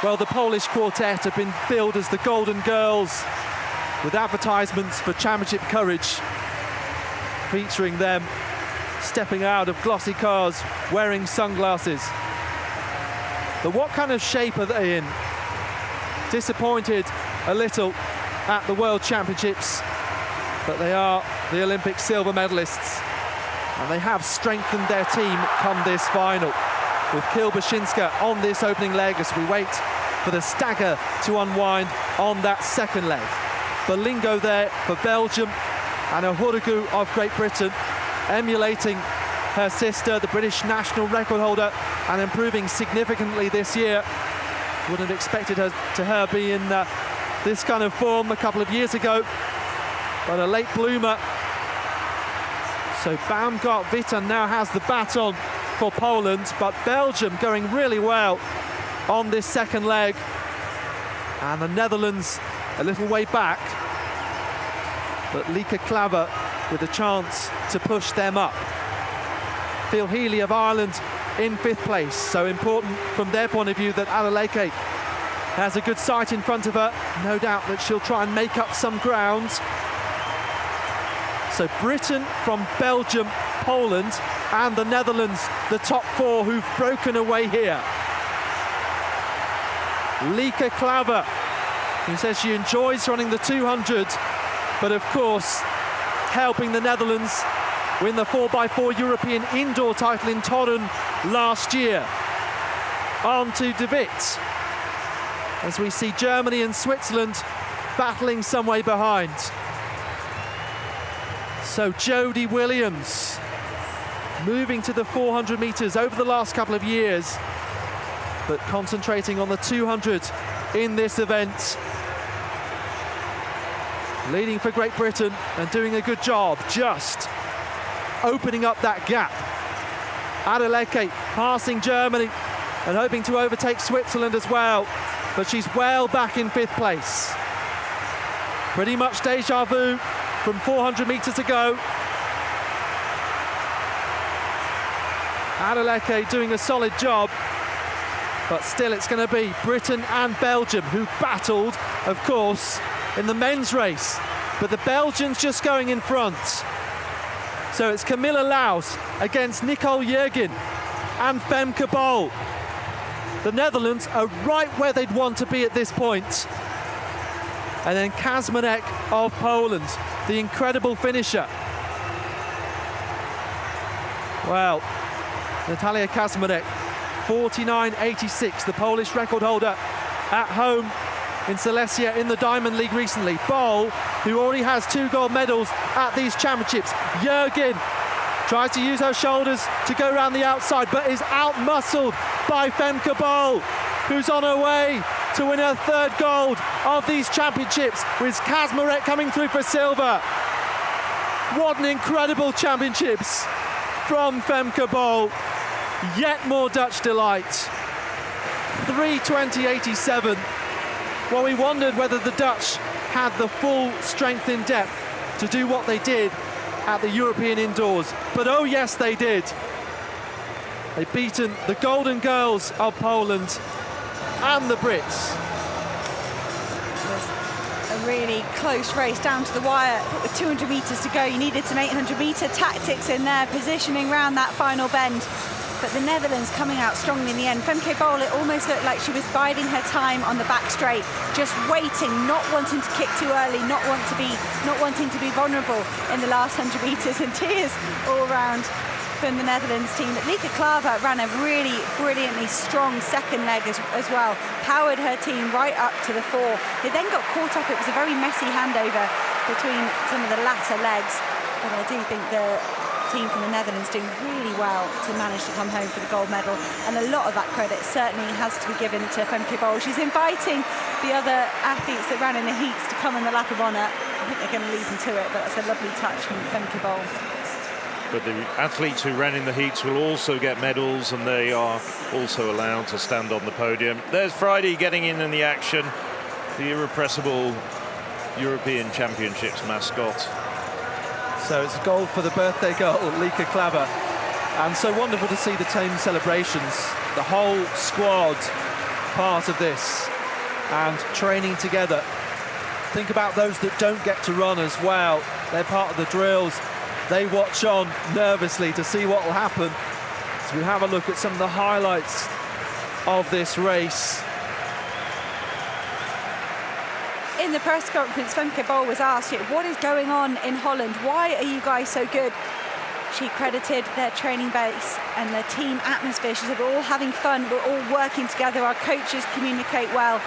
Well, the Polish quartet have been billed as the Golden Girls, with advertisements for championship courage featuring them stepping out of glossy cars, wearing sunglasses. But what kind of shape are they in? Disappointed a little at the World Championships, but they are the Olympic silver medalists, and they have strengthened their team come this final, with Kiel-Bashinska on this opening leg as we wait for the stagger to unwind on that second leg. Berlingo there for Belgium, and Ahurdugu of Great Britain, emulating her sister, the British national record holder, and improving significantly this year. Wouldn't have expected her be in this kind of form a couple of years ago, but a late bloomer. So Baumgart-Witten now has the baton for Poland, but Belgium going really well on this second leg, and the Netherlands a little way back, but Lieke Klaver with a chance to push them up. Phil Healy of Ireland in 5th place, so important from their point of view that Alaleke has a good sight in front of her. No doubt that she'll try and make up some ground. So Britain from Belgium, Poland and the Netherlands, the top 4 who've broken away here. Lieke Klaver, who says she enjoys running the 200, but of course helping the Netherlands win the 4x4 European indoor title in Torun last year. On to De Witt, as we see Germany and Switzerland battling some way behind. So Jodie Williams moving to the 400 metres over the last couple of years, but concentrating on the 200 in this event. Leading for Great Britain and doing a good job, just opening up that gap. Adeleke passing Germany and hoping to overtake Switzerland as well, but she's well back in 5th place. Pretty much deja vu from 400 metres ago. Adeleke doing a solid job, but still it's going to be Britain and Belgium who battled, of course, in the men's race, but the Belgians just going in front. So it's Camilla Laus against Nicole Jürgen and Femke Bol. The Netherlands are right where they'd want to be at this point. And then Kazmarek of Poland, the incredible finisher. Well, Natalia Kazmarek, 49.86, the Polish record holder at home in Silesia in the Diamond League recently. Bol, who already has 2 gold medals at these championships. Jürgen tries to use her shoulders to go around the outside, but is out-muscled by Femke Bol, who's on her way to win her 3rd gold of these championships, with Kazmarek coming through for silver. What an incredible championships from Femke Bol. Yet more Dutch delight. 3:20.87. Well, we wondered whether the Dutch had the full strength in depth to do what they did at the European indoors. But oh yes, they did. They've beaten the Golden Girls of Poland and the Brits.
It was a really close race down to the wire. With 200 metres to go, you needed some 800-metre tactics in there, positioning around that final bend. But the Netherlands coming out strongly in the end. Femke Bol, it almost looked like she was biding her time on the back straight, just waiting, not wanting to kick too early, not wanting to be vulnerable in the last 100 metres, and tears all around from the Netherlands team. But Lieke Klaver ran a really brilliantly strong second leg as well, powered her team right up to the 4. They then got caught up. It was a very messy handover between some of the latter legs, but I do think the team from the Netherlands doing really well to manage to come home for the gold medal, and a lot of that credit certainly has to be given to Femke Bol. She's inviting the other athletes that ran in the heats to come in the lap of honour. I think they're going to lead them to it, but that's a lovely touch from Femke Bol.
But the athletes who ran in the heats will also get medals, and they are also allowed to stand on the podium. There's Friday getting in the action, the irrepressible European Championships mascot.
So it's a goal for the birthday girl, Lieke Klaver. And so wonderful to see the team celebrations, the whole squad part of this and training together. Think about those that don't get to run as well. They're part of the drills. They watch on nervously to see what will happen. So we have a look at some of the highlights of this race.
In the press conference, Femke Bol was asked, what is going on in Holland? Why are you guys so good? She credited their training base and their team atmosphere. She said, we're all having fun, we're all working together, our coaches communicate well.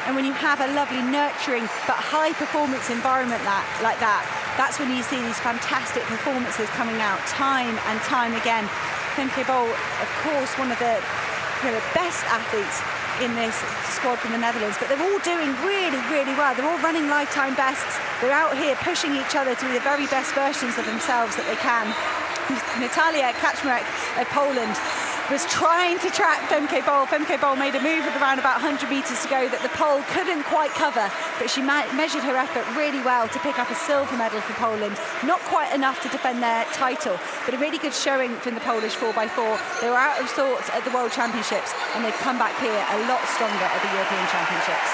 And when you have a lovely, nurturing, but high-performance environment like that, that's when you see these fantastic performances coming out time and time again. Femke Bol, of course, one of the best athletes in this squad from the Netherlands, but they're all doing really, really well. They're all running lifetime bests. They're out here pushing each other to be the very best versions of themselves that they can. Natalia Kazmarek of Poland was trying to track Femke Bol. Femke Bol made a move with around about 100 metres to go that the pole couldn't quite cover, but she measured her effort really well to pick up a silver medal for Poland. Not quite enough to defend their title, but a really good showing from the Polish 4x4. They were out of sorts at the World Championships, and they've come back here a lot stronger at the European Championships.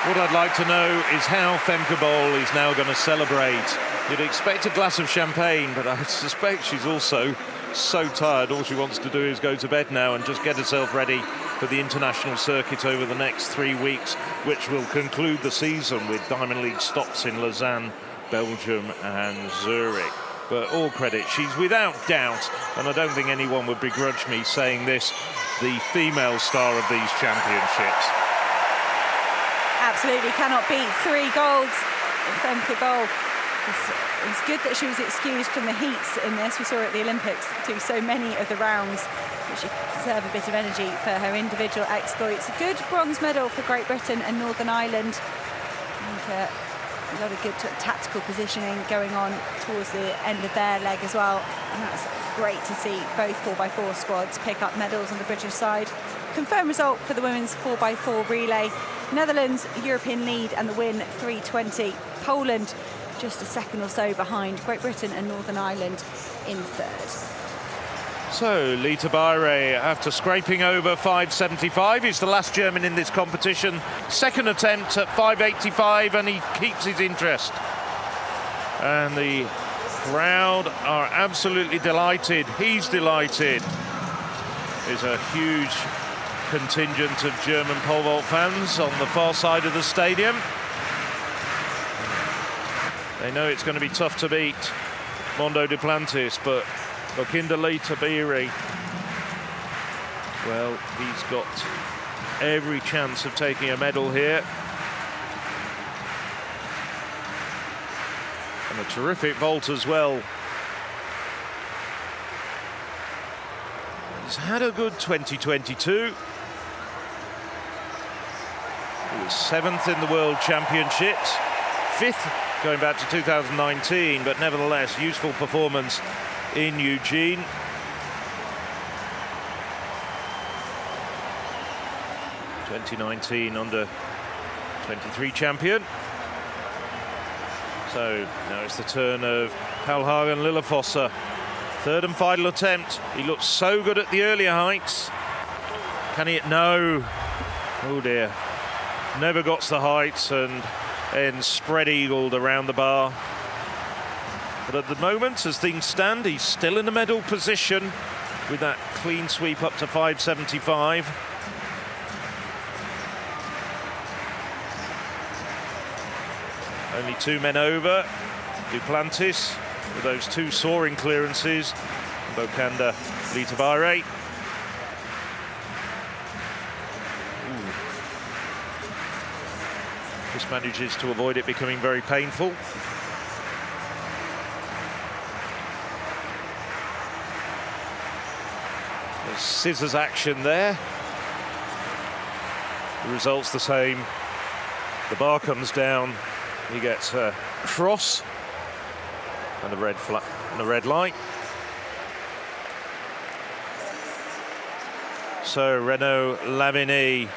What I'd like to know is how Femke Bol is now going to celebrate. You'd expect a glass of champagne, but I suspect she's also so tired. All she wants to do is go to bed now and just get herself ready for the international circuit over the next 3 weeks, which will conclude the season with Diamond League stops in Lausanne, Belgium and Zurich. But all credit, she's without doubt, and I don't think anyone would begrudge me saying this, the female star of these championships.
Absolutely cannot beat 3 golds. Femke Bol It's good that she was excused from the heats in this. We saw her at the Olympics do so many of the rounds, but she could conserve a bit of energy for her individual exploits. A good bronze medal for Great Britain and Northern Ireland. And, a lot of good tactical positioning going on towards the end of their leg as well. And that's great to see both 4x4 squads pick up medals on the British side. Confirmed result for the women's 4x4 relay. Netherlands, European lead and the win 3:20. Poland just a second or so behind. Great Britain and Northern Ireland in third.
So Lita Bayre, after scraping over 5.75, is the last German in this competition. Second attempt at 5.85, and he keeps his interest. And the crowd are absolutely delighted. He's delighted. There's a huge contingent of German pole vault fans on the far side of the stadium. They know it's going to be tough to beat Mondo Duplantis, but Lookinda Lita Bayre, well, he's got every chance of taking a medal here. And a terrific vault as well. He's had a good 2022. He was 7th in the World Championships, 5th going back to 2019, but nevertheless, useful performance in Eugene. '19 under 23 champion. So now it's the turn of Palhagen Lillefosse. Third and final attempt. He looked so good at the earlier heights. Can he? No. Oh dear. Never got to the heights and then spread eagled around the bar. But at the moment, as things stand, he's still in a medal position with that clean sweep up to 5.75. Only 2 men over. Duplantis with those 2 soaring clearances. Lookinda Lita Bayre. Just manages to avoid it becoming very painful. There's scissors action there. The result's the same. The bar comes down. He gets a cross and a red flag and a red light. So Renaud Lamine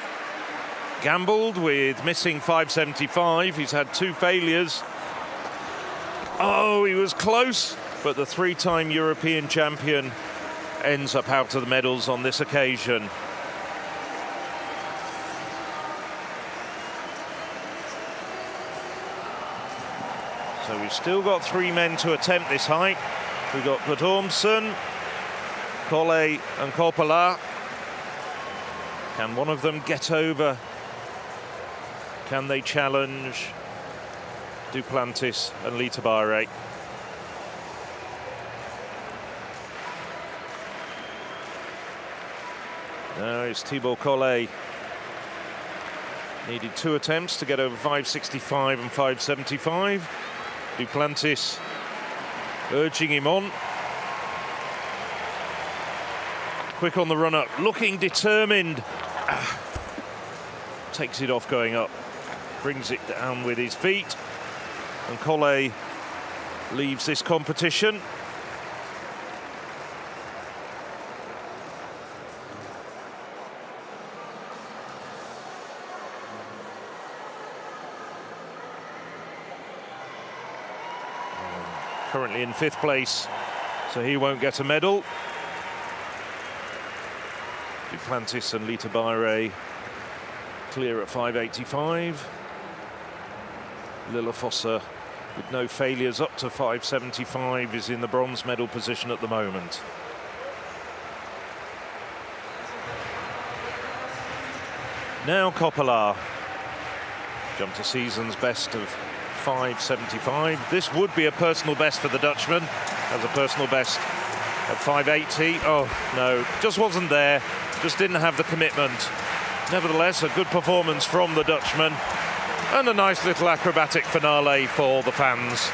gambled with missing 5.75. He's had 2 failures. Oh, he was close, but the 3-time European champion ends up out of the medals on this occasion. So we've still got 3 men to attempt this height. We've got Gudormsen, Collet and Coppola. Can one of them get over? Can they challenge Duplantis and Lita Bayre? No, it's Thibaut Collet. Needed 2 attempts to get over 5.65 and 5.75. Duplantis urging him on. Quick on the run up, looking determined. Takes it off going up, brings it down with his feet. And Collet leaves this competition. Currently in 5th place, so he won't get a medal. Duplantis and Lita Bayre clear at 5.85. Lillefosse, with no failures up to 5.75, is in the bronze medal position at the moment. Now Coppola jumped to season's best of 5.75. This would be a personal best for the Dutchman, as a personal best at 5.80. Oh no, just wasn't there, just didn't have the commitment. Nevertheless, a good performance from the Dutchman and a nice little acrobatic finale for the fans.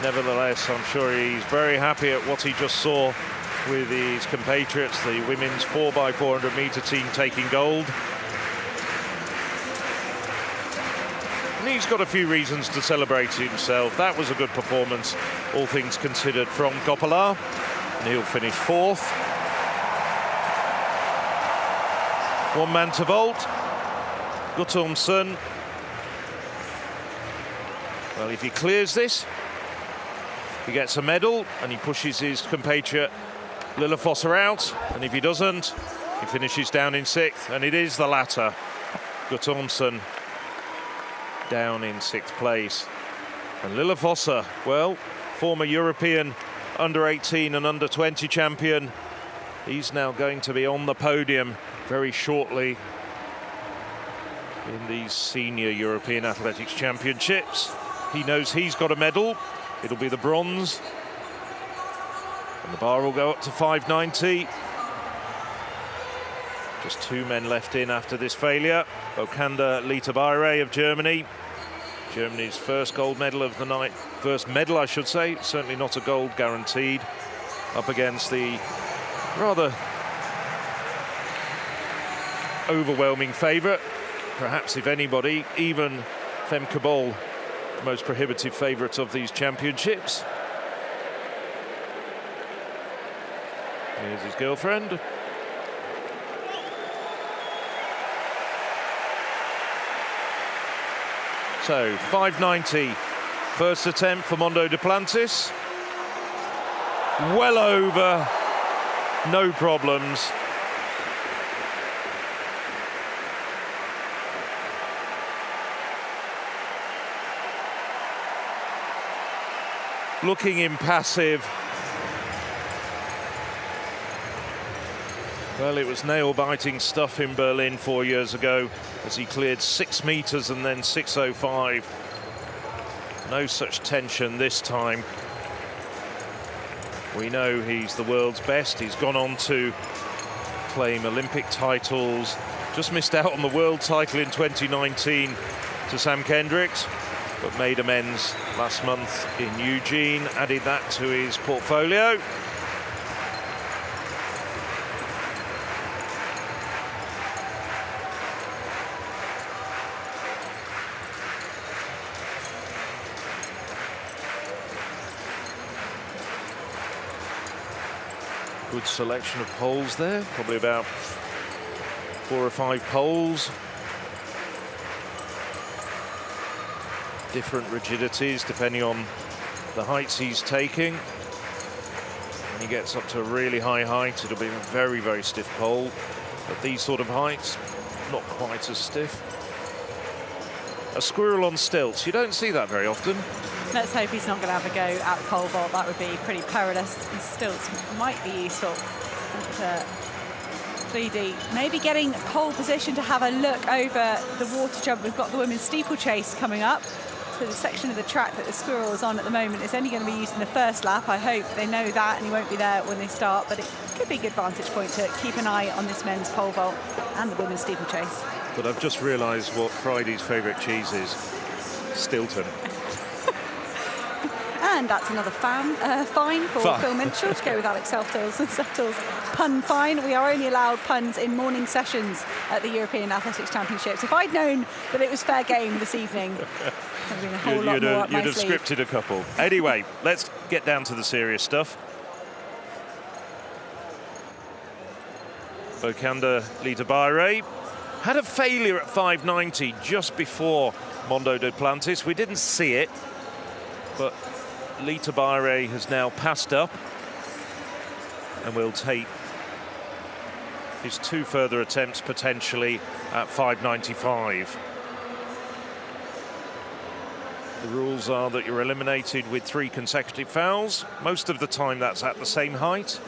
Nevertheless, I'm sure he's very happy at what he just saw with his compatriots, the women's 4x400 meter team taking gold. And he's got a few reasons to celebrate himself. That was a good performance, all things considered, from Goppala, and he'll finish 4th. One man to vault, Guttormsen. Well, if he clears this, he gets a medal, and he pushes his compatriot Lillefosser out, and if he doesn't, he finishes down in 6th, and it is the latter. Guttormsen down in 6th place. And Lillefosser, well, former European under-18 and under-20 champion, he's now going to be on the podium very shortly in these senior European Athletics Championships. He knows he's got a medal. It'll be the bronze. And the bar will go up to 590. Just 2 men left in after this failure. Bokander Litabayre of Germany. Germany's first gold medal of the night. First medal, I should say. Certainly not a gold guaranteed. Up against the rather overwhelming favourite. Perhaps, if anybody, even Femke Bol, the most prohibitive favourite of these championships. Here's his girlfriend. So, 590, first attempt for Mondo Duplantis. Well over, no problems. Looking impassive. Well, it was nail-biting stuff in Berlin 4 years ago as he cleared 6 meters and then 6:05. No such tension this time. We know he's the world's best. He's gone on to claim Olympic titles. Just missed out on the world title in 2019 to Sam Kendricks, but made amends last month in Eugene, added that to his portfolio. Good selection of poles there, probably about 4 or 5 poles. Different rigidities depending on the heights he's taking. When he gets up to a really high height, it'll be a very, very stiff pole. At these sort of heights, not quite as stiff. A squirrel on stilts, you don't see that very often.
Let's hope he's not going to have a go at the pole vault. That would be pretty perilous. And stilts might be useful. Fleedy maybe getting pole position to have a look over the water jump. We've got the women's steeplechase coming up. So the section of the track that the squirrel is on at the moment is only going to be used in the first lap. I hope they know that and he won't be there when they start, but it could be a good vantage point to keep an eye on this men's pole vault and the women's steeplechase.
But I've just realised what Friday's favourite cheese is. Stilton.
And that's another fine for Phil Minchell to go with Alex Seftel's pun fine. We are only allowed puns in morning sessions at the European Athletics Championships. If I'd known that it was fair game this evening, there would have been a whole lot more up my sleeve.
You'd have scripted a couple. Anyway, let's get down to the serious stuff. Bokander Litabayre had a failure at 590 just before Mondo Duplantis. We didn't see it, but Litabayre has now passed up and will take his 2 further attempts potentially at 595. The rules are that you're eliminated with 3 consecutive fouls. Most of the time that's at the same height,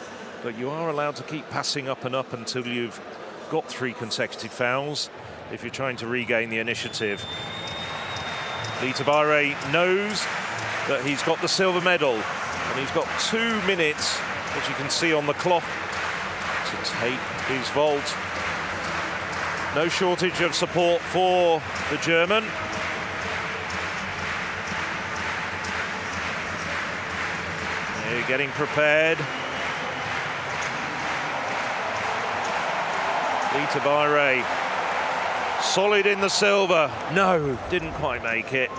but you are allowed to keep passing up and up until you've got 3 consecutive fouls if you're trying to regain the initiative. Litabayre knows that he's got the silver medal, and he's got 2 minutes, as you can see on the clock, to take his vault. No shortage of support for the German. getting prepared. Lita Bayre, solid in the silver. No, didn't quite make it.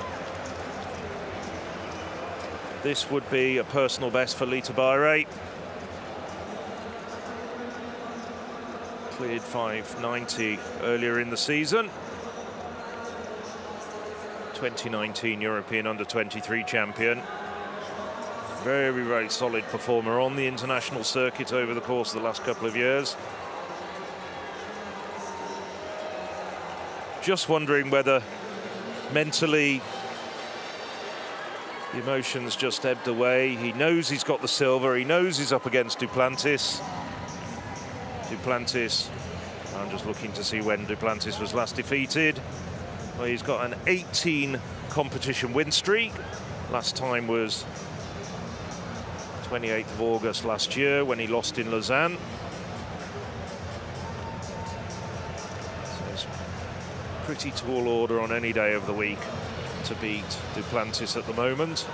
This would be a personal best for Lita Bayre. Cleared 590 earlier in the season. 2019 European Under-23 champion. Very, very solid performer on the international circuit over the course of the last couple of years. Just wondering whether mentally the emotions just ebbed away. He knows he's got the silver. He knows he's up against Duplantis. Duplantis, I'm just looking to see when Duplantis was last defeated. Well, he's got an 18 competition win streak. Last time was 28th of August last year when he lost in Lausanne. So it's pretty tall order on any day of the week to beat Duplantis at the moment.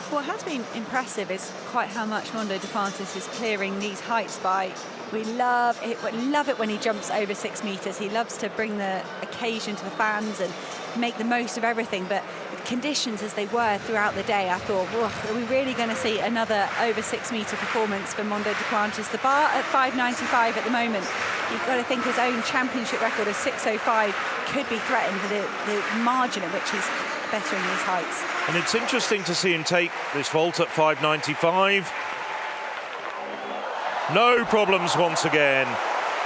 What has been impressive is quite how much Mondo Duplantis is clearing these heights by. We love it when he jumps over 6 meters. He loves to bring the occasion to the fans and make the most of everything. But with conditions as they were throughout the day, I thought, are we really going to see another over 6 meter performance for Mondo Duplantis? The bar at 595 at the moment. You've got to think his own championship record of 605 could be threatened with the margin at which he's better in these heights.
And it's interesting to see him take this vault at 595. No problems once again.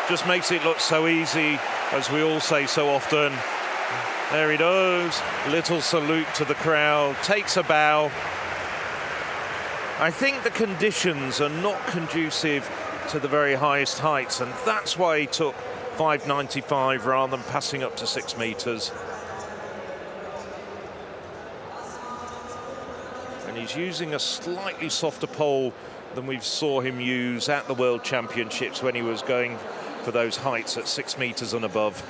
Just makes it look so easy, as we all say so often. There he goes. Little salute to the crowd. Takes a bow. I think the conditions are not conducive to the very highest heights, and that's why he took 595 rather than passing up to 6 meters. And he's using a slightly softer pole than we saw him use at the World Championships when he was going for those heights at 6 meters and above.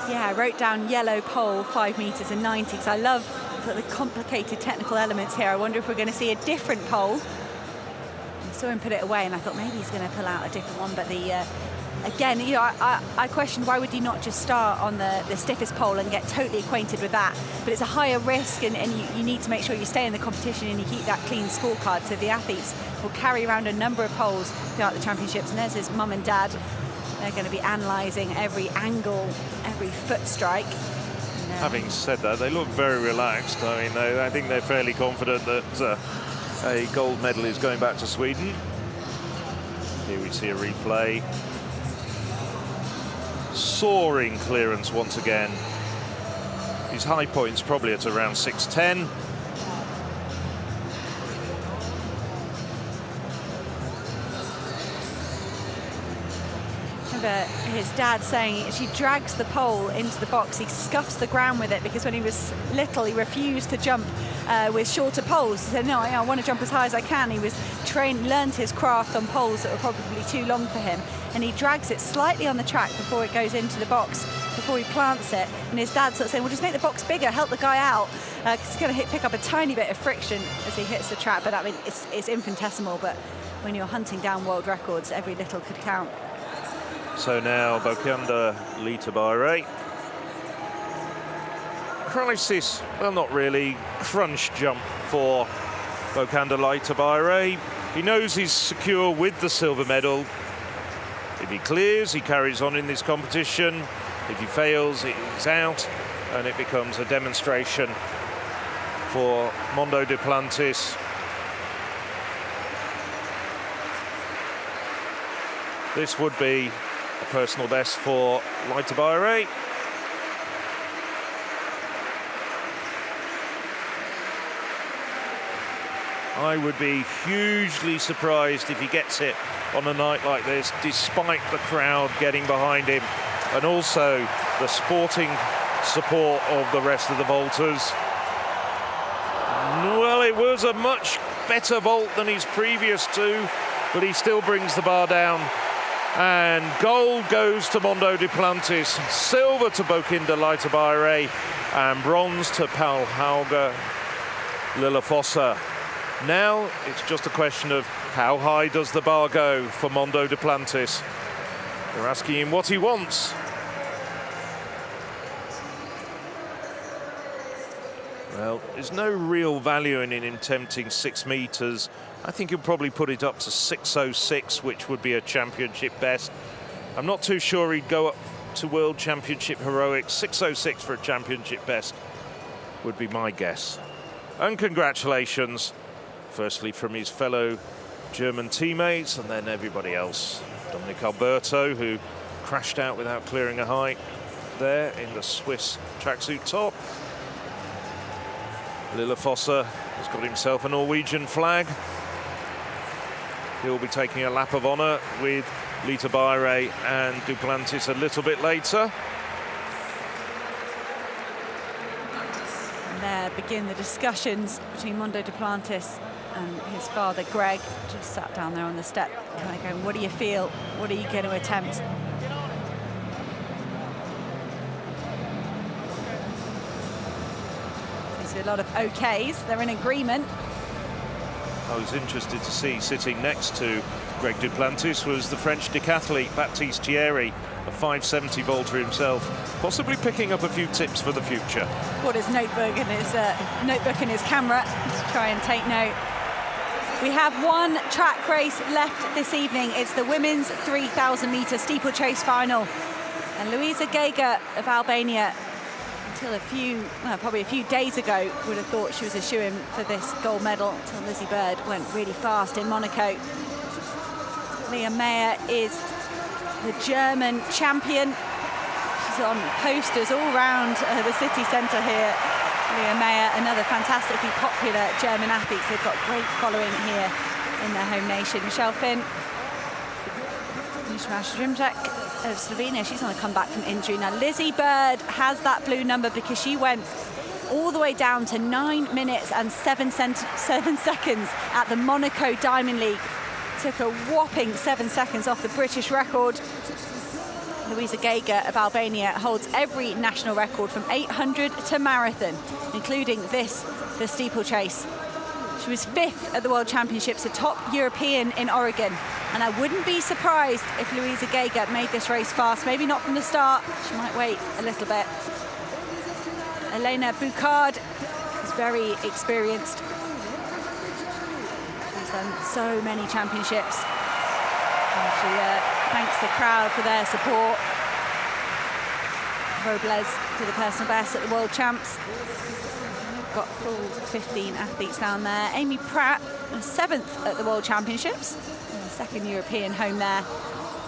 Yeah, I wrote down yellow pole, 5 meters and 90, because I love the complicated technical elements here. I wonder if we're going to see a different pole. I saw him put it away and I thought maybe he's going to pull out a different one, but again, you know, I questioned why would he not just start on the stiffest pole and get totally acquainted with that. But it's a higher risk, and you need to make sure you stay in the competition and you keep that clean scorecard. So the athletes will carry around a number of poles throughout the championships, and there's his mum and dad. They're going to be analysing every angle, every foot strike.
Having said that, they look very relaxed. I mean, I think they're fairly confident that a gold medal is going back to Sweden. Here we see a replay. Soaring clearance once again. His high point's probably at around 610.
Remember his dad saying she drags the pole into the box. He scuffs the ground with it because when he was little, he refused to jump with shorter poles. He said, no, I want to jump as high as I can. He was learned his craft on poles that were probably too long for him. And he drags it slightly on the track before it goes into the box, before he plants it. And his dad sort of saying, well, just make the box bigger, help the guy out. Because it's going to pick up a tiny bit of friction as he hits the track. But I mean, it's infinitesimal. But when you're hunting down world records, every little could count.
So now Bokanda Lita Bayre. Crisis, well, not really. Crunch jump for Bokanda Lita Bayre. He knows he's secure with the silver medal. If he clears, he carries on in this competition. If he fails, he's out, and it becomes a demonstration for Mondo Duplantis. This would be a personal best for Lita Bayre. I would be hugely surprised if he gets it on a night like this, despite the crowd getting behind him and also the sporting support of the rest of the vaulters. Well, it was a much better vault than his previous two, but he still brings the bar down. And gold goes to Mondo Duplantis, silver to Bokanda Lita Bayre, and bronze to Paul Hauger. Lilla Fossa. Now it's just a question of how high does the bar go for Mondo Duplantis. They're asking him what he wants. Well, there's no real value in him attempting 6 meters. I think he'll probably put it up to 6:06, which would be a championship best. I'm not too sure he'd go up to World Championship heroics. 6:06 for a championship best would be my guess. And congratulations, firstly from his fellow German teammates and then everybody else. Dominic Alberto, who crashed out without clearing a height there in the Swiss tracksuit top. Lilla Fossa has got himself a Norwegian flag. He'll be taking a lap of honour with Lita Bayre and Duplantis a little bit later.
And there begin the discussions between Mondo Duplantis and his father, Greg. Just sat down there on the step, kind of going, what do you feel? What are you going to attempt? A lot of OKs, they're in agreement.
I was interested to see sitting next to Greg Duplantis was the French decathlete Baptiste Thierry, a 570 vaulter himself, possibly picking up a few tips for the future.
Got his notebook and his camera to try and take note. We have one track race left this evening. It's the women's 3,000-meter steeplechase final. And Luisa Geiger of Albania, until probably a few days ago, would have thought she was a shoo-in for this gold medal until Lizzie Bird went really fast in Monaco. Leah Meyer is the German champion. She's on posters all around the city centre here. Leah Meyer, another fantastically popular German athlete. They've got great following here in their home nation. Michelle Finn, Nishma Šrimček of Slovenia, she's on a comeback from injury. Now Lizzie Bird has that blue number because she went all the way down to 9 minutes and 7 seconds at the Monaco Diamond League. Took a whopping 7 seconds off the British record. Luisa Geiger of Albania holds every national record from 800 to marathon, including the steeplechase. She was 5th at the World Championships, a top European in Oregon. And I wouldn't be surprised if Luisa Geiger made this race fast. Maybe not from the start. She might wait a little bit. Elena Boucard is very experienced. She's done so many championships. And she thanks the crowd for their support. Robles to the personal best at the World Champs. Got full 15 athletes down there. Amy Pratt, 7th at the World Championships, second European home there.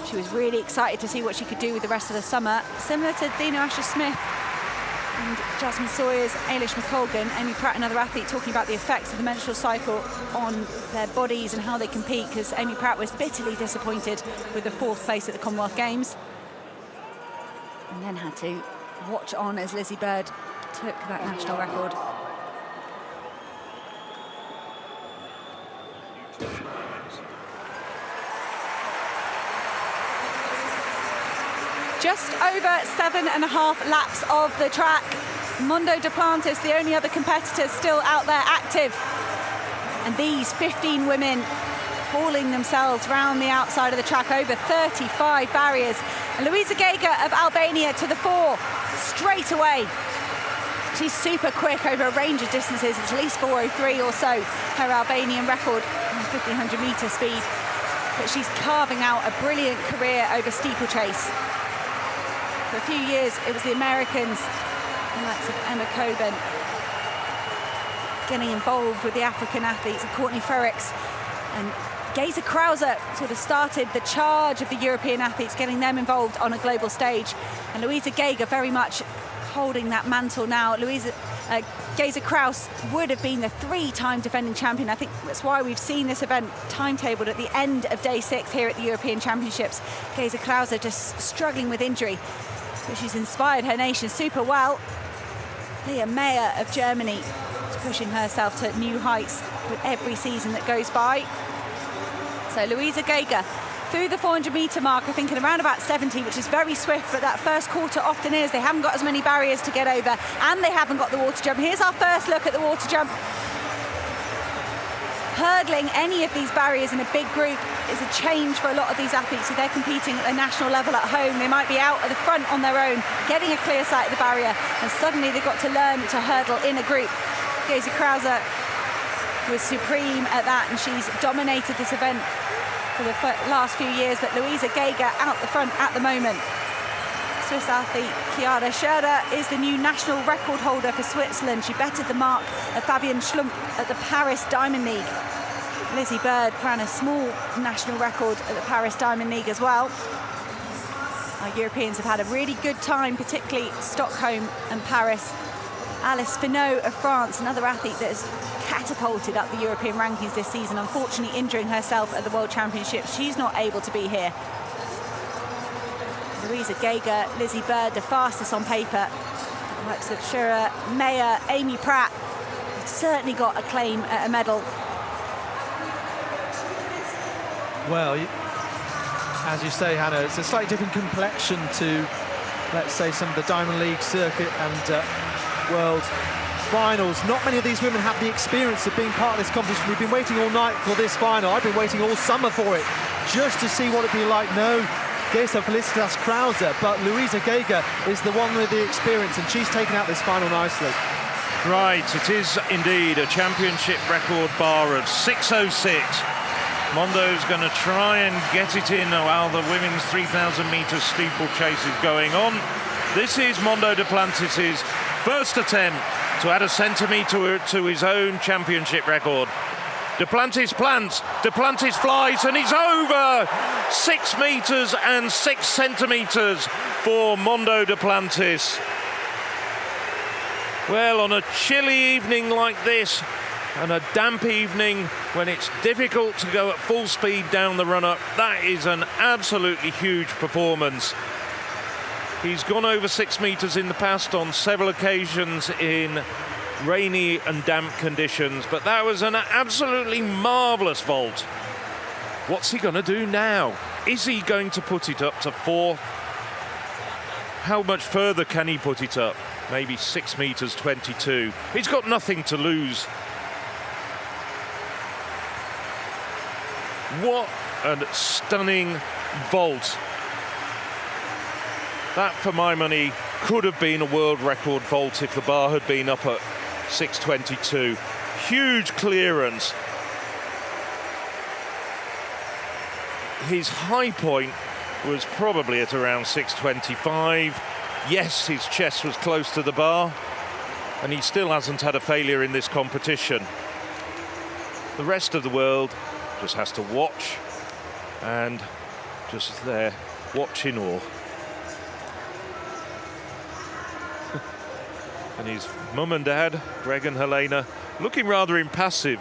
She was really excited to see what she could do with the rest of the summer. Similar to Dina Asher-Smith and Jasmine Sawyers, Ailish McColgan, Amy Pratt, another athlete, talking about the effects of the menstrual cycle on their bodies and how they compete, because Amy Pratt was bitterly disappointed with the 4th place at the Commonwealth Games. And then had to watch on as Lizzie Bird took that national record. Just over 7.5 laps of the track. Mondo Duplantis, the only other competitor still out there active. And these 15 women hauling themselves round the outside of the track, over 35 barriers. And Luisa Geiger of Albania to the fore straight away. She's super quick over a range of distances. It's at least 4:03 or so, her Albanian record on 1,500 metre speed. But she's carving out a brilliant career over steeplechase. For a few years, it was the Americans, the likes of Emma Coburn, getting involved with the African athletes, and Courtney Frericks and Geza Krauser sort of started the charge of the European athletes, getting them involved on a global stage. And Luisa Geiger very much holding that mantle now. Geza Kraus would have been the 3-time defending champion. I think that's why we've seen this event timetabled at the end of day 6 here at the European Championships. Geza Krauser just struggling with injury, but she's inspired her nation super well. Leah Meyer of Germany is pushing herself to new heights with every season that goes by. So Luisa Geiger through the 400-metre mark, I think at around about 70, which is very swift, but that first quarter often is. They haven't got as many barriers to get over, and they haven't got the water jump. Here's our first look at the water jump. hurdling any of these barriers in a big group is a change for a lot of these athletes. So they're competing at a national level at home. They might be out at the front on their own, getting a clear sight of the barrier, and suddenly they've got to learn to hurdle in a group. Geza Krause was supreme at that, and she's dominated this event for the last few years, but Luisa Geiger out the front at the moment. Swiss athlete Chiara Scherder is the new national record holder for Switzerland. She bettered the mark of Fabienne Schlumpf at the Paris Diamond League. Lizzie Bird ran a small national record at the Paris Diamond League as well. Our Europeans have had a really good time, particularly Stockholm and Paris. Alice Finot of France, another athlete that has catapulted up the European rankings this season, unfortunately injuring herself at the World Championships. She's not able to be here. Luisa Geiger, Lizzie Bird, the fastest on paper. The likes of Shura, Meyer, Amy Pratt certainly got a claim at a medal.
Well, as you say, Hannah, it's a slightly different complexion to, let's say, some of the Diamond League circuit and World Finals. Not many of these women have the experience of being part of this competition. We've been waiting all night for this final. I've been waiting all summer for it, just to see what it'd be like. No Geza Felicitas Krause, but Luisa Geiger is the one with the experience, and she's taken out this final nicely.
Right, it is indeed a championship record bar of 6:06. Mondo's going to try and get it in while the women's 3,000 metre steeplechase is going on. This is Mondo Duplantis' first attempt to add a centimetre to his own championship record. Duplantis plants, Duplantis flies, and he's over! 6 metres and 6 centimetres for Mondo Duplantis. Well, on a chilly evening like this, and a damp evening when it's difficult to go at full speed down the run-up, that is an absolutely huge performance. He's gone over 6 metres in the past on several occasions in rainy and damp conditions, but that was an absolutely marvellous vault. What's he going to do now? Is he going to put it up to 4? How much further can he put it up? Maybe 6 metres 22. He's got nothing to lose. What a stunning vault. That, for my money, could have been a world record vault if the bar had been up at 6:22. Huge clearance. His high point was probably at around 6:25. Yes, his chest was close to the bar, and he still hasn't had a failure in this competition. The rest of the world just has to watch, and just there, watch in awe. And his mum and dad, Greg and Helena, looking rather impassive.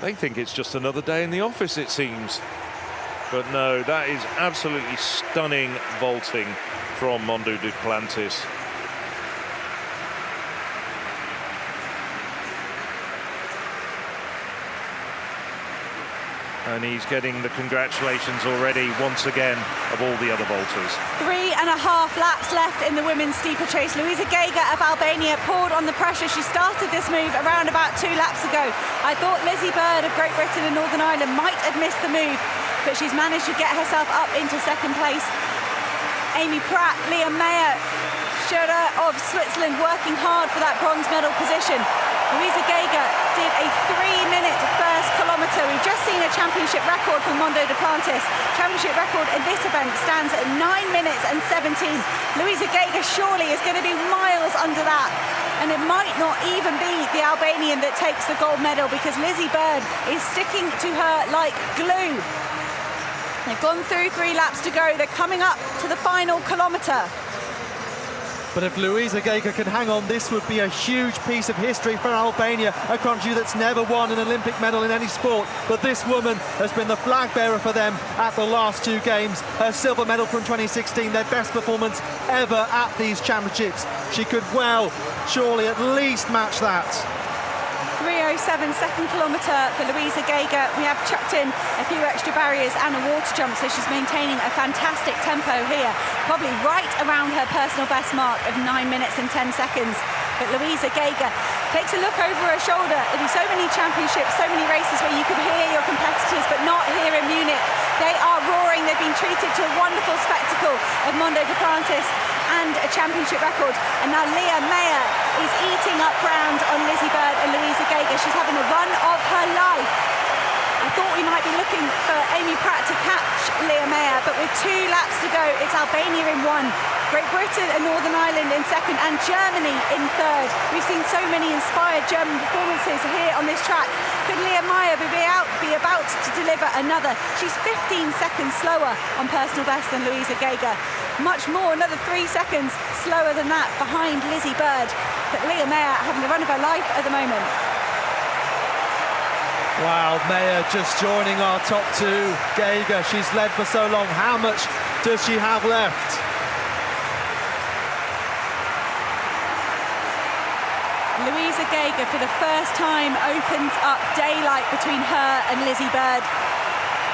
They think it's just another day in the office, it seems. But no, that is absolutely stunning vaulting from Mondo Duplantis. And he's getting the congratulations already, once again, of all the other vaulters. 3.5
laps left in the women's steeplechase. Luisa Geiger of Albania poured on the pressure. She started this move around about 2 laps ago. I thought Lizzie Bird of Great Britain and Northern Ireland might have missed the move, but she's managed to get herself up into second place. Amy Pratt, Leah Meyer, Schura of Switzerland working hard for that bronze medal position. Luisa Geiger did a 3-minute first kilometre. We've just seen a championship record for Mondo Duplantis. Championship record in this event stands at 9 minutes and 17. Luisa Geiger surely is going to be miles under that. And it might not even be the Albanian that takes the gold medal, because Lizzie Bird is sticking to her like glue. They've gone through 3 laps to go. They're coming up to the final kilometre.
But if Luisa Geiger can hang on, this would be a huge piece of history for Albania, a country that's never won an Olympic medal in any sport. But this woman has been the flag bearer for them at the last 2 games. Her silver medal from 2016, their best performance ever at these championships. She could well, surely at least match that.
3:07 second kilometre for Luisa Geiger. We have chucked in a few extra barriers and a water jump, so she's maintaining a fantastic tempo here. Probably right around her personal best mark of 9 minutes and 10 seconds. But Luisa Geiger takes a look over her shoulder. There are so many championships, so many races where you could hear your competitors, but not here in Munich. They are roaring. They've been treated to a wonderful spectacle of Mondo Duplantis and a championship record. And now Leah Meyer is eating up ground on Lizzie Bird and Luisa Geiger. She's having the run of her life. I thought we might be looking for Amy Pratt to catch Leah Meyer, but with 2 laps to go, it's Albania in 1, Great Britain and Northern Ireland in 2nd, and Germany in 3rd. We've seen so many inspired German performances here on this track. Could Leah Meyer be about to deliver another? She's 15 seconds slower on personal best than Luisa Geiger. Much more, another 3 seconds slower than that behind Lizzie Bird. But Leah Meyer having the run of her life at the moment.
Wow, Meyer just joining our top 2. Geiger, she's led for so long. How much does she have left?
Luisa Geiger, for the first time, opens up daylight between her and Lizzie Bird.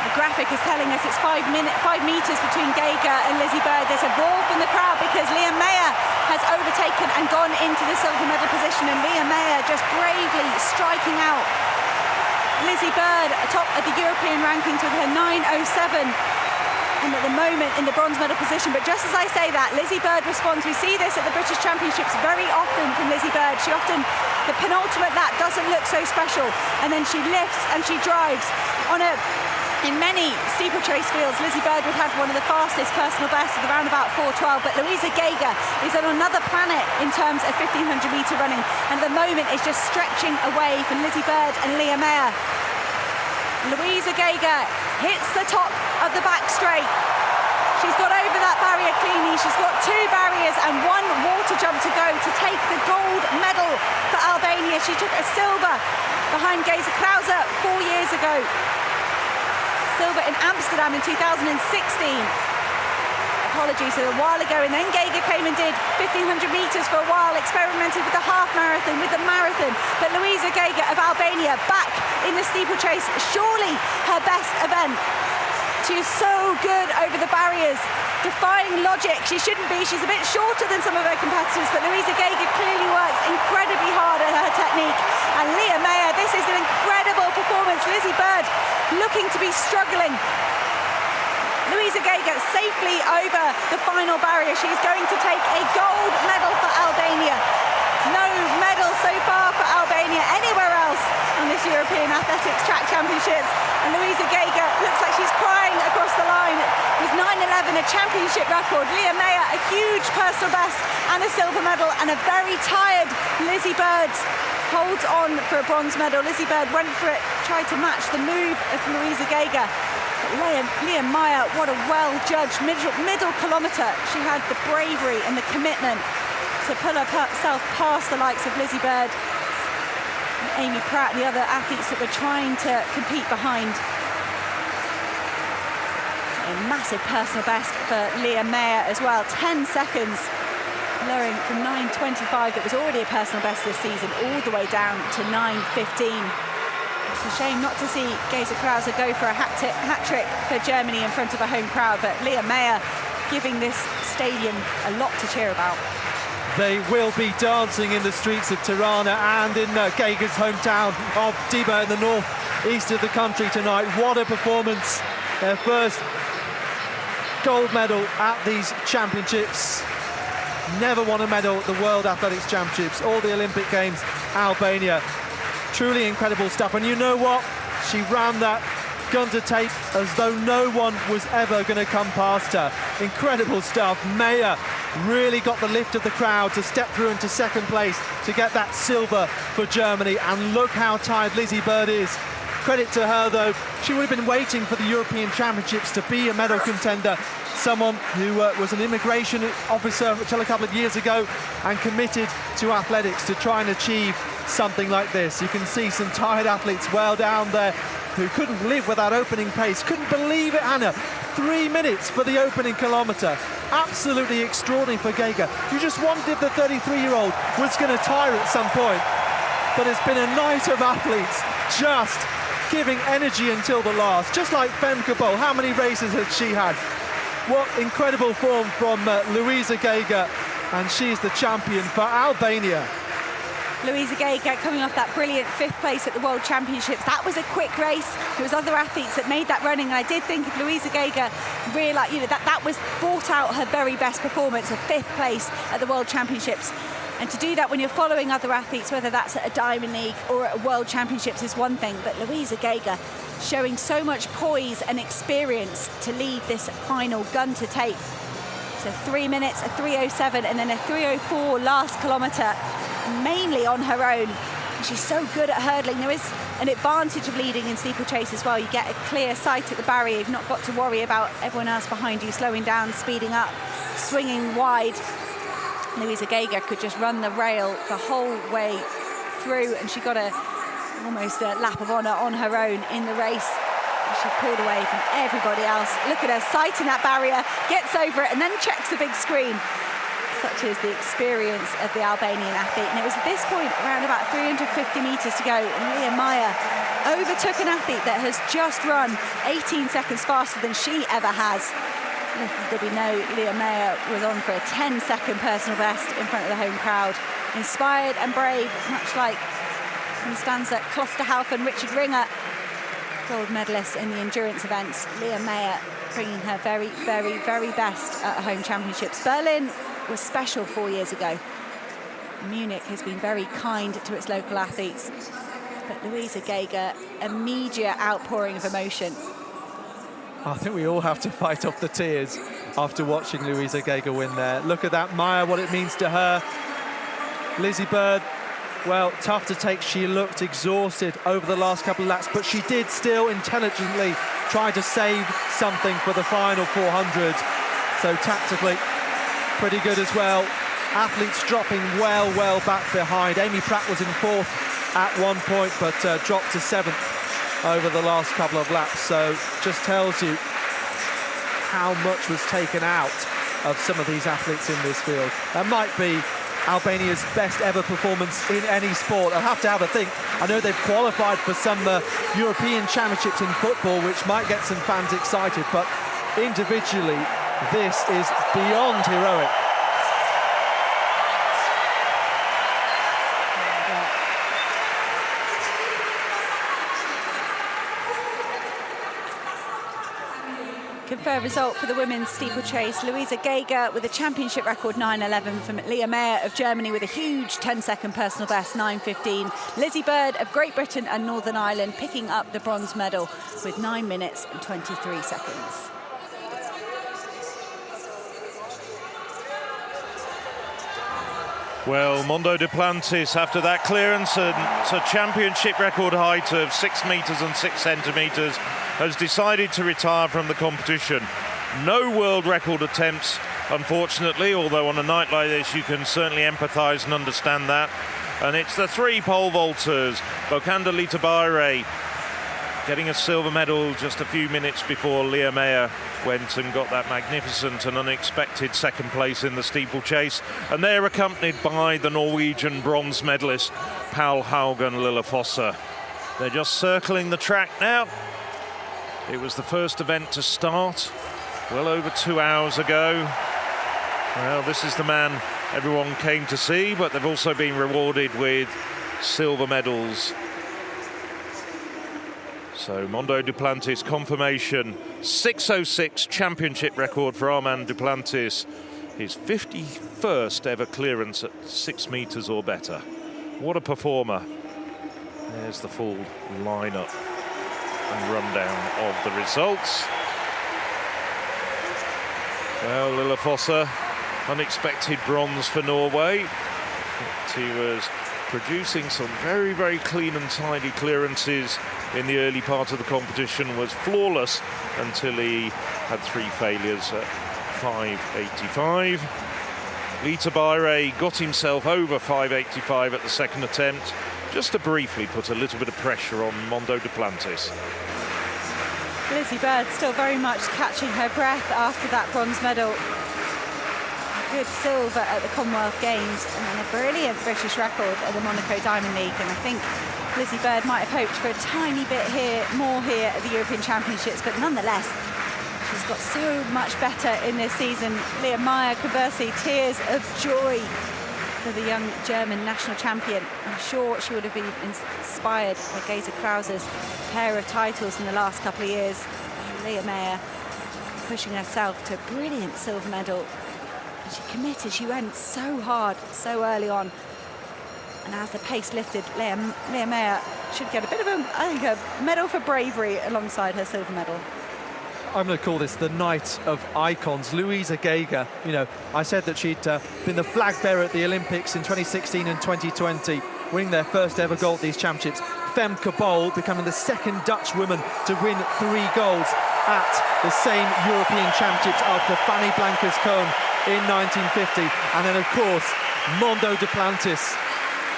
The graphic is telling us it's 5 meters between Geiger and Lizzie Bird. There's a roar from the crowd because Leah Meyer has overtaken and gone into the silver medal position, and Leah Meyer just bravely striking out Lizzie Bird atop of the European rankings with her 9:07, and at the moment in the bronze medal position. But just as I say that, Lizzie Bird responds. We see this at the British Championships very often from Lizzie Bird. She often, the penultimate lap doesn't look so special, and then she lifts and she drives. In many steeplechase fields, Lizzie Bird would have one of the fastest personal bests at around about 4:12, but Luisa Geiger is on another planet in terms of 1500-meter running, and at the moment is just stretching away from Lizzie Bird and Leah Meyer. Luisa Geiger hits the top of the back straight. She's got over that barrier cleanly. She's got 2 barriers and 1 water jump to go to take the gold medal for Albania. She took a silver behind Geza Krause 4 years ago. Silver in Amsterdam in 2016. Apologies, a while ago, and then Geiger came and did 1500 meters for a while, experimented with the half marathon, with the marathon. But Luisa Geiger of Albania back in the steeplechase, surely her best event. She is so good over the barriers, defying logic. She shouldn't be. She's a bit shorter than some of her competitors, but Luisa Geiger clearly works incredibly hard at her technique. And Leah Meyer, this is an incredible performance. Lizzie Bird looking to be struggling. Luisa Geiger safely over the final barrier. She's going to take a gold medal for Albania. No medal so far for Albania anywhere else on this European Athletics Track Championships. And Luisa Geiger looks like she's crying across the line. With 9:11, a championship record. Leah Meyer, a huge personal best and a silver medal. And a very tired Lizzie Bird holds on for a bronze medal. Lizzie Bird went for it, tried to match the move of Luisa Geiger. But Leah Meyer, what a well-judged middle kilometre. She had the bravery and the commitment to pull herself past the likes of Lizzie Bird, and Amy Pratt, and the other athletes that were trying to compete behind. A massive personal best for Leah Meyer as well, 10 seconds, lowering from 9:25, that was already a personal best this season, all the way down to 9:15. It's a shame not to see Geza Krause go for a hat-trick for Germany in front of a home crowd, but Leah Meyer giving this stadium a lot to cheer about.
They will be dancing in the streets of Tirana and in Geiger's hometown of Diba in the north-east of the country tonight. What a performance. Their first gold medal at these championships. Never won a medal at the World Athletics Championships or the Olympic Games, Albania. Truly incredible stuff. And you know what? She ran that gun to tape as though no one was ever going to come past her. Incredible stuff. Meyer really got the lift of the crowd to step through into second place to get that silver for Germany. And look how tired Lizzie Bird is. Credit to her, though. She would have been waiting for the European Championships to be a medal contender. Someone who was an immigration officer until a couple of years ago and committed to athletics to try and achieve something like this. You can see some tired athletes well down there who couldn't live with that opening pace. Couldn't believe it, Anna. 3 minutes for the opening kilometre. Absolutely extraordinary for Geiger. You just wondered if the 33-year-old was going to tire at some point. But it's been a night of athletes just giving energy until the last. Just like Femke Bol. How many races had she had? What incredible form from Luisa Geiger. And she's the champion for Albania.
Louisa Geiger coming off that brilliant 5th place at the World Championships. That was a quick race. There was other athletes that made that running, and I did think if Louisa Geiger realised, that was brought out her very best performance, a 5th place at the World Championships. And to do that when you're following other athletes, whether that's at a Diamond League or at a World Championships, is one thing. But Louisa Geiger showing so much poise and experience to lead this final gun to tape. So 3 minutes, a 3:07, and then a 3:04 last kilometre, mainly on her own. And she's so good at hurdling. There is an advantage of leading in steeplechase as well. You get a clear sight at the barrier. You've not got to worry about everyone else behind you slowing down, speeding up, swinging wide. Louisa Geiger could just run the rail the whole way through, and she got almost a lap of honour on her own in the race. She pulled away from everybody else. Look at her sighting that barrier, gets over it, and then checks the big screen. Such is the experience of the Albanian athlete. And it was at this point, around about 350 metres to go, and Leah Meyer overtook an athlete that has just run 18 seconds faster than she ever has. Little did we know Leah Meyer was on for a 10-second personal best in front of the home crowd. Inspired and brave, much like Constanza Klosterhalfen, Richard Ringer, gold medalist in the endurance events. Leah Meyer bringing her very, very, very best at home championships. Berlin was special 4 years ago. Munich has been very kind to its local athletes. But Louisa Geiger, immediate outpouring of emotion.
I think we all have to fight off the tears after watching Louisa Geiger win there. Look at that, Meyer, what it means to her. Lizzie Bird, well, tough to take. She looked exhausted over the last couple of laps, but she did still intelligently try to save something for the final 400. So tactically, pretty good as well. Athletes dropping well back behind. Amy Pratt was in 4th at one point, but dropped to 7th over the last couple of laps. So just tells you how much was taken out of some of these athletes in this field. That might be Albania's best ever performance in any sport. I'll have to have a think. I know they've qualified for some European championships in football, which might get some fans excited, but individually, this is beyond heroic.
Confirmed result for the women's steeplechase. Louisa Geiger with a championship record 9:11 from Leah Meyer of Germany with a huge 10-second personal best 9:15. Lizzie Bird of Great Britain and Northern Ireland picking up the bronze medal with 9 minutes and 23 seconds.
Well, Mondo Duplantis, after that clearance and a championship record height of 6 metres and 6 centimetres, has decided to retire from the competition. No world record attempts, unfortunately, although on a night like this you can certainly empathise and understand that. And it's the 3 pole vaulters, Bokanda Litabaire getting a silver medal just a few minutes before Leah Meyer went and got that magnificent and unexpected 2nd place in the steeplechase. And they're accompanied by the Norwegian bronze medalist, Paul Haugen Lillefosse. They're just circling the track now. It was the first event to start well over 2 hours ago. Well, this is the man everyone came to see, but they've also been rewarded with silver medals. So Mondo Duplantis confirmation, 6:06 championship record for Armand Duplantis. His 51st ever clearance at 6 metres or better. What a performer. There's the full lineup and rundown of the results. Well, Lillefosse, unexpected bronze for Norway. He was producing some very, very clean and tidy clearances in the early part of the competition, was flawless until he had 3 failures at 5:85. Litabaire got himself over 5:85 at the 2nd attempt, just to briefly put a little bit of pressure on Mondo Duplantis.
Lizzie Bird still very much catching her breath after that bronze medal. Good silver at the Commonwealth Games and then a brilliant British record at the Monaco Diamond League. And I think Lizzie Bird might have hoped for a tiny bit more here at the European Championships, but nonetheless, she's got so much better in this season. Leah Meyer, conversely, tears of joy for the young German national champion. I'm sure she would have been inspired by Geza Krause's pair of titles in the last couple of years. Leah Meyer pushing herself to a brilliant silver medal. She committed, she went so hard, so early on. And as the pace lifted, Leah Meyer should get a bit of a medal for bravery alongside her silver medal.
I'm going to call this the night of icons. Luisa Geiger, you know, I said that she'd been the flag bearer at the Olympics in 2016 and 2020, winning their first ever gold at these championships. Femke Bol becoming the second Dutch woman to win 3 golds at the same European Championships after Fanny Blankers-Koen in 1950. And then, of course, Mondo Duplantis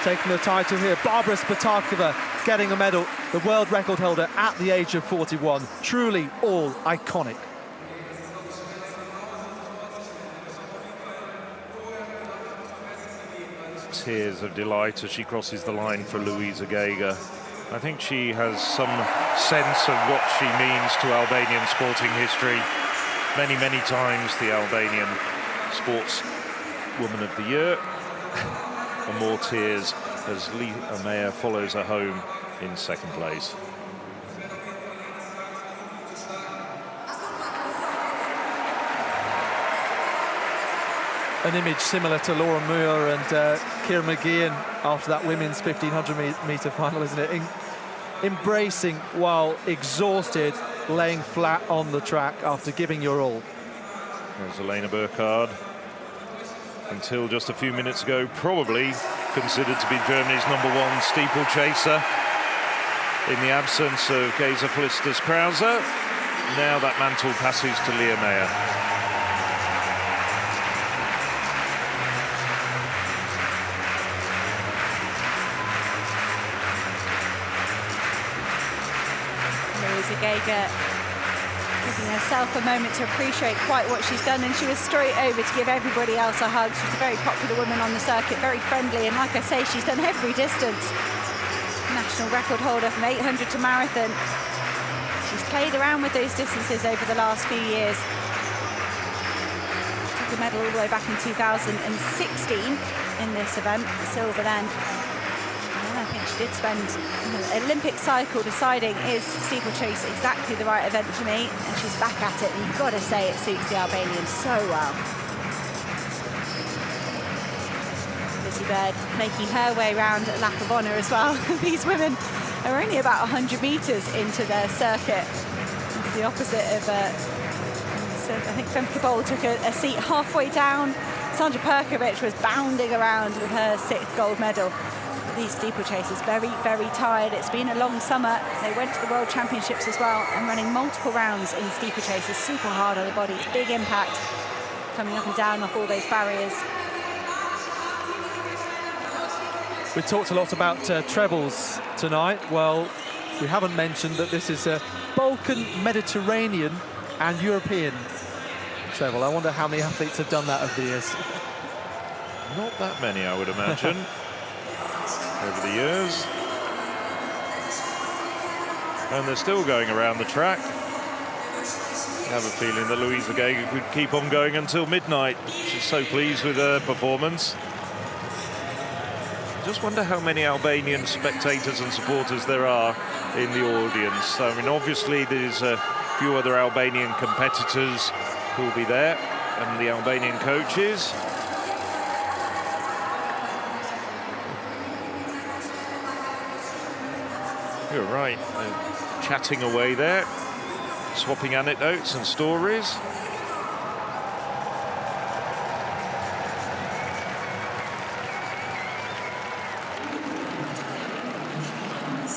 taking the title here. Barbara Spatakova getting a medal, the world record holder at the age of 41. Truly all iconic.
Tears of delight as she crosses the line for Luisa Geiger. I think she has some sense of what she means to Albanian sporting history. Many, many times the Albanian Sports Woman of the Year. And more tears as Leah Meyer follows her home in second place.
An image similar to Laura Muir and Ciara Mageean after that women's 1500-metre final, isn't it? Embracing while exhausted, laying flat on the track after giving your all.
There's Elena Burkhardt. Until just a few minutes ago, probably considered to be Germany's #1 steeplechaser. In the absence of Geza Felicitas Krause, now that mantle passes to Leah Meyer.
Luisa Geiger giving herself a moment to appreciate quite what she's done, and she was straight over to give everybody else a hug. She's a very popular woman on the circuit, very friendly, and like I say, she's done every distance. National record holder from 800 to marathon. She's played around with those distances over the last few years. Took a medal all the way back in 2016 in this event, silver then. I think she did spend the Olympic cycle deciding, is steeplechase exactly the right event for me? And she's back at it, and you've got to say it suits the Albanians so well. Lizzie Bird making her way around a lap of honour as well. These women are only about 100 metres into their circuit. It's the opposite of, I think Femke Bol took a seat halfway down. Sandra Perkovic was bounding around with her 6th gold medal. These steeplechasers very, very tired. It's been a long summer. They went to the World Championships as well and running multiple rounds in steeplechasers, super hard on the body, big impact coming up and down off all those barriers.
We talked a lot about trebles tonight. Well, we haven't mentioned that this is a Balkan, Mediterranean and European treble. I wonder how many athletes have done that over the years.
Not that many, I would imagine. Over the years, and they're still going around the track. I have a feeling that Luisa Geiger could keep on going until midnight. She's so pleased with her performance. Just wonder how many Albanian spectators and supporters there are in the audience. I mean, obviously there's a few other Albanian competitors who will be there, and the Albanian coaches. You're right, chatting away there, swapping anecdotes and stories.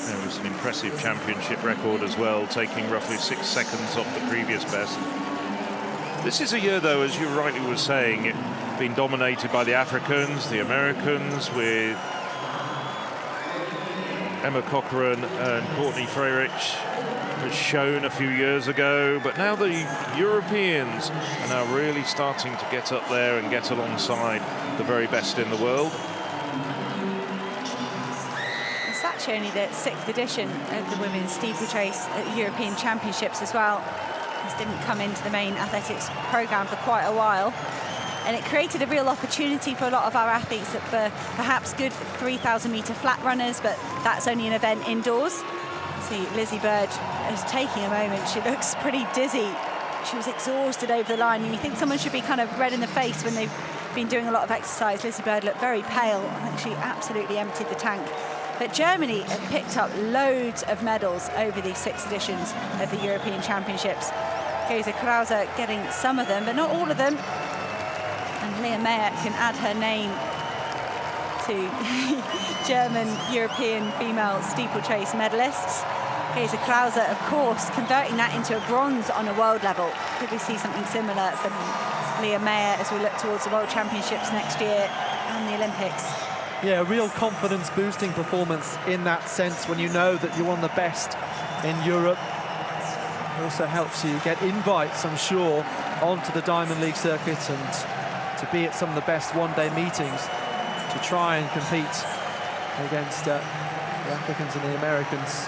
There was an impressive championship record as well, taking roughly 6 seconds off the previous best. This is a year, though, as you rightly were saying, been dominated by the Africans, the Americans, with Emma Cochran and Courtney Frerich was shown a few years ago, but now the Europeans are now really starting to get up there and get alongside the very best in the world.
It's actually only the 6th edition of the women's steeplechase at European Championships as well. This didn't come into the main athletics programme for quite a while. and it created a real opportunity for a lot of our athletes that were perhaps good 3,000-metre flat runners, but that's only an event indoors. See, Lizzie Bird is taking a moment. She looks pretty dizzy. She was exhausted over the line, and you think someone should be kind of red in the face when they've been doing a lot of exercise. Lizzie Bird looked very pale. I think she absolutely emptied the tank. But Germany have picked up loads of medals over these 6 editions of the European Championships. Geza Krause getting some of them, but not all of them. And Leah Meyer can add her name to German European female steeplechase medalists. Geza Krause, of course, converting that into a bronze on a world level. Could we see something similar for Leah Meyer as we look towards the World Championships next year and the Olympics?
Yeah, a real confidence-boosting performance in that sense when you know that you're one of the best in Europe. It also helps you get invites, I'm sure, onto the Diamond League circuit and to be at some of the best one-day meetings to try and compete against the Africans and the Americans.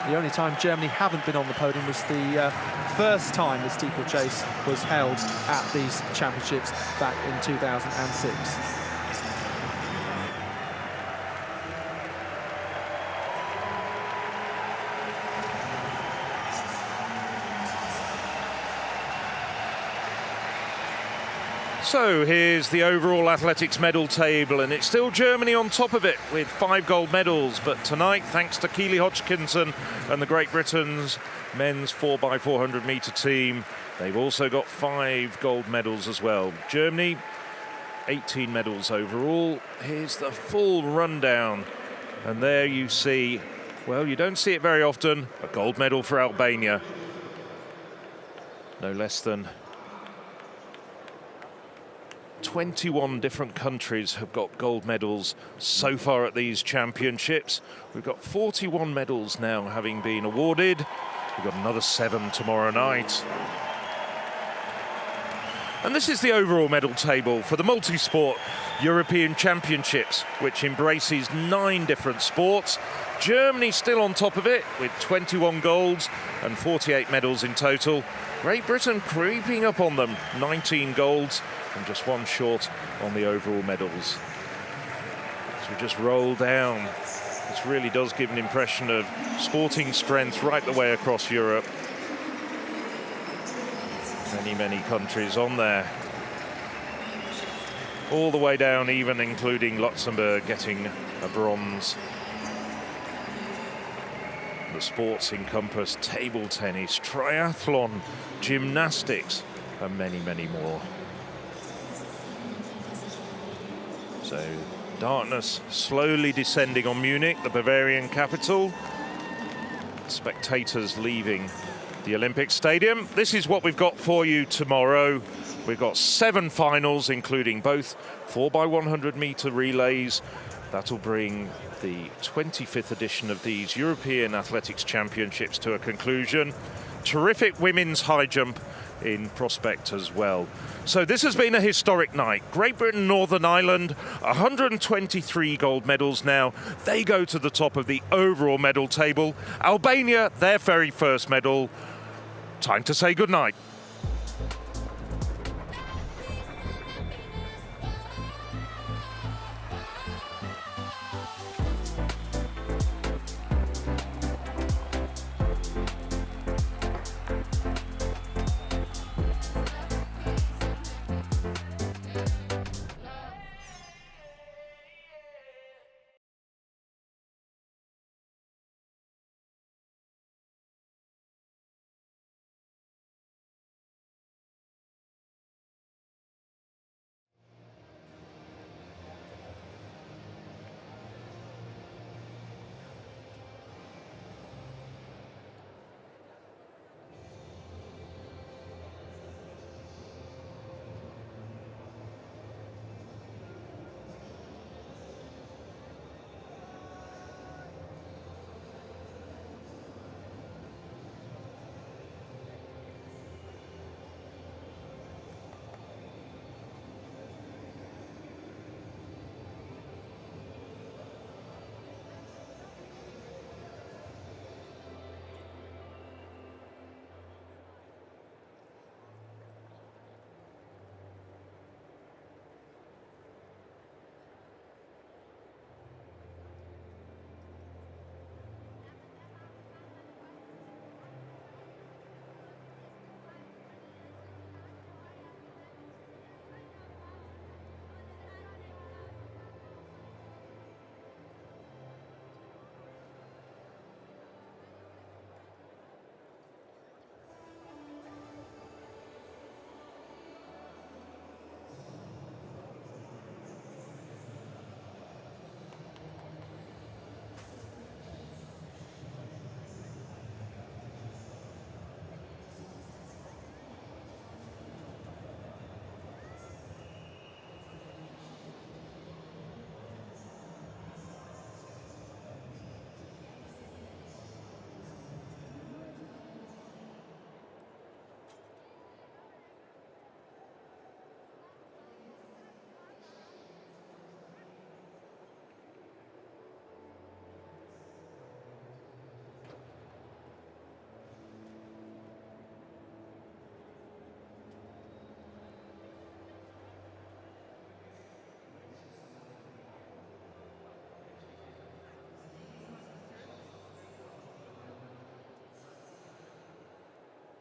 The only time Germany haven't been on the podium was the first time the steeplechase was held at these championships back in 2006.
So here's the overall athletics medal table, and it's still Germany on top of it with 5 gold medals. But tonight, thanks to Keely Hodgkinson and the Great Britain's men's 4x400 metre team, they've also got 5 gold medals as well. Germany, 18 medals overall. Here's the full rundown. And there you see, well, you don't see it very often, a gold medal for Albania. No less than 21 different countries have got gold medals so far at these championships. We've got 41 medals now having been awarded. We've got another 7 tomorrow night. And this is the overall medal table for the multi-sport European Championships, which embraces 9 different sports. Germany still on top of it with 21 golds and 48 medals in total. Great Britain creeping up on them, 19 golds and just 1 short on the overall medals. As we just roll down, this really does give an impression of sporting strength right the way across Europe. Many, many countries on there. All the way down, even including Luxembourg getting a bronze. The sports encompass table tennis, triathlon, gymnastics, and many, many more. So darkness slowly descending on Munich, the Bavarian capital. Spectators leaving the Olympic Stadium. This is what we've got for you tomorrow. We've got 7 finals, including both 4x100 metre relays. That'll bring the 25th edition of these European Athletics Championships to a conclusion. Terrific women's high jump in prospect as well. So this has been a historic night. Great Britain, Northern Ireland, 123 gold medals now. They go to the top of the overall medal table. Albania, their very first medal. Time to say goodnight.